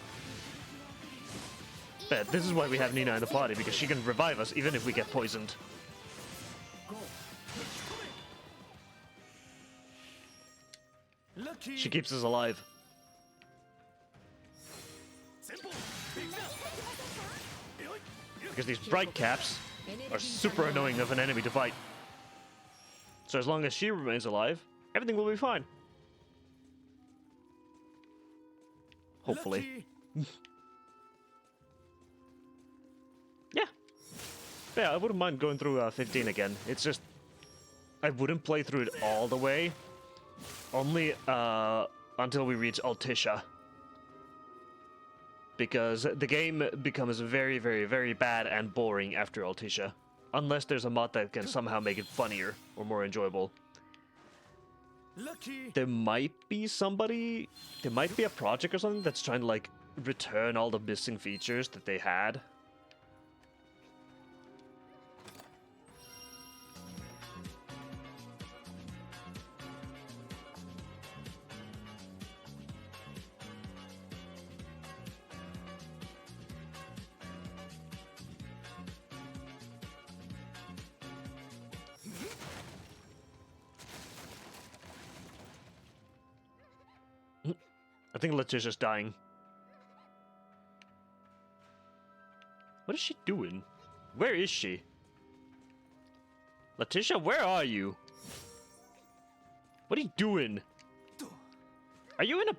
Bet this is why we have Nina in the party, because she can revive us even if we get poisoned. 5。 She keeps us alive. Because these bright caps are super annoying of an enemy to fight. So as long as she remains alive, everything will be fine. Hopefully. Yeah. Yeah, I wouldn't mind going through 15 again. It's just... I wouldn't play through it all the way. Only until we reach Altisha. Because the game becomes very, very, very bad and boring after Altisha. Unless there's a mod that can somehow make it funnier or more enjoyable. There might be somebody... There might be a project or something that's trying to, like, return all the missing features that they had. I think Letitia's dying. What is she doing? Where is she? Letitia, where are you? What are you doing? Are you in a...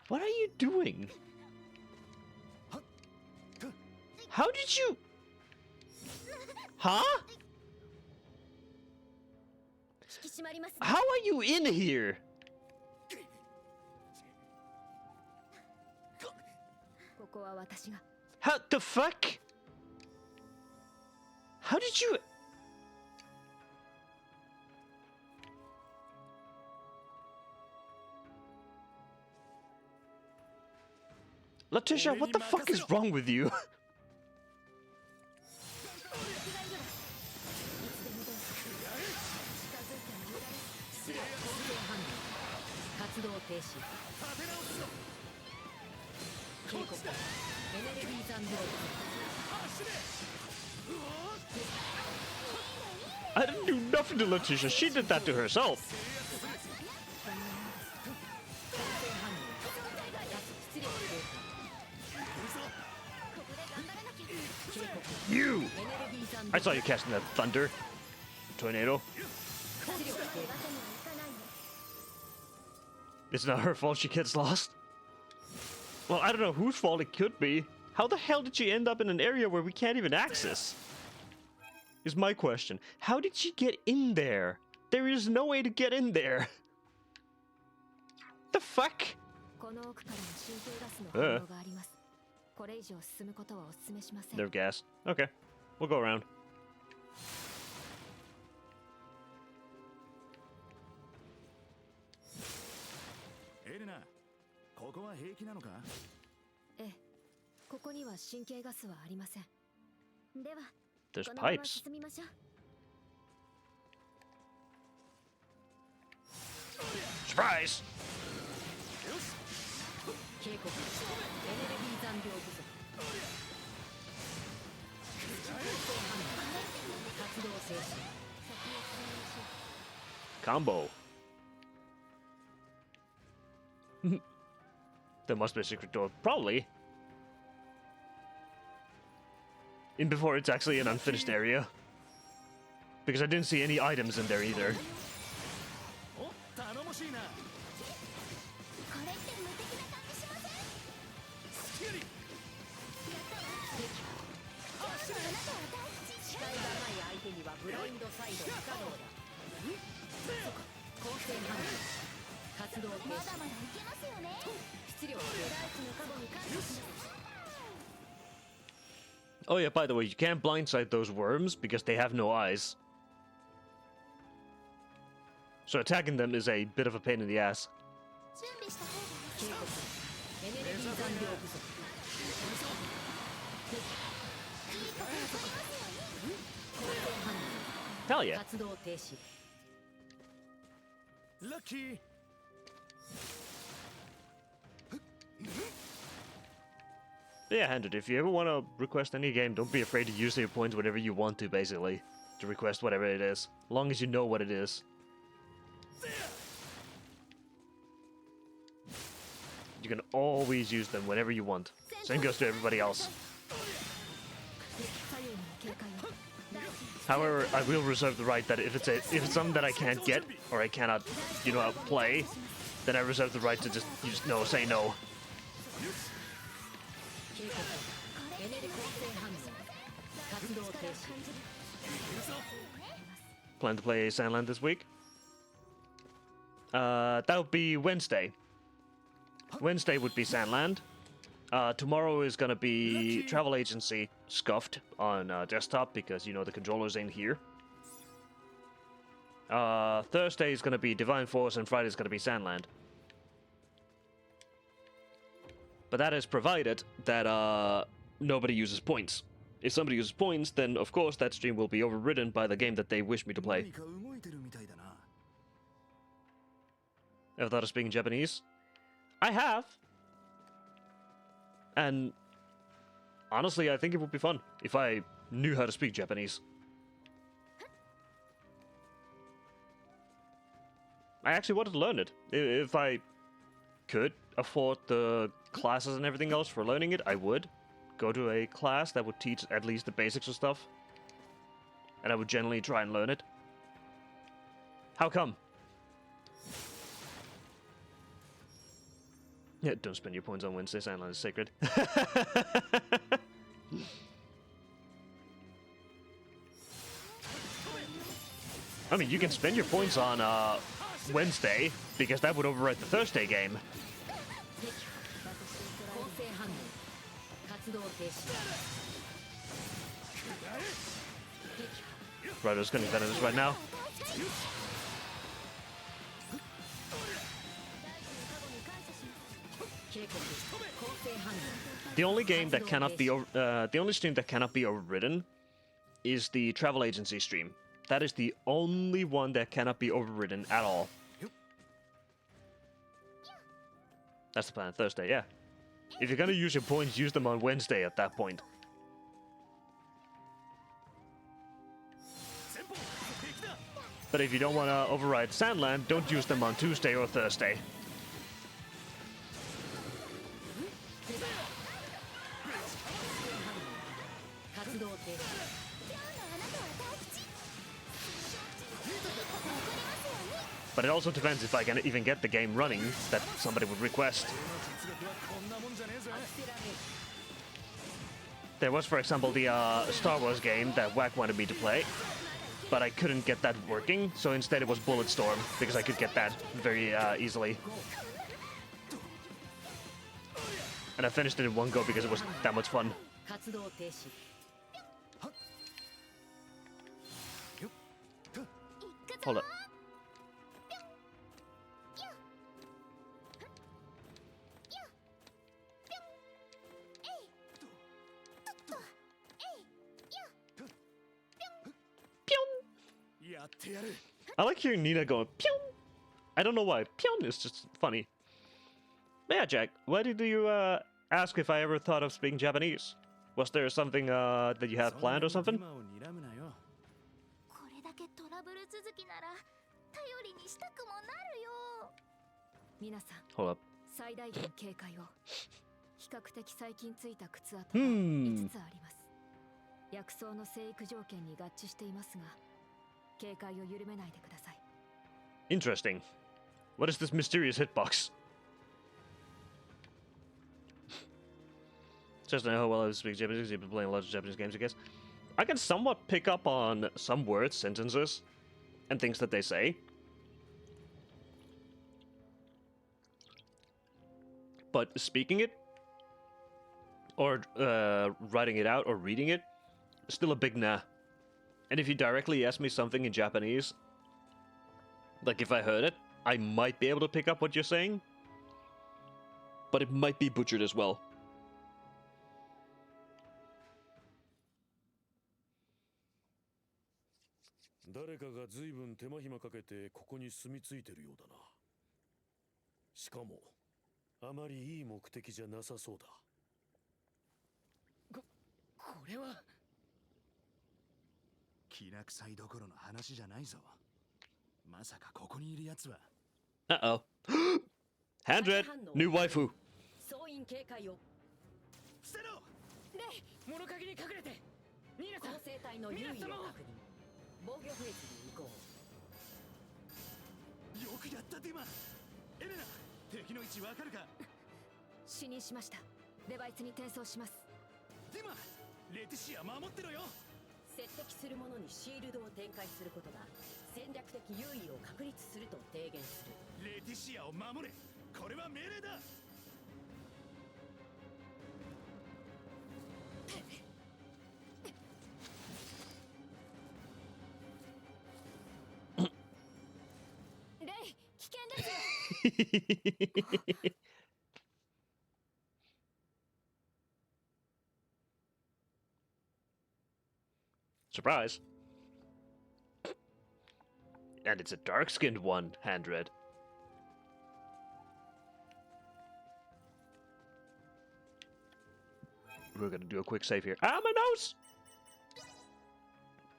What are you doing? How did you... Huh? 引き締まりますね。 How are you in here? ここは私が。 How the fuck? How did you... Letitia, what the fuck is wrong with you? 活動停止。警告。エネルギー残量。 I didn't do nothing to Letitia. She did that to herself. You! I saw you casting that thunder. Tornado. It's not her fault she gets lost. Well, I don't know whose fault it could be. How the hell did she end up in an area where we can't even access? Is my question. How did she get in there? There is no way to get in there. The fuck? Nerve gas. Okay. We'll go around. Elena, ここは平気なのか? ええ、ここには神経ガスはありません。では、 There's pipes. Surprise! Combo. There must be a secret door. Probably. In before it's actually an unfinished area. Because I didn't see any items in there either. Oh yeah, by the way, you can't blindside those worms because they have no eyes. So attacking them is a bit of a pain in the ass. Hell yeah. Lucky. Yeah, Handed, if you ever want to request any game, don't be afraid to use your points whenever you want to, basically. To request whatever it is. As long as you know what it is. You can always use them whenever you want. Same goes to everybody else. However, I will reserve the right that if it's something that I can't get, or I cannot, play, then I reserve the right to just say no. Plan to play Sandland this week? That would be Wednesday. Wednesday would be Sandland. Tomorrow is gonna be Travel Agency Scuffed on desktop because the controllers ain't here. Thursday is gonna be Divine Force and Friday is gonna be Sandland. But that is provided that nobody uses points. If somebody uses points, then of course that stream will be overridden by the game that they wish me to play. Ever thought of speaking Japanese? I have. And honestly, I think it would be fun if I knew how to speak Japanese. I actually wanted to learn it. If I could afford the classes and everything else for learning it, I would. Go to a class that would teach at least the basics of stuff. And I would generally try and learn it. How come? Yeah, don't spend your points on Wednesday. Sandland is sacred. I mean, you can spend your points on Wednesday, because that would overwrite the Thursday game. Ryder's getting venomous right now. The only game that cannot be the only stream that cannot be overridden is the travel agency stream. That is the only one that cannot be overridden at all. That's the plan. Thursday, yeah. If you're gonna use your points, use them on Wednesday at that point. But if you don't want to override Sandland, don't use them on Tuesday or Thursday. But it also depends if I can even get the game running that somebody would request. There was, for example, the Star Wars game that Wack wanted me to play, but I couldn't get that working, so instead it was Bulletstorm, because I could get that very easily. And I finished it in one go because it was that much fun. Hold up. I like hearing Nina going pew. I don't know why. Pew is just funny. But yeah, Jack, why did you ask if I ever thought of speaking Japanese? Was there something that you had planned or something? Hold up. Interesting. What is this mysterious hitbox? Just know how well I speak Japanese. You've been playing a lot of Japanese games, I guess. I can somewhat pick up on some words, sentences, and things that they say. But speaking it, or writing it out, or reading it, still a big nah. And if you directly ask me something in Japanese, like if I heard it, I might be able to pick up what you're saying. But it might be butchered as well. Uh-oh. Handred! New waifu! Surprise. And it's a dark-skinned one, Handred. We're gonna do a quick save here. Ah, my nose!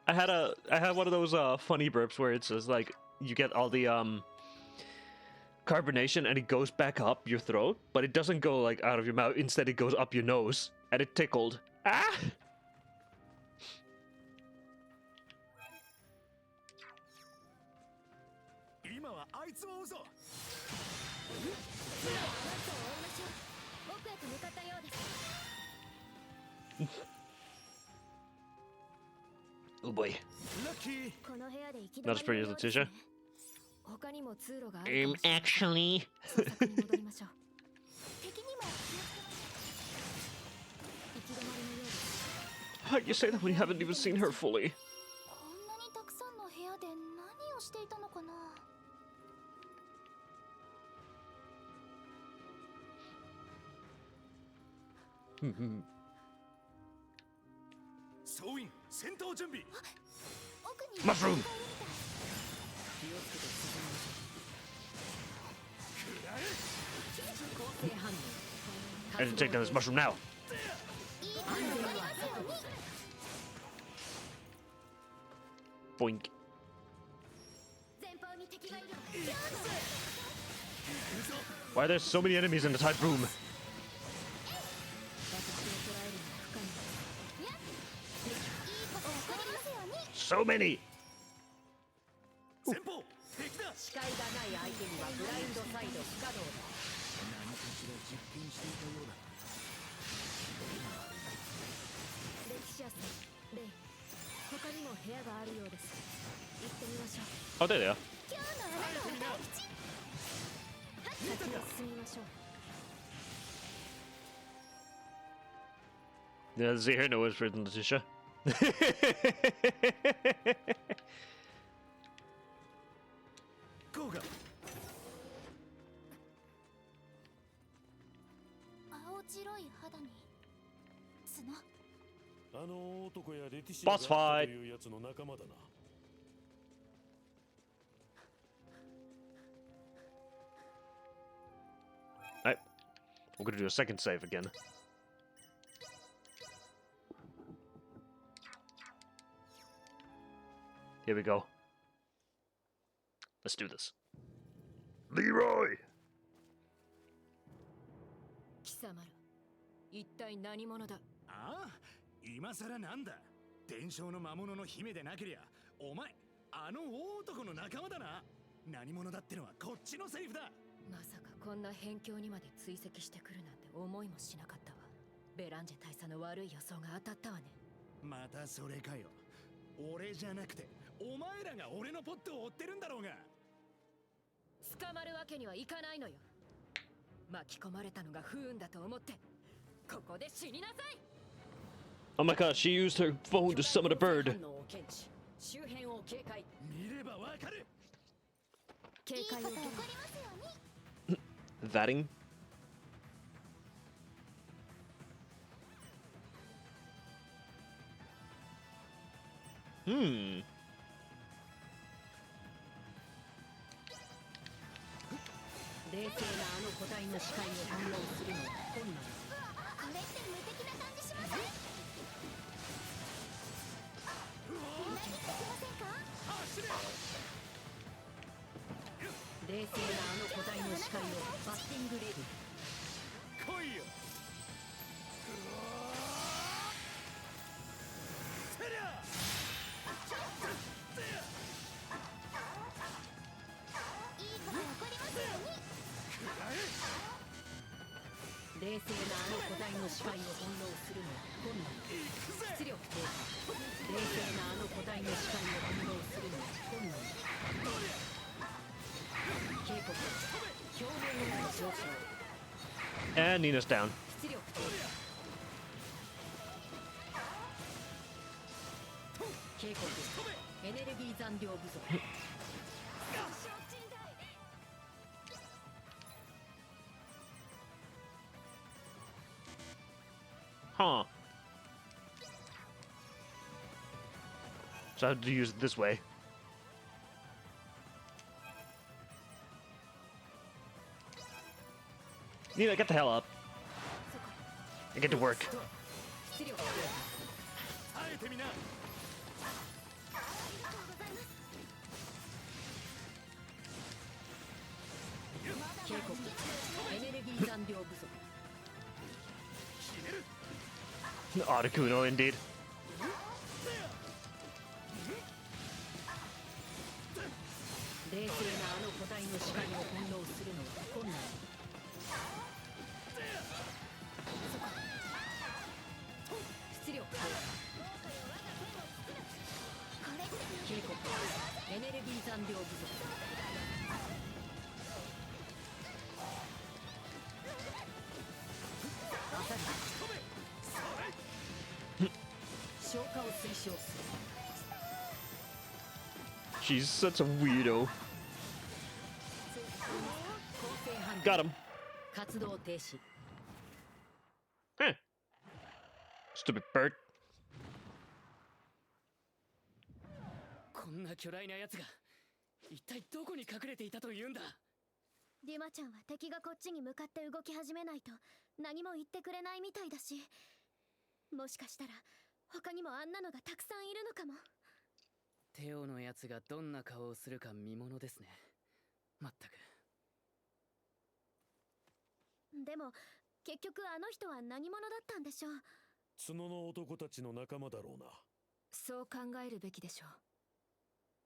I had one of those funny burps where it's just like you get all the carbonation and it goes back up your throat, but it doesn't go like out of your mouth. Instead, it goes up your nose, and it tickled. Ah! Oh boy. Not as pretty as Letitia. Actually... How do you say that when you haven't even seen her fully? をしていたのかな。総員戦闘準備。奥に Mushroom! 気をつけて進みましょ食らえ。う。構成反応 I need to take down this mushroom now. いい感じになりますように。 Boink. 前方に敵がいるわ。 Why are there so many enemies in the type room? 私を捕らえるのは不可能です。いいこと起こりますように。 So many! 前方敵だ。視界がない相手にはブラインドサイド不可能だ。何かしら実験していたようだ。レキシアさん、レイ、他にも部屋があるようです。行ってみましょう。 Oh, there they are. 今日のあなたは大吉。先へ進みましょう。 Yeah, see here, no words for Letitia. こうか。青白い肌に砂。あの男やレティシアが Boss あ fight ったというやつの仲間だな。 Alright. We're gonna do a second save again. Here we go. Let's do this. Leroy! 貴様ら、一体何者だ。ああ、今さらなんだ。伝承の魔物の姫でなけりゃ、お前、あの大男の仲間だな。何者だってのはこっちのセリフだ。まさかこんな辺境にまで追跡してくるなんて思いもしなかったわ。ベランジェ大佐の悪い予想が当たったわね。またそれかよ。俺じゃなくて、お前らが俺のポットを追ってるんだろうが。捕まるわけにはいかないのよ。巻き込まれたのが不運だと思って、ここで死になさい。 Oh my god, she used her phone to summon a bird. 反応を検知。周辺を警戒。見ればわかる。警いいこ戒を受けと起こりますように。 Thatting? Hmm. 冷静なあの個体の視界を反応するのは困難。これって無敵な感じしません？何かしませんか？冷静なあの個体の視界をバッティングレディ。来いよ。てりゃ。いいこと起こりますように。冷静なあの個体の視界を翻弄するのは困難。出力低下。冷静なあの個体の視界を翻弄するのは困難。警告。表面温度上昇。 And Nina's down. 出力低下。警告。エネルギー残量不足。 Huh. So I have to use it this way. Nina, get the hell up. And get to work. 出力低下。耐えてみな。警告。エネルギー残量不足。 Articuno, indeed. 冷静なあの個体の視界を翻弄するのは困難。出力低下。警告。エネルギー残量不足。当たり。消化を推奨する。She's such a weirdo. Got him. 活動停止。 Huh. Stupid bird. こんな巨大なやつが一体どこに隠れていたというんだ。ディマちゃんは敵がこっちに向かって動き始めないと何も言ってくれないみたいだし、もしかしたら他にもあんなのがたくさんいるのかも。テオのやつがどんな顔をするか見ものですね。まったく。でも結局あの人は何者だったんでしょう。角の男たちの仲間だろうな。そう考えるべきでしょう。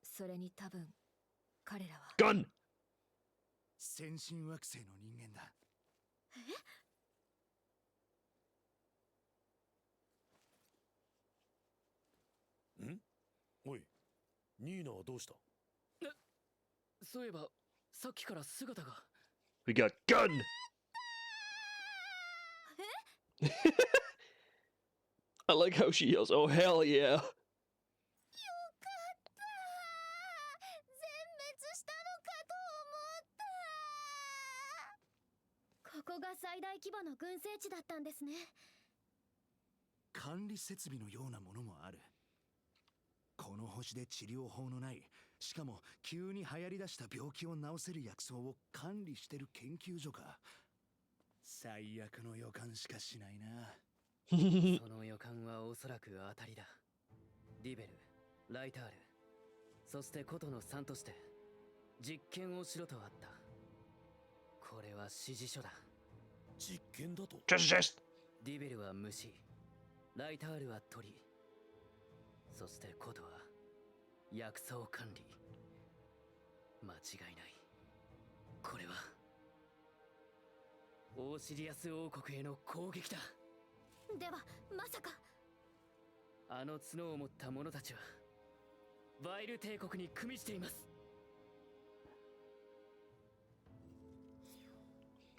それに多分彼らは Gun! 先進惑星の人間だ。ん？おい、ニーナはどうした？そういえばさっきから姿が。 We got gun! I like how she yells, oh hell yeah! よかった。全滅したのかと思った。ここが最大規模の群生地だったんですね。管理設備のようなものもある。この星で治療法のない、しかも急に流行り出した病気を治せる薬草を管理してる研究所か。最悪の予感しかしないな。その予感はおそらく当たりだ。リベル、ライタール、そしてことの3として実験をしろとあった。これは指示書だ。実験だと？ Just. リベルは虫、ライタールは鳥、そしてことは薬草管理。間違いない。これはオーシリアス王国への攻撃だ。ではまさかあの角を持った者たちはバイル帝国に組みしています。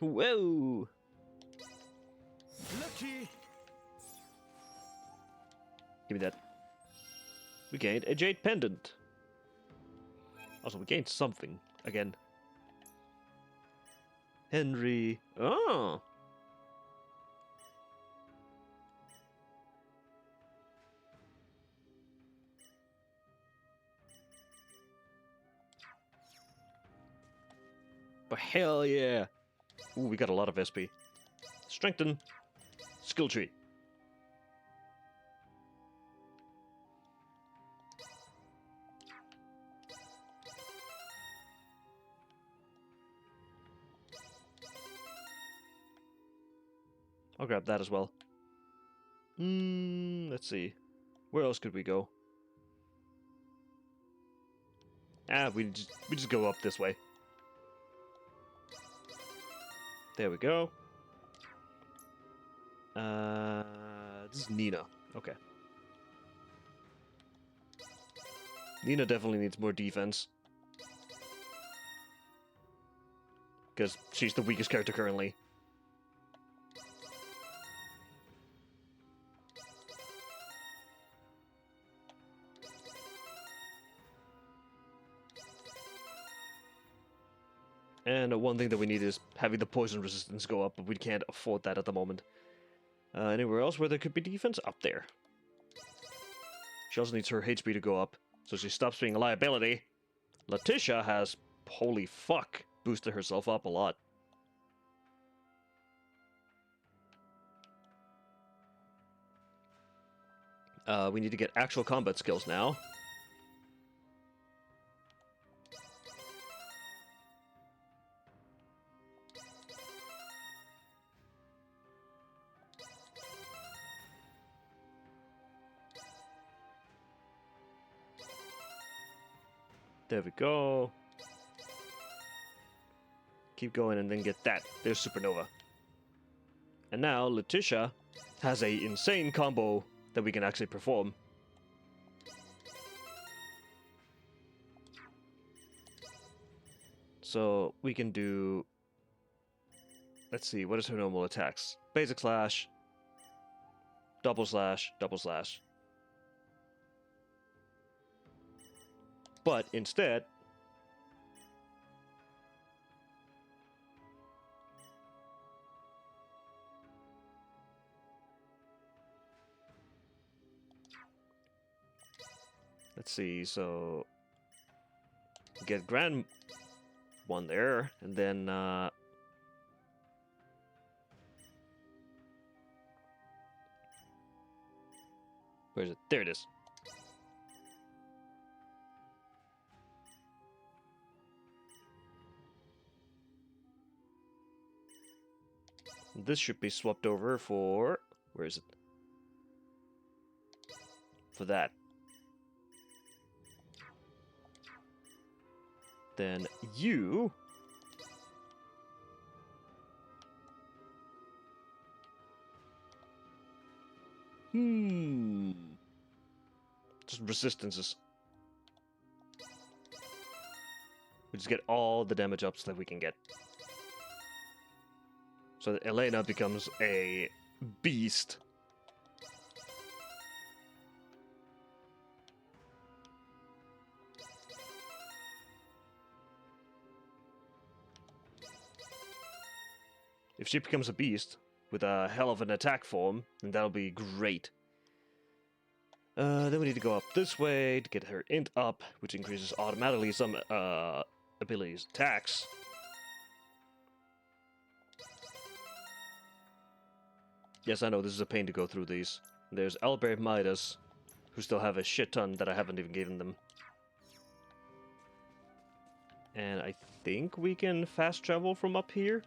Whoa! ラッキー。 Give me that. We gained a jade pendant. Also, we gained something again. Henry. Oh! But hell yeah! Ooh, we got a lot of SP. Strengthen. Skill tree. I'll grab that as well. Let's see. Where else could we go? We just go up this way. There we go. This is Nina. Okay. Nina definitely needs more defense. Because she's the weakest character currently. And one thing that we need is having the poison resistance go up, but we can't afford that at the moment. Anywhere else where there could be defense? Up there. She also needs her HP to go up, so she stops being a liability. Letitia has, holy fuck, boosted herself up a lot. We need to get actual combat skills now. There we go. Keep going and then get that. There's Supernova. And now Letitia has a insane combo that we can actually perform. So we can do... Let's see, what is her normal attacks? Basic slash, double slash, double slash. But instead, let's see, so get Grand one there, and then where is it? There it is. This should be swapped over for, where is it? For that. Then you just resistances. We just get all the damage ups that we can get. So that Elena becomes a beast. If she becomes a beast with a hell of an attack form, then that'll be great. Then we need to go up this way to get her int up, which increases automatically some abilities attacks. Yes, I know this is a pain to go through these. There's Albert Midas, who still have a shit ton that I haven't even given them. And I think we can fast travel from up here.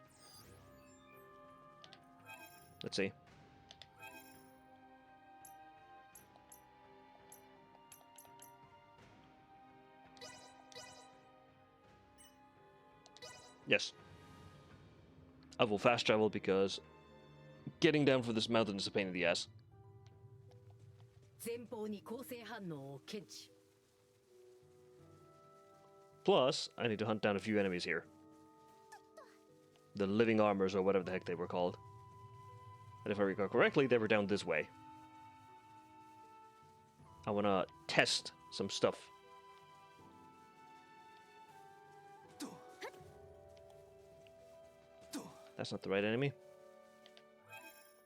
Let's see. Yes. I will fast travel because getting down for this mountain is a pain in the ass. 前方に構成反応を検知 Plus, I need to hunt down a few enemies here. The living armors, or whatever the heck they were called. And if I recall correctly, they were down this way. I want to test some stuff. That's not the right enemy.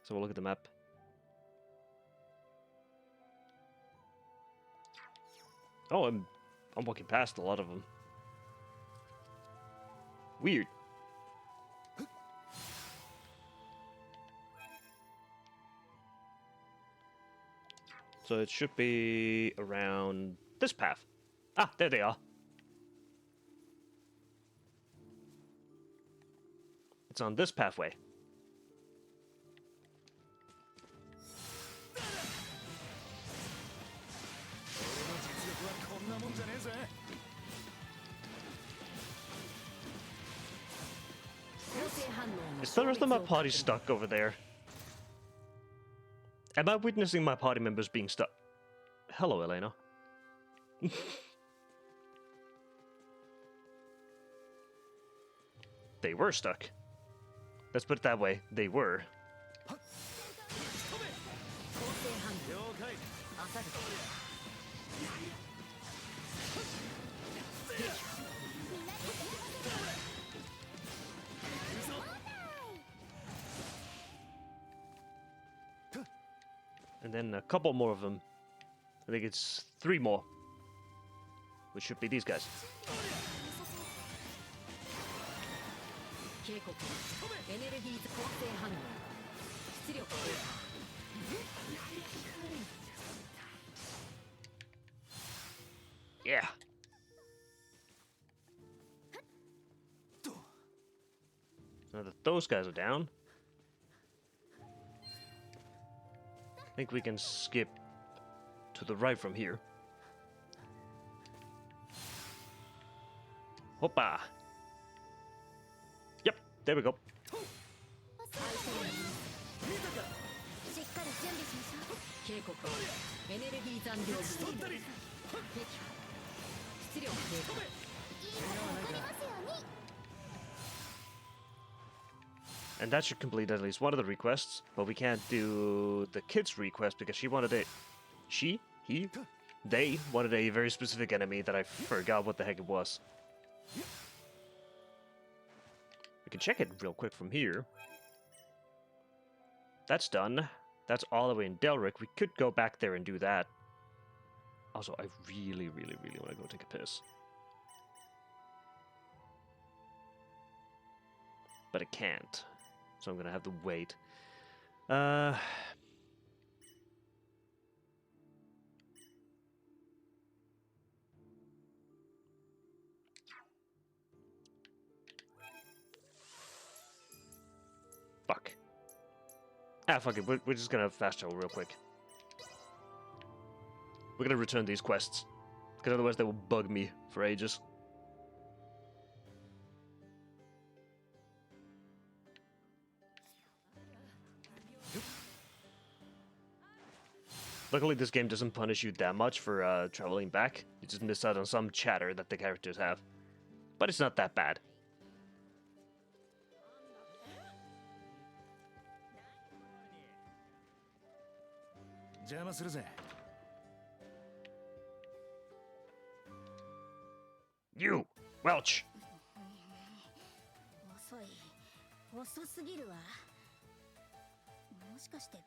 So we'll look at the map. Oh, I'm walking past a lot of them. Weird. So it should be around this path. Ah, there they are. It's on this pathway. Is the rest of my party stuck over there? Am I witnessing my party members being stuck? Hello, Elena. They were stuck. Let's put it that way. They were. And then a couple more of them. I think it's 3 more. Which should be these guys. Yeah. Now that those guys are down, I think we can skip to the right from here. Hoppa! Yep, there we go. And that should complete at least one of the requests, but we can't do the kid's request because she wanted it. He They wanted a very specific enemy that I forgot what the heck it was. We can check it real quick from here. That's done. That's all the way in Delric. We could go back there and do that. Also, I really, really, really want to go take a piss. But I can't. So I'm gonna have to wait. Fuck. Ah, fuck it. We're just gonna fast travel real quick. We're gonna return these quests. Because otherwise they will bug me for ages. Luckily this game doesn't punish you that much for traveling back. You just miss out on some chatter that the characters have. But it's not that bad. You! Welch! 遅すぎるわ。もしかして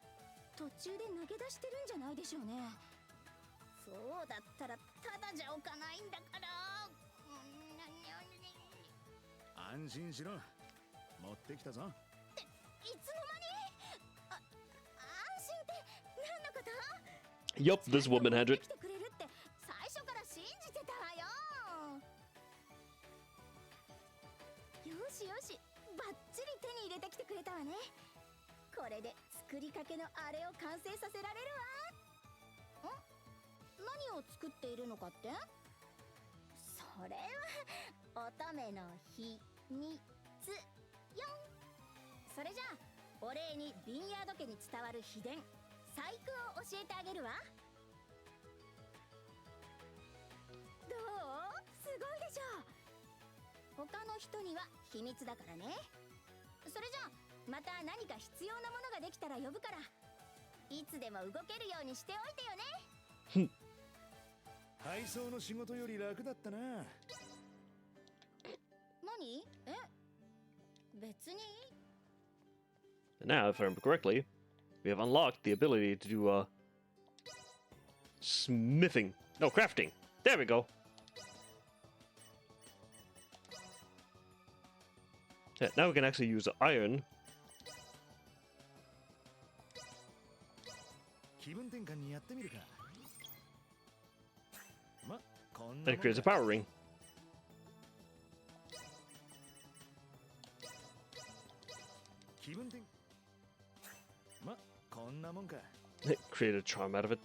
途中で投げ出してるんじゃないでしょうね。そうだったらただじゃおかないんだから。安心しろ。持ってきたぞ。っていつの間に？安心って何のこと？ Yup, this woman had it. 来てくれるって最初から信じてたわよ。よしよし、バッチリ手に入れてきてくれたわね。これで作りかけのあれを完成させられるわ。何を作っているのかって？それは乙女の秘密よ。それじゃあお礼にビンヤード家に伝わる秘伝細工を教えてあげるわ。どう？すごいでしょ。他の人には秘密だからね。それじゃあまた何か必要なものができたら呼ぶから、いつでも動けるようにしておいてよね。配送の仕事より楽だったな。何？え？別に。Now, if I remember correctly, we have unlocked the ability to do, smithing. No, crafting. There we go. Yeah, now we can actually use iron. 気分転換にやってみるか。ま、こん And な it もん creates a か。 power ring. 気分転。ま、こんなもんか。 Create a charm out of it.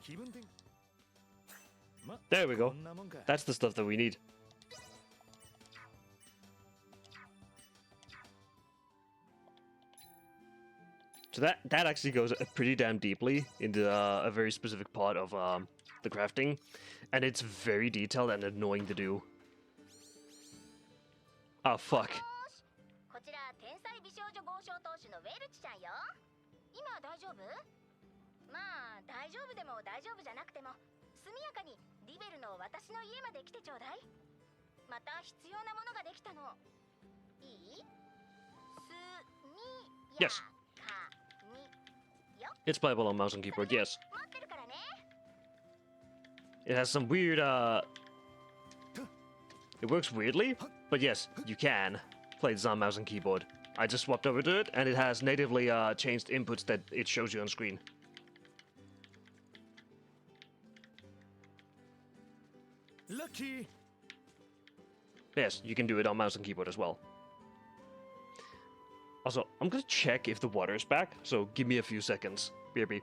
気分転。ま、 There we こ go. んなもんか。 That's the stuff that we need. So that actually goes pretty damn deeply into a very specific part of the crafting, and it's very detailed and annoying to do. Oh fuck. こちら天才美少女豪商投手のウェルチちゃんよ。今大丈夫？まあ大丈夫でも大丈夫じゃなくても速やかにリベルの私の家まで来てちょうだい。また必要なものができたの。いい？すみや Yes. かによ。 It's playable on mouse and keyboard, yes. 待ってるからね。 It has some weird, it works weirdly, but yes, you can play this on mouse and keyboard. I just swapped over to it, and it has natively, changed inputs that it shows you on screen. Lucky. Yes, you can do it on mouse and keyboard as well. Also, I'm gonna check if the water is back, so give me a few seconds. BRB.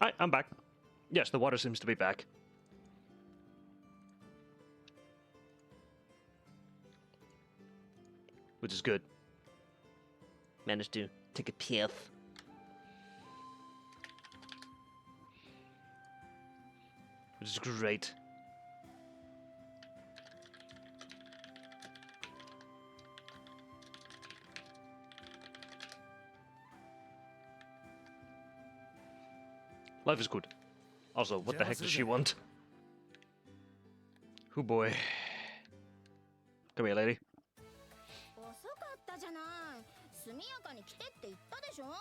Hi, I'm back. Yes, the water seems to be back. Which is good. Managed to take a piss. Which is great. Life is good. Also, what the heck does she want? Oh boy. Come here, lady. 遅かったじゃない。速やかに来てって言ったでしょ。も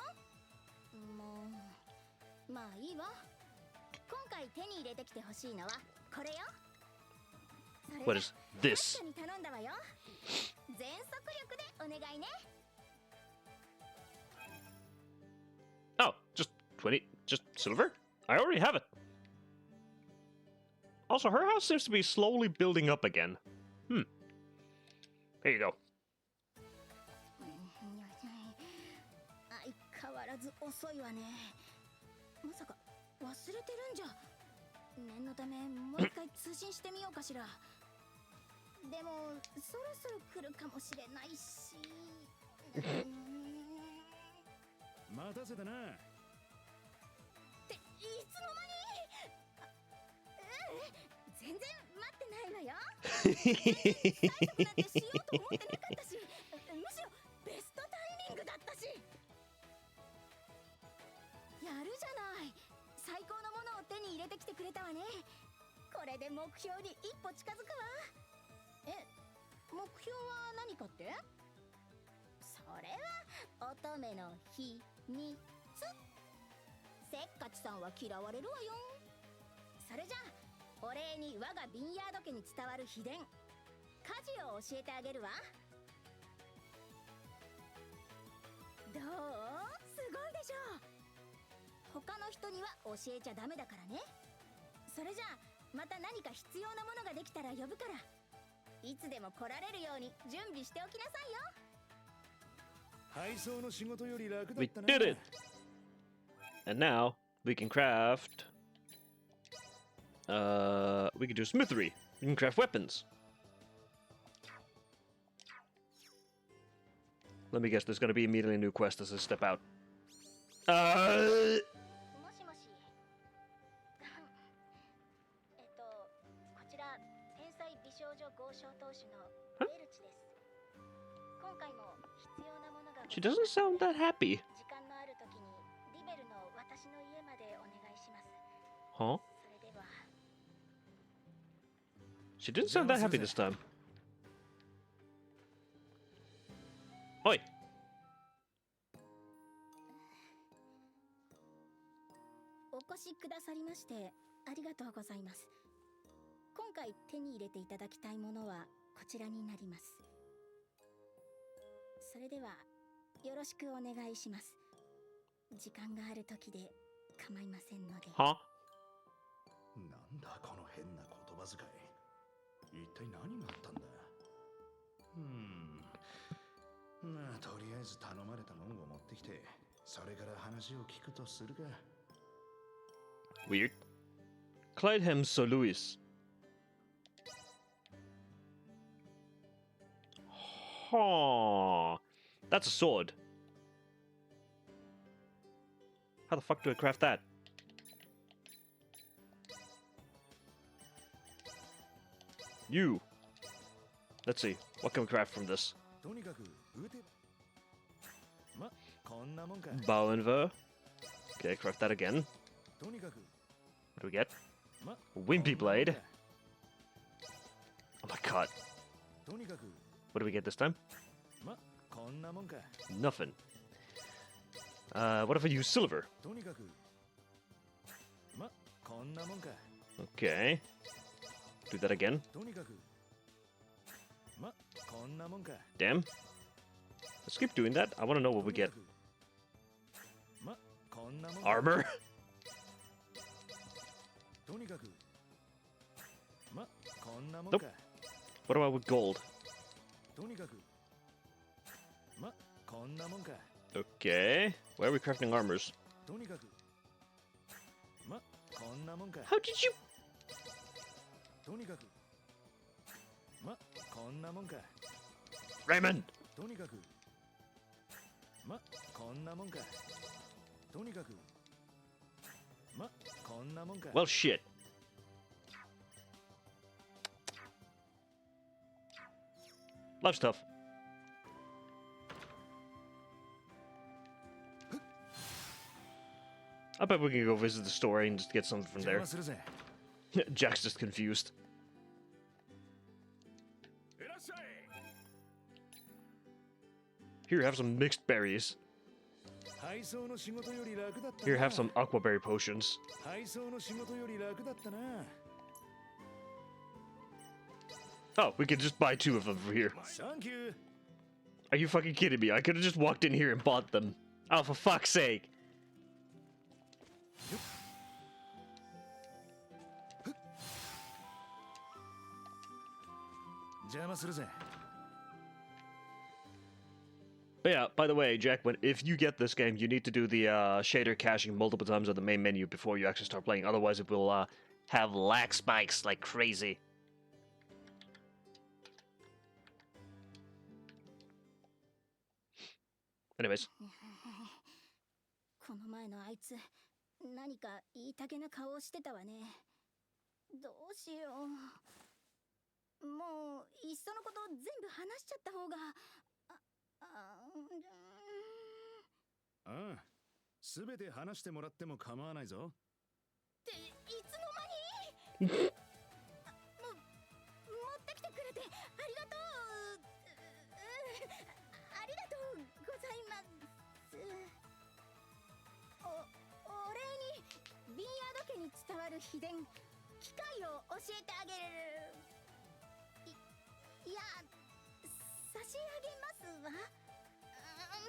う、まあいいわ。今回手に入れてきてほしいのはこれよ。What is this? に頼んだわよ。全速力でお願いね。Oh, just 20. Just silver? I already have it. Also, her house seems to be slowly building up again. Here you go. 相変わらず遅いわね。まさか忘れてるんじゃ。念のためもう一回通信してみようかしら。でもそろそろ来るかもしれないし。待たせたな。っていつの間に。全然待ってないわよ。最速なんてしようと思ってなかったし、むしろベストタイミングだったし。やるじゃない。最高のものを手に入れてきてくれたわね。これで目標に一歩近づくわ。目標は何かって？それは乙女の秘密。せっかちさんは嫌われるわよ。それじゃあお礼に我がビンヤード家に伝わる秘伝家事を教えてあげるわ。どう？すごいでしょ。他の人には教えちゃダメだからね。それじゃあまた何か必要なものができたら呼ぶから、いつでも来られるように準備しておきなさいよ。配送の仕事より楽だ We ったな。 did it! And now, we can craft... we can do smithery. We can craft weapons. Let me guess, there's gonna be immediately a new quest as I step out. もしもし。こちら天才美少女豪商投手のベルチです。今回も必要なものが。She doesn't sound that happy. 時間のある時にリベルの私の家までお願いします。 Huh? それでは。 She didn't sound that happy this time. Oi! お越しくださりましてありがとうございます。今回手に入れていただきたいものはこちらになります。それではよろしくお願いします。時間がある時で構いませんので。は？なんだこの変な言葉遣い。一体何があったんだ。まあとりあえず頼まれたものを持ってきて、それから話を聞くとするか。Weird. Clydeham Sir Louis. Huh. That's a sword. How the fuck do I craft that? You. Let's see. What can we craft from this? とにかく撃て。ま、こんなもんか。 Bow and ver. Okay, craft that again. とにかく。 What do we get? ま、 Wimpy blade. Oh my god. とにかく。 What do we get this time? ま、こんなもんか。 Nothing. What if I use silver? とにかく。ま、こんなもんか。 Okay. Do that again. とにかく。ま、こんなもんか。 Damn. Let's keep doing that. I want to know what we get. ま、こんなもんか。 Armor? とにかく。ま、こんなもん Nope. か。 What about with gold? とにかく。ま、こんなもんか。 Okay. Where are we crafting armors? とにかく。んなもんか。 How did you? とにかくまこんなもんか。 Raymond. とにかくまこんなもんか。とにかくまこんなもんか。 Well, shit. Life's tough. I bet we can go visit the store and just get something from 邪 there. 魔するぜ。 Jack's just confused. いらっしゃい。 Here, have some mixed berries. 配送の仕事より楽だったな。 Here, have some aqua berry potions. 配送の仕事より楽だったな。 Oh, we could just buy 2 of them from here. サンキュー。 Are you fucking kidding me? I could have just walked in here and bought them. Oh, for fuck's sake. 邪魔するぜ。 But yeah, by the way, Jack, if you get this game, you need to do the shader caching multiple times on the main menu before you actually start playing. Otherwise, it will have lag spikes like crazy. Anyways. この前のあいつ、何か言いたげな顔をしてたわね。どうしよう。もう、いっそのこと全部話しちゃった方が。ああ、すべて話してもらっても構わないぞ。っていつの間に持ってきてくれてありがとう。ありがとうございます。お礼にビンヤード家に伝わる秘伝機械を教えてあげる。いや差し上げますわ。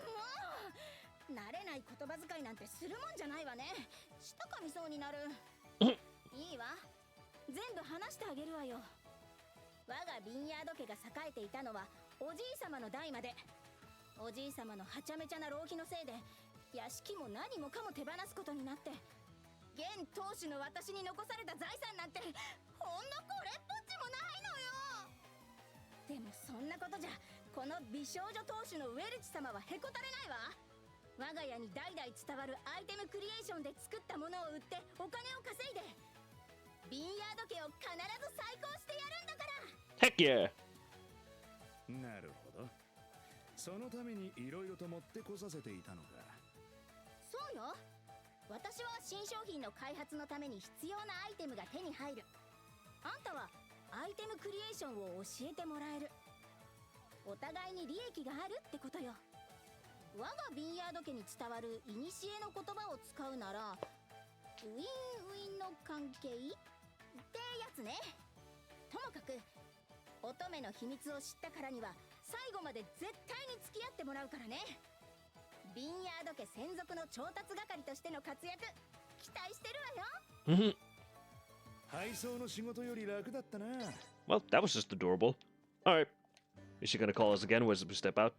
もう慣れない言葉遣いなんてするもんじゃないわね。舌噛みそうになる。いいわ、全部話してあげるわよ。我がビンヤード家が栄えていたのはおじいさまの代まで。おじいさまのはちゃめちゃな浪費のせいで屋敷も何もかも手放すことになって、現当主の私に残された財産なんてほんのこれっぽっちもないのよ。でもそんなことじゃこの美少女当主のウェルチ様はへこたれないわ。我が家に代々伝わるアイテムクリエーションで作ったものを売ってお金を稼いでビンヤード家を必ず再興してやるんだから。 Heck yeah! なるほど。そのためにいろいろと持ってこさせていたのか。そうよ。私は新商品の開発のために必要なアイテムが手に入る。あんたはアイテムクリエーションを教えてもらえる。お互いに利益があるってことよ。我がビンヤード家に伝わる古の言葉を使うならウィンウィンの関係ってやつね。ともかく乙女の秘密を知ったからには最後まで絶対に付き合ってもらうからね。ビンヤード家専属の調達係としての活躍期待してるわよ。配送の仕事より楽だったな。 Well, that was just adorable. Alright. Is she gonna call us again once we step out?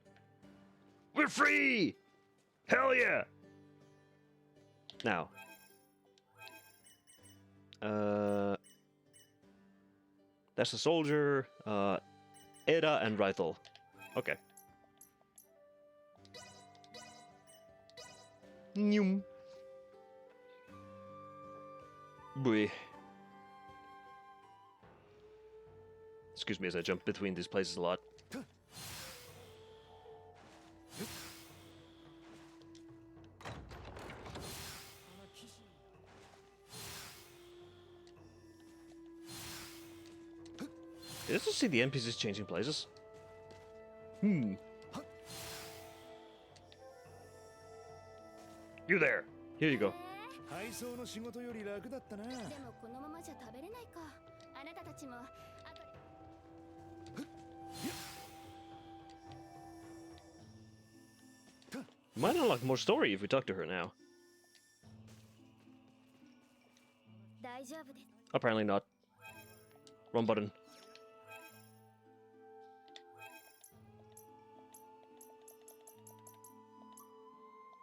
We're free! Hell yeah! Now. That's a soldier, Ada and Rythel. Okay. Nyum. Boy. Excuse me as I jump between these places a lot. Did I just see the NPCs changing places? Hmm. You there. Here you go. 配送の仕事より楽だったな。でもこのままじゃ食べれないか。あなたたちも後で Might unlock more story if we talk to her now. 大丈夫です。 Apparently not. Wrong button.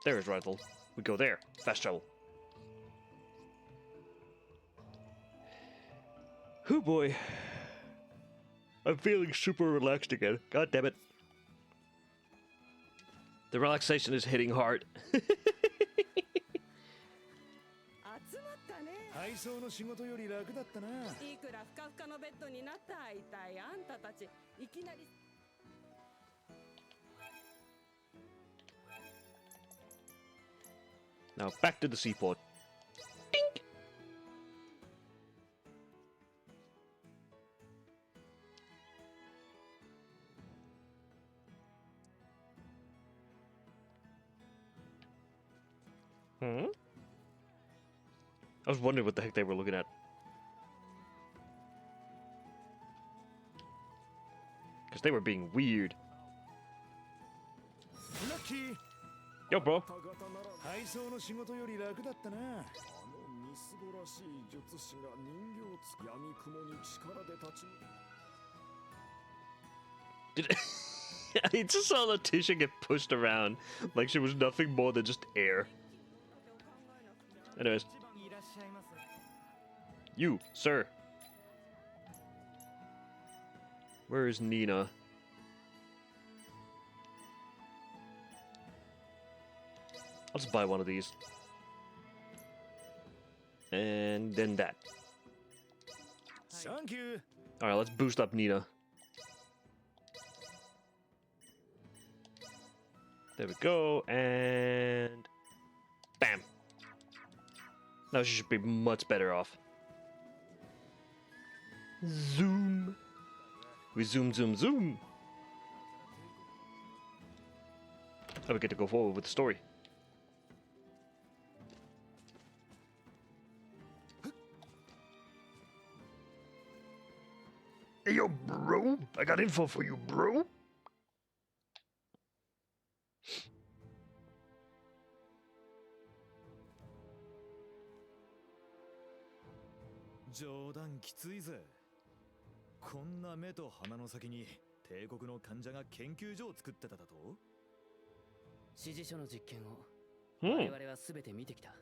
There is Rythel. We go there. Fast travel. Oh boy. I'm feeling super relaxed again. God damn it. The relaxation is hitting hard. 集まったね。配送の仕事より楽だったな。いくらふかふかのベッドになったいたいあんたたちいきなり。Now back to the seaport. Dink! Hmm? I was wondering what the heck they were looking at. Because they were being weird. Lucky! Yo, bro. 配送の仕事より楽だったな。みすぼらしい術師が人形をつ闇雲に力で立ち Did I just saw Letitia get pushed around like she was nothing more than just air. Anyways. You, sir. Where is Nina? I'll just buy one of these. And then that. Thank you. Alright, let's boost up Nina. There we go, and... Bam! Now she should be much better off. Zoom! We zoom, zoom, zoom! Now we get to go forward with the story. Hey, yo, bro! I got info for you, bro! Jodan きついぜ。こんな目と鼻の先に帝国の患者が研究所を作ってただと？指示書の実験をHmm. 我々は全て見てきた。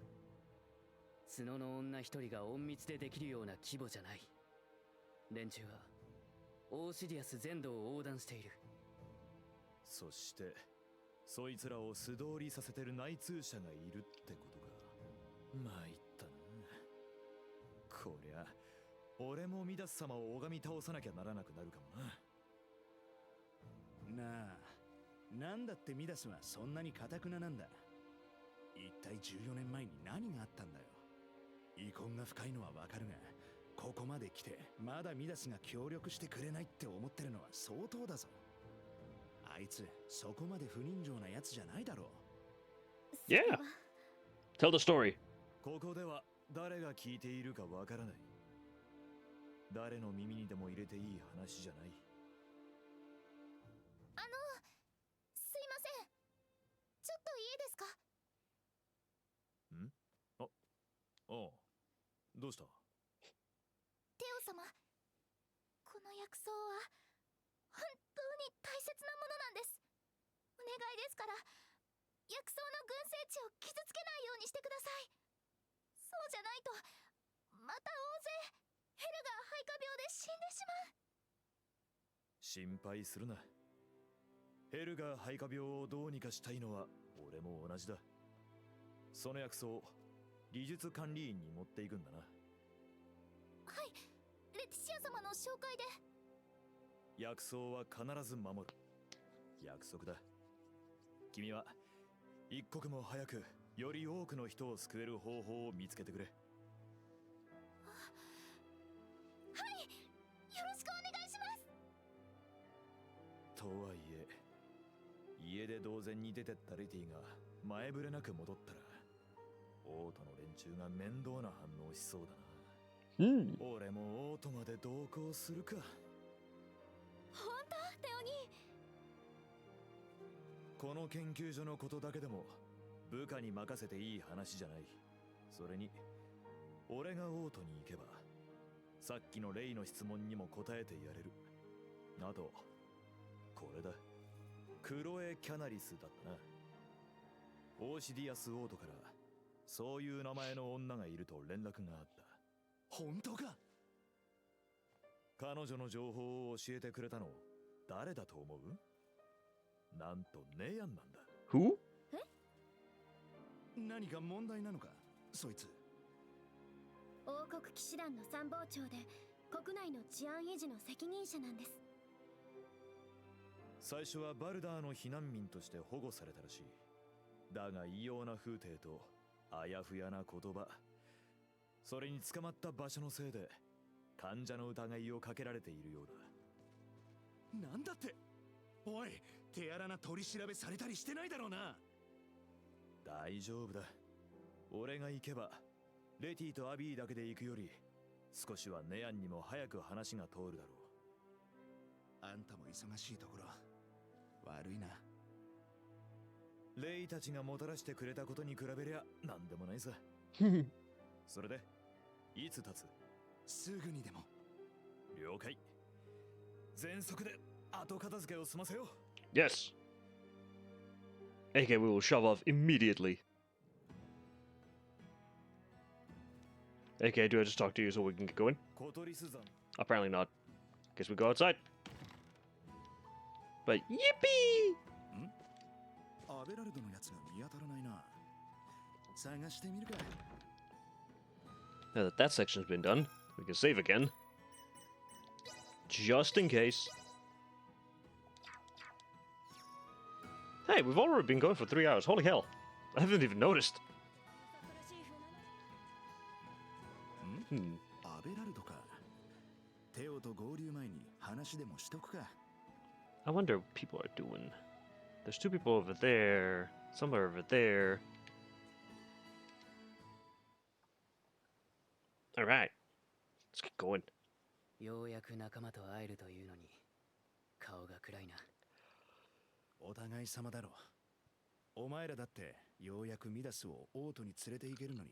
角の女一人が隠密でできるような規模じゃない。連中はオーシディアス全土を横断している。そしてそいつらを素通りさせてる内通者がいるってことか。まいったな。こりゃ俺もミダス様を拝み倒さなきゃならなくなるかもな。なあ、なんだってミダスはそんなに堅くななんだ。一体14年前に何があったんだよ。遺恨が深いのはわかるが、ここまで来てまだミダスが協力してくれないって思ってるのは相当だぞ。あいつそこまで不人情なやつじゃないだろう。Yeah. Tell the story. ここでは誰が聞いているかわからない。誰の耳にでも入れていい話じゃない。すいません。ちょっといいですか？ん？あ、ああ、どうした？テオ様、この薬草は本当に大切なものなんです。お願いですから、薬草の群生地を傷つけないようにしてください。そうじゃないと、また大勢ヘルが肺化病で死んでしまう。心配するな。ヘルが肺化病をどうにかしたいのは俺も同じだ。その薬草、技術管理員に持っていくんだな。はい、レティシア様の紹介で。薬草は必ず守る。約束だ。君は一刻も早くより多くの人を救える方法を見つけてくれ。はい、よろしくお願いします。とはいえ、家で同然に出てったレティが前触れなく戻ったら、オートの連中が面倒な反応しそうだな。俺もオートまで同行するか。本当？テオ兄。この研究所のことだけでも部下に任せていい話じゃない。それに俺がオートに行けばさっきのレイの質問にも答えてやれる。あとこれだ。クロエ・キャナリスだったな。オーシディアス・オートからそういう名前の女がいると連絡があった。本当か？彼女の情報を教えてくれたの誰だと思う？なんとネヤンなんだ。 Who? 何か問題なのかそいつ。王国騎士団の参謀長で国内の治安維持の責任者なんです。最初はバルダーの避難民として保護されたらしい。だが異様な風景とあやふやな言葉、それに捕まった場所のせいで患者の疑いをかけられているようだ。なんだって。おい、手荒な取り調べされたりしてないだろうな。大丈夫だ。俺が行けばレティとアビーだけで行くより少しはネアンにも早く話が通るだろう。あんたも忙しいところ悪いな。レイたちがもたらしてくれたことに比べりゃ何でもないさ。それでいつ立つ？すぐにでも。了解。全速で後片付けを済ませよう。 Yes. Okay, we will shove off immediately. Okay, do I just talk to you so we can get going? 小鳥スザン。 Apparently not. Guess we go outside. But yippee! アベラルドのやつが見当たらないな。探してみるか。Now that that section's been done, we can save again. Just in case. Hey, we've already been going for 3 hours. Holy hell. I haven't even noticed. アベラルドか。テオと合流前に話でもしとくか。I wonder what people are doing. There's 2 people over there. Somewhere over there. Alright. Let's get going. ようやく仲間と会えるというのに顔が暗いな。お互い様だろ。お前らだってようやくミダスをオートに連れて行けるのに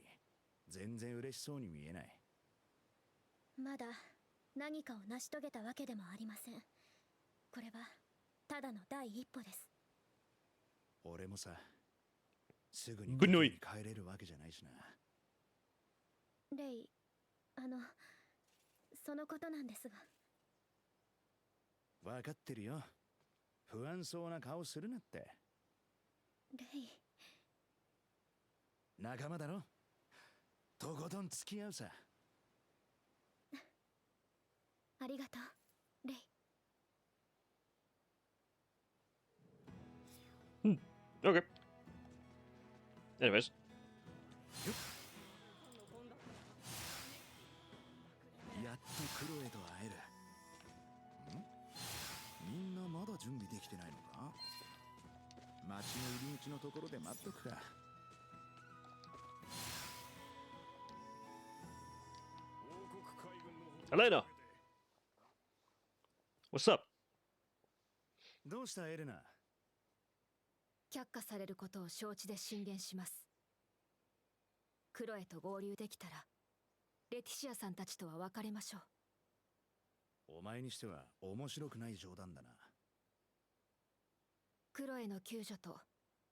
全然嬉しそうに見えない。まだ何かを成し遂げたわけでもありません。これはただの第一歩です。俺もさ、すぐにぶっのい帰れるわけじゃないしな。レイ、そのことなんですが。分かってるよ。不安そうな顔するなって。レイ、仲間だろ。とことん付き合うさ。ありがとう、レイ。Okay. Anyways. やっとクロエと会える。みんなまだ準備できてないのか？町の入り口のところで待っとくか。Elena! What's up? どうしたエレナ？却下されることを承知で進言します。クロエと合流できたらレティシアさんたちとは別れましょう。お前にしては面白くない冗談だな。クロエの救助と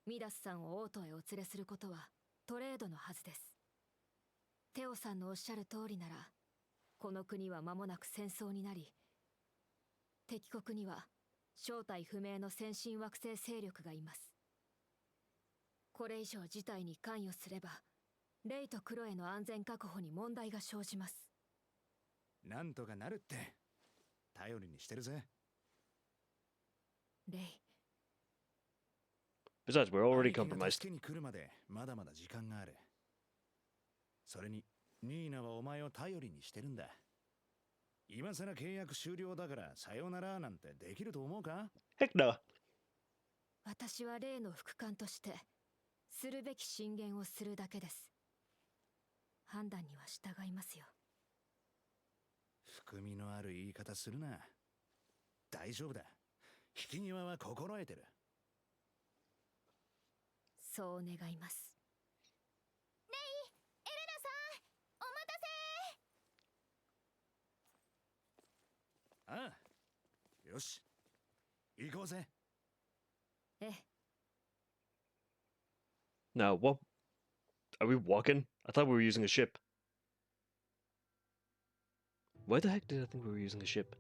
ミダスさんをオートへお連れすることはトレードのはずです。テオさんのおっしゃる通りならこの国は間もなく戦争になり、敵国には正体不明の先進惑星勢力がいます。これ以上事態に関与すればレイとクロエの安全確保に問題が生じます。なんとかなるって頼りにしてるぜ。レイ。Besides, we're already 兄貴が compromised. 助けに来るまでまだまだ時間がある。それにニーナはお前を頼りにしてるんだ。今さら契約終了だからさよならなんてできると思うか？ Heck no. 私はレイの副官としてするべき進言をするだけです。判断には従いますよ。含みのある言い方するな。大丈夫だ。引き際は心得てる。そう願います。レイ、エレナさん、お待たせ。ああ、よし、行こうぜ。ええ。 Now, what? Are we walking? I thought we were using a ship. Why the heck did I think we were using a ship?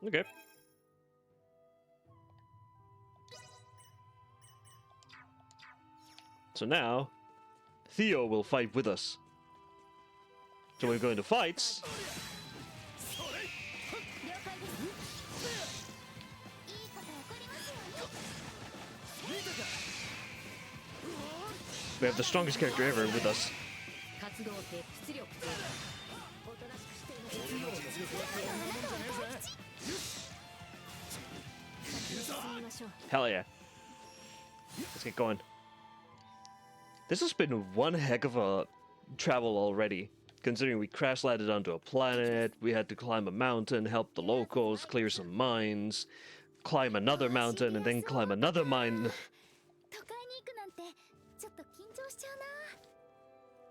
Okay. So now, Theo will fight with us. So we're going to fights. We have the strongest character ever with us. Hell yeah. Let's get going. This has been one heck of a travel already. Considering we crash landed onto a planet, we had to climb a mountain, help the locals, clear some mines, climb another mountain, and then climb another mine.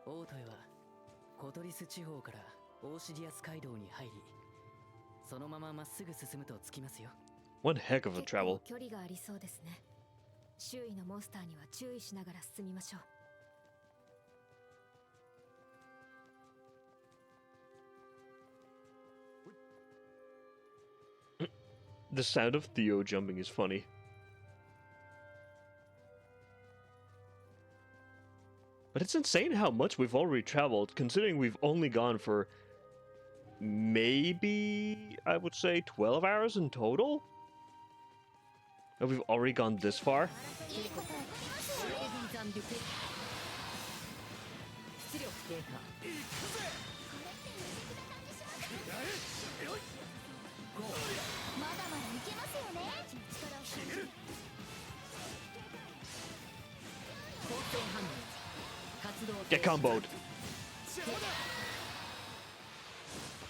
オートへはコトリス地方からオーシディアス街道に入り、そのまままっすぐ進むと着きますよ。One heck of a travel. 距離がありそうですね。周囲のモンスターには注意しながら進みましょう。The sound of Theo jumping is funny. But it's insane how much we've already traveled, considering we've only gone for maybe, I would say, 12 hours in total? And we've already gone this far? Get comboed.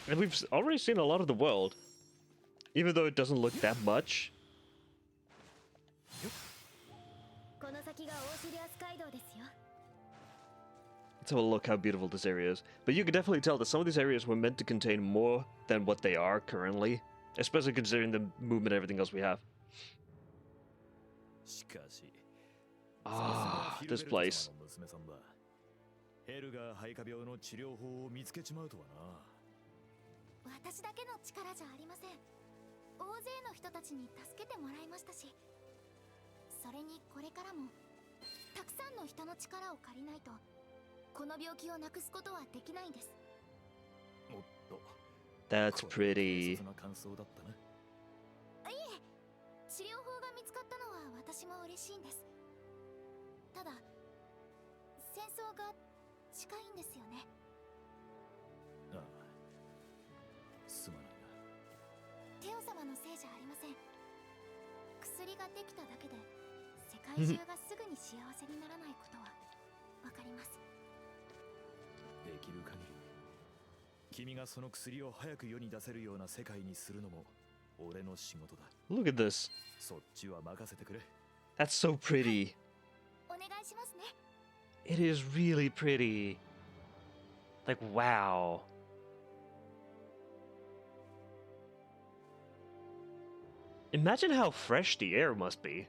And we've already seen a lot of the world. Even though it doesn't look that much. Let's have a look how beautiful this area is. But you can definitely tell that some of these areas were meant to contain more than what they are currently. Especially considering the movement and everything else we have. Ah, this place. ヘルが肺化病の治療法を見つけちまうとはな。私だけの力じゃありません。大勢の人たちに助けてもらいましたし、それにこれからもたくさんの人の力を借りないとこの病気をなくすことはできないんです。おっと。That's pretty. そんな感想だったな。いえ、治療法が見つかったのは私も嬉しいんです。ただ、戦争が近いんですよね。ああ、すまないな。テオ様のせいじゃありません。薬ができただけで世界中がすぐに幸せにならないことはわかります。できる限り君がその薬を早く世に出せるような世界にするのも俺の仕事だ。 Look at this. そっちは任せてくれ。 That's so pretty. お願いしますね。It is really pretty. Like, wow. Imagine how fresh the air must be.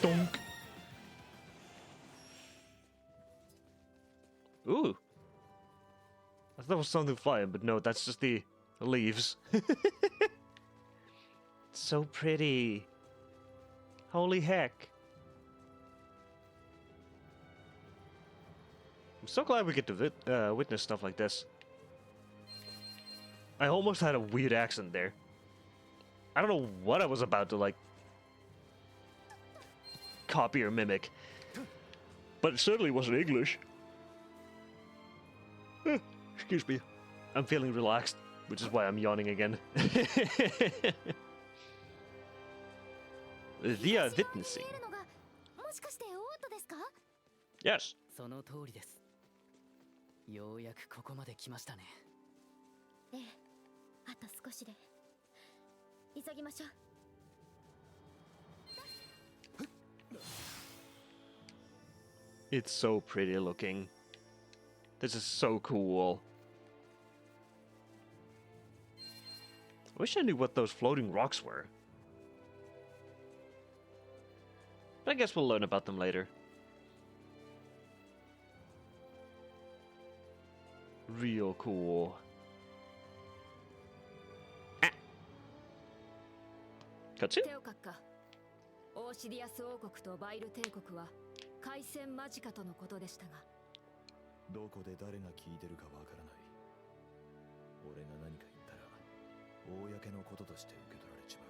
Donk. Ooh. I thought that was something flying, but no, that's just the leaves. So pretty. Holy heck. I'm so glad we get to witness stuff like this. I almost had a weird accent there. I don't know what I was about to, like, copy or mimic. But it certainly wasn't English. Excuse me. I'm feeling relaxed, which is why I'm yawning again. Wir witnessing. Yes. その通りです。ようやくここまで来ましたね。ええ、あと少しで。急ぎましょう。It's so pretty looking. This is so cool. I wish I knew what those floating rocks were. But I guess we'll learn about them later. Real cool. Ah. Cutscene? テオカッカ、オーシディアス王国とバイル帝国は開戦間近とのことでしたが、どこで誰が聞いてるかわからない。俺が何か言ったら公のこととして受け取られちま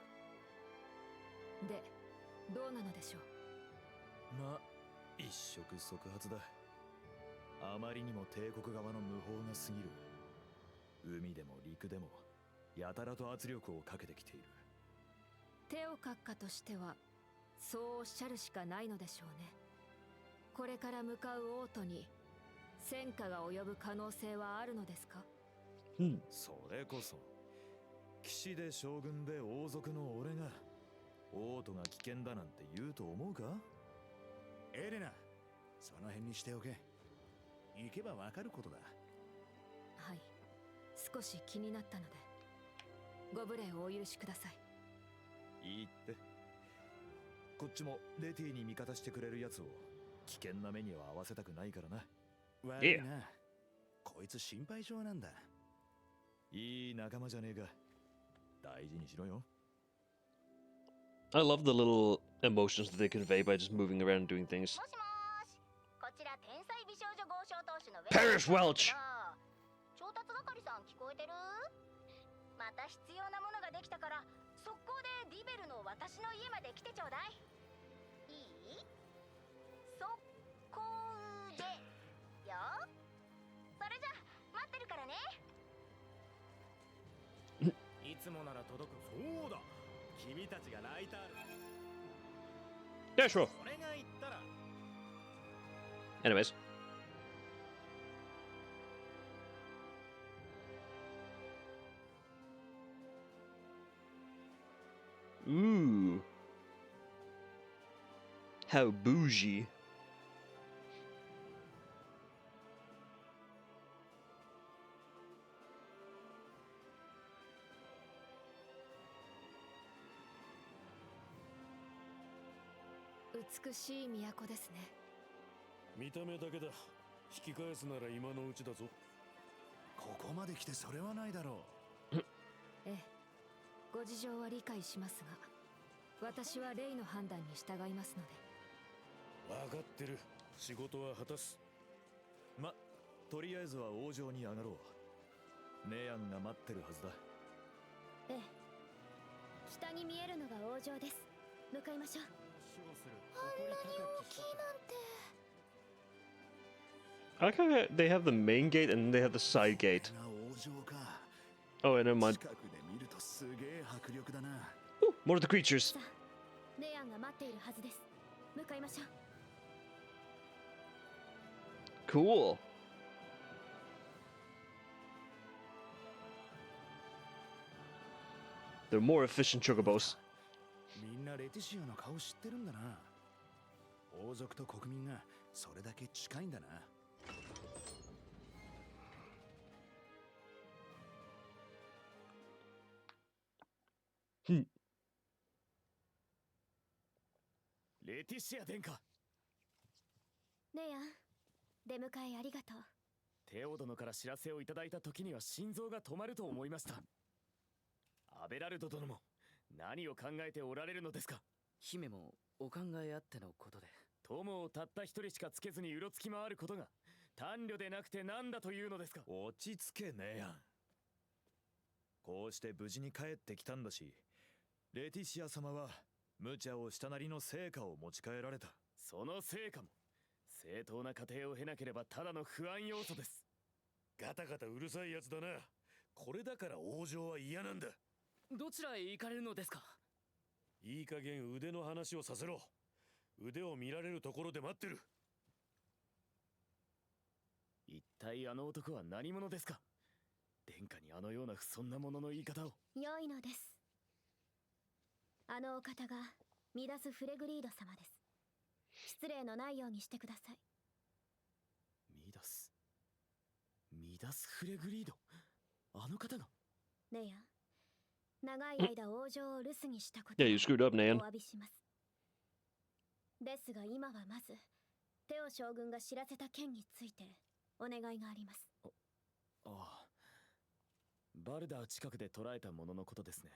う。で、どうなのでしょう。まあ一触即発だ。あまりにも帝国側の無法が過ぎる。海でも陸でもやたらと圧力をかけてきている。テオカッカとしてはそうおっしゃるしかないのでしょうね。これから向かう王都に戦火が及ぶ可能性はあるのですか？それこそ騎士で将軍で王族の俺が王都が危険だなんて言うと思うか？エレナ、その辺にしておけ。行けばわかることだ。はい、少し気になったのでご無礼をお許しください。いいって。こっちもレティに味方してくれるやつを危険な目には合わせたくないからな。悪いな。こいつ心配性なんだ。いい仲間じゃねえか。大事にしろよ。I love the little emotions that they convey by just moving around and doing things. もしもーし、こちら天才美少女豪商投手の Paris Welch! 調達係さん聞こえてる？また必要なものができたから速攻でディベルの私の家まで来てちょうだい。いい？速攻でよ。それじゃ待ってるからね。いつもなら届く。そうだ、君たちがライタール。 Yeah, sure. それが言ったら Anyways. Ooh. How bougie. 美しい都ですね。見た目だけだ。引き返すなら今のうちだぞ。ここまで来てそれはないだろう。ええ、ご事情は理解しますが、私はレイの判断に従いますので。分かってる。仕事は果たす。ま、とりあえずは王城に上がろう。ネアンが待ってるはずだ。ええ、北に見えるのが王城です。向かいましょう。あんなに大きいなんて。 I like how they have the main gate and they have the side gate. Oh, and never mind. Ooh, more of the creatures. ネアンが待っているはずです。向かいましょう。 Cool. They're more efficient chocobos. みんなレティシアの顔知ってるんだな。王族と国民がそれだけ近いんだな。レティシア殿下。ネアン、出迎えありがとう。テオ殿から知らせをいただいた時には心臓が止まると思いました。アベラルド殿も何を考えておられるのですか？姫もお考えあってのことで。友をたった一人しかつけずにうろつき回ることが短慮でなくて何だというのですか？落ち着けねえやん。こうして無事に帰ってきたんだし、レティシア様は無茶をしたなりの成果を持ち帰られた。その成果も正当な過程を経なければただの不安要素です。ガタガタうるさいやつだな。これだから王城は嫌なんだ。どちらへ行かれるのですか？いい加減腕の話をさせろ。腕を見られるところで待ってる。一体あの男は何者ですか？殿下にあのような不遜なものの言い方を。良いのです。あのお方がミダス・フレグリード様です。失礼のないようにしてください。ミダスフレグリード、あの方が。ねや、長い間王女を留守にしたこと Yeah, you screwed up, お Nan. 詫びします。ですが今はまずテオ将軍が知らせた件についてお願いがあります。ああ、バルダー近くで捕らえたもののことですね。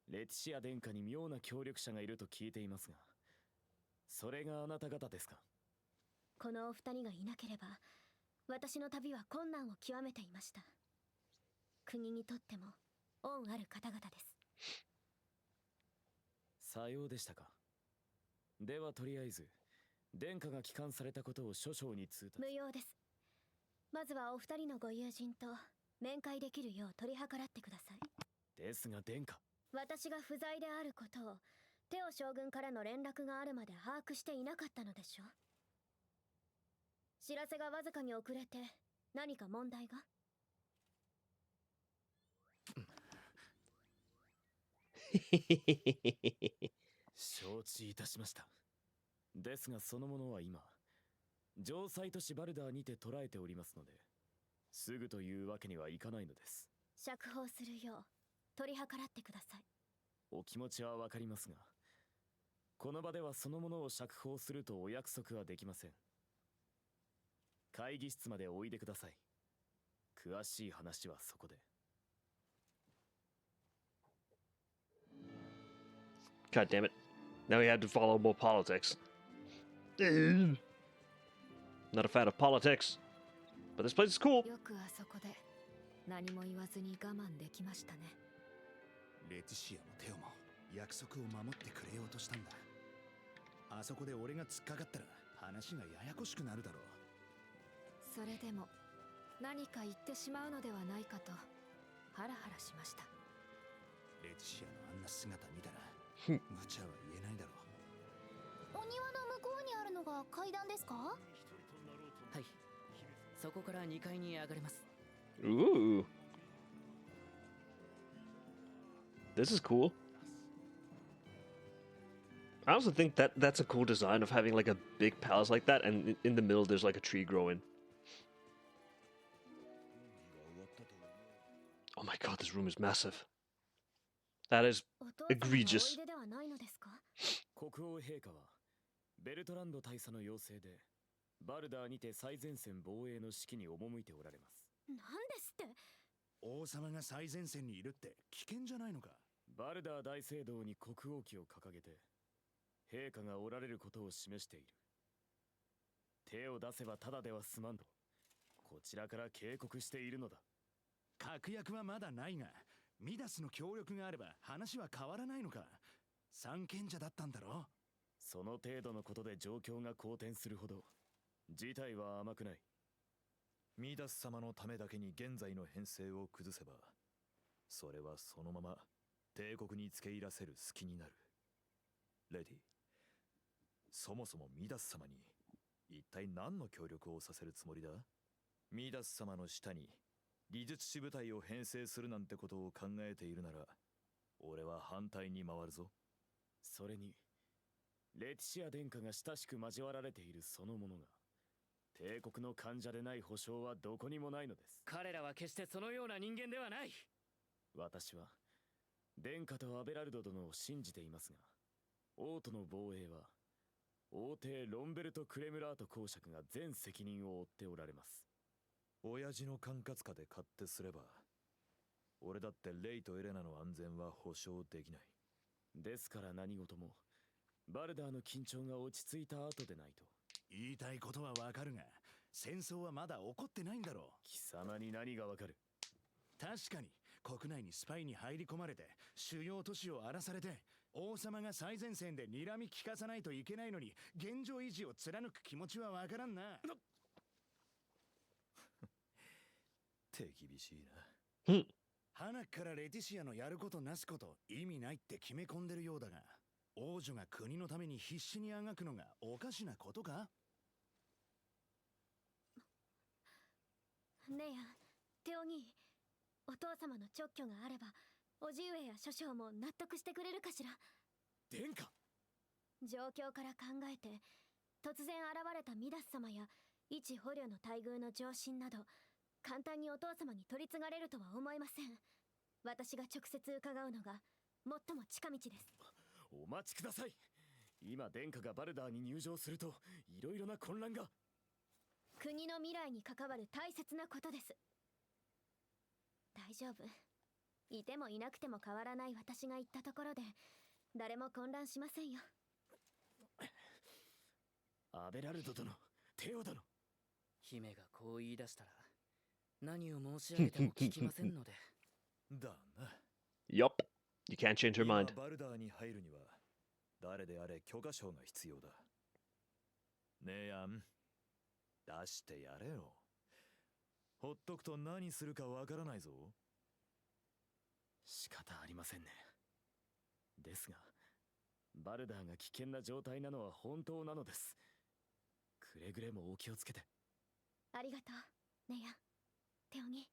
レティシア殿下に妙な協力者がいると聞いていますが、それがあなた方ですか？このお二人がいなければ私の旅は困難を極めていました。国にとっても恩ある方々です。さようでしたか。ではとりあえず殿下が帰還されたことを諸将に通達。無用です。まずはお二人のご友人と面会できるよう取り計らってください。ですが殿下、私が不在であることをテオ将軍からの連絡があるまで把握していなかったのでしょう。知らせがわずかに遅れて何か問題が？承知いたしました。ですがその者は今城塞都市バルダーにて捕らえておりますので、すぐというわけにはいかないのです。釈放するよう取り計らってください。お気持ちはわかりますが、この場ではその者を釈放するとお約束はできません。会議室までおいでください。詳しい話はそこで。God damn it. Now we had to follow more politics. Not a fan of politics. But this place is cool. よくあそこで何も言わずに我慢できましたね。レティシアもテオも約束を守ってくれようとしたんだ。あそこで俺が突っかかったら話がややこしくなるだろう。それでも何か言ってしまうのではないかとハラハラしました。レティシアのあんな姿見たら無茶は言えないだろう。お庭の向こうにあるのが階段ですか？はい、そこから2階に上がれます。 Ooh. This is cool. I also think that that's a cool design of having like a big palace like that, and in the middle there's like a tree growing. Oh my god, this room is massive. That is egregious. 国王陛下はベルトランド大佐の要請でバルダーにて最前線防衛の指揮に赴いておられます。なんですって？王様が最前線にいるって危険じゃないのか？バルダー大聖堂に国王旗を掲げて陛下がおられることを示している。手を出せばただでは済まんとこちらから警告しているのだ。確約はまだないが、ミダスの協力があれば話は変わらないのか？三賢者だったんだろ？その程度のことで状況が好転するほど事態は甘くない。ミダス様のためだけに現在の編成を崩せば、それはそのまま帝国に付け入らせる隙になる。レディ、そもそもミダス様に一体何の協力をさせるつもりだ？ミダス様の下に技術士部隊を編成するなんてことを考えているなら、俺は反対に回るぞ。それにレティシア殿下が親しく交わられているその者が帝国の患者でない保証はどこにもないのです。彼らは決してそのような人間ではない。私は殿下とアベラルド殿を信じていますが、王都の防衛は王帝ロンベルト・クレムラート公爵が全責任を負っておられます。親父の管轄下で勝手すれば、俺だってレイとエレナの安全は保証できない。ですから何事もバルダーの緊張が落ち着いた後でないと。言いたいことはわかるが、戦争はまだ起こってないんだろう。貴様に何がわかる？確かに国内にスパイに入り込まれて主要都市を荒らされて、王様が最前線で睨み聞かさないといけないのに現状維持を貫く気持ちはわからんな。手厳しいな。花からレティシアのやることなすこと意味ないって決め込んでるようだが、王女が国のために必死にあがくのがおかしなことか？ねえやテオ兄、お父様の直居があれば叔父上や諸将も納得してくれるかしら。殿下。状況から考えて突然現れたミダス様や一捕虜の待遇の上進など簡単にお父様に取り継がれるとは思えません。私が直接伺うのが最も近道です。お待ちください。今殿下がバルダーに入場するといろいろな混乱が。国の未来に関わる大切なことです。大丈夫。いてもいなくても変わらない私が言ったところで誰も混乱しませんよ。アベラルド殿、テオ殿。姫がこう言い出したら何を申し上げても聞きませんので。だな。Yup. You can't change your 今 mind. バルダーに入るには誰であれ許可証が必要だ。ねえやん、出してやれよ。ほっとくと何するかわからないぞ。仕方ありませんね。ですがバルダーが危険な状態なのは本当なのです。くれぐれもお気をつけて。ありがとうねやテオに。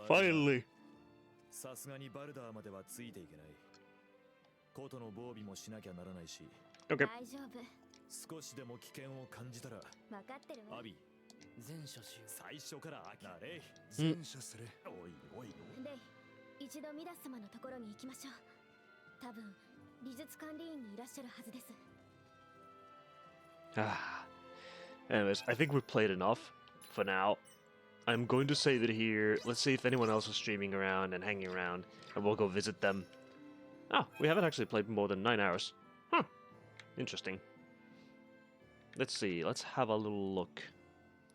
Finally. さすがにバルダーまではついていけない。コトの防備もしなきゃならないし。Okay. 大丈夫。少しでも危険を感じたら。分かってるわ。アビ、前処しよう。最初から飽きなれ。前処する。おいおいレイ、一度ミダス様のところに行きましょう。多分美術管理員にいらっしゃるはずです。Anyways, I think we've played enough for now. I'm going to save it here. Let's see if anyone else is streaming around and hanging around, and we'll go visit them. Oh, we haven't actually played more than 9 hours. Huh. Interesting. Let's see. Let's have a little look.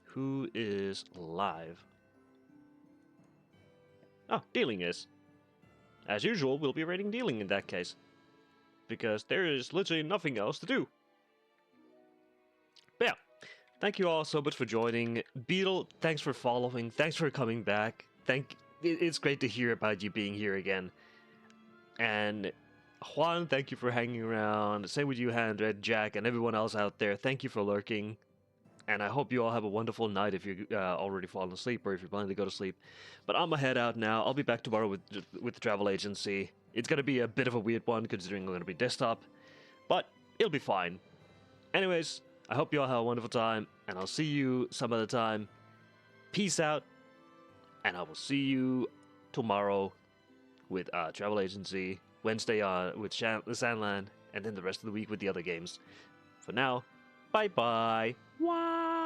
Who is live? Oh, Dealing is. As usual, we'll be rating Dealing in that case. Because there is literally nothing else to do. But yeah, thank you all so much for joining. Beetle, thanks for following. Thanks for coming back. It's great to hear about you being here again. And Juan, thank you for hanging around. Same with you, Handred, Jack, and everyone else out there. Thank you for lurking. And I hope you all have a wonderful night if you're already fallen asleep or if you're planning to go to sleep. But I'm gonna head out now. I'll be back tomorrow with the travel agency. It's gonna be a bit of a weird one considering we're gonna be desktop, but it'll be fine. Anyways, I hope you all have a wonderful time, and I'll see you some other time. Peace out, and I will see you tomorrow with travel agency. Wednesday with Sandland, and then the rest of the week with the other games. For now, bye bye. Wow.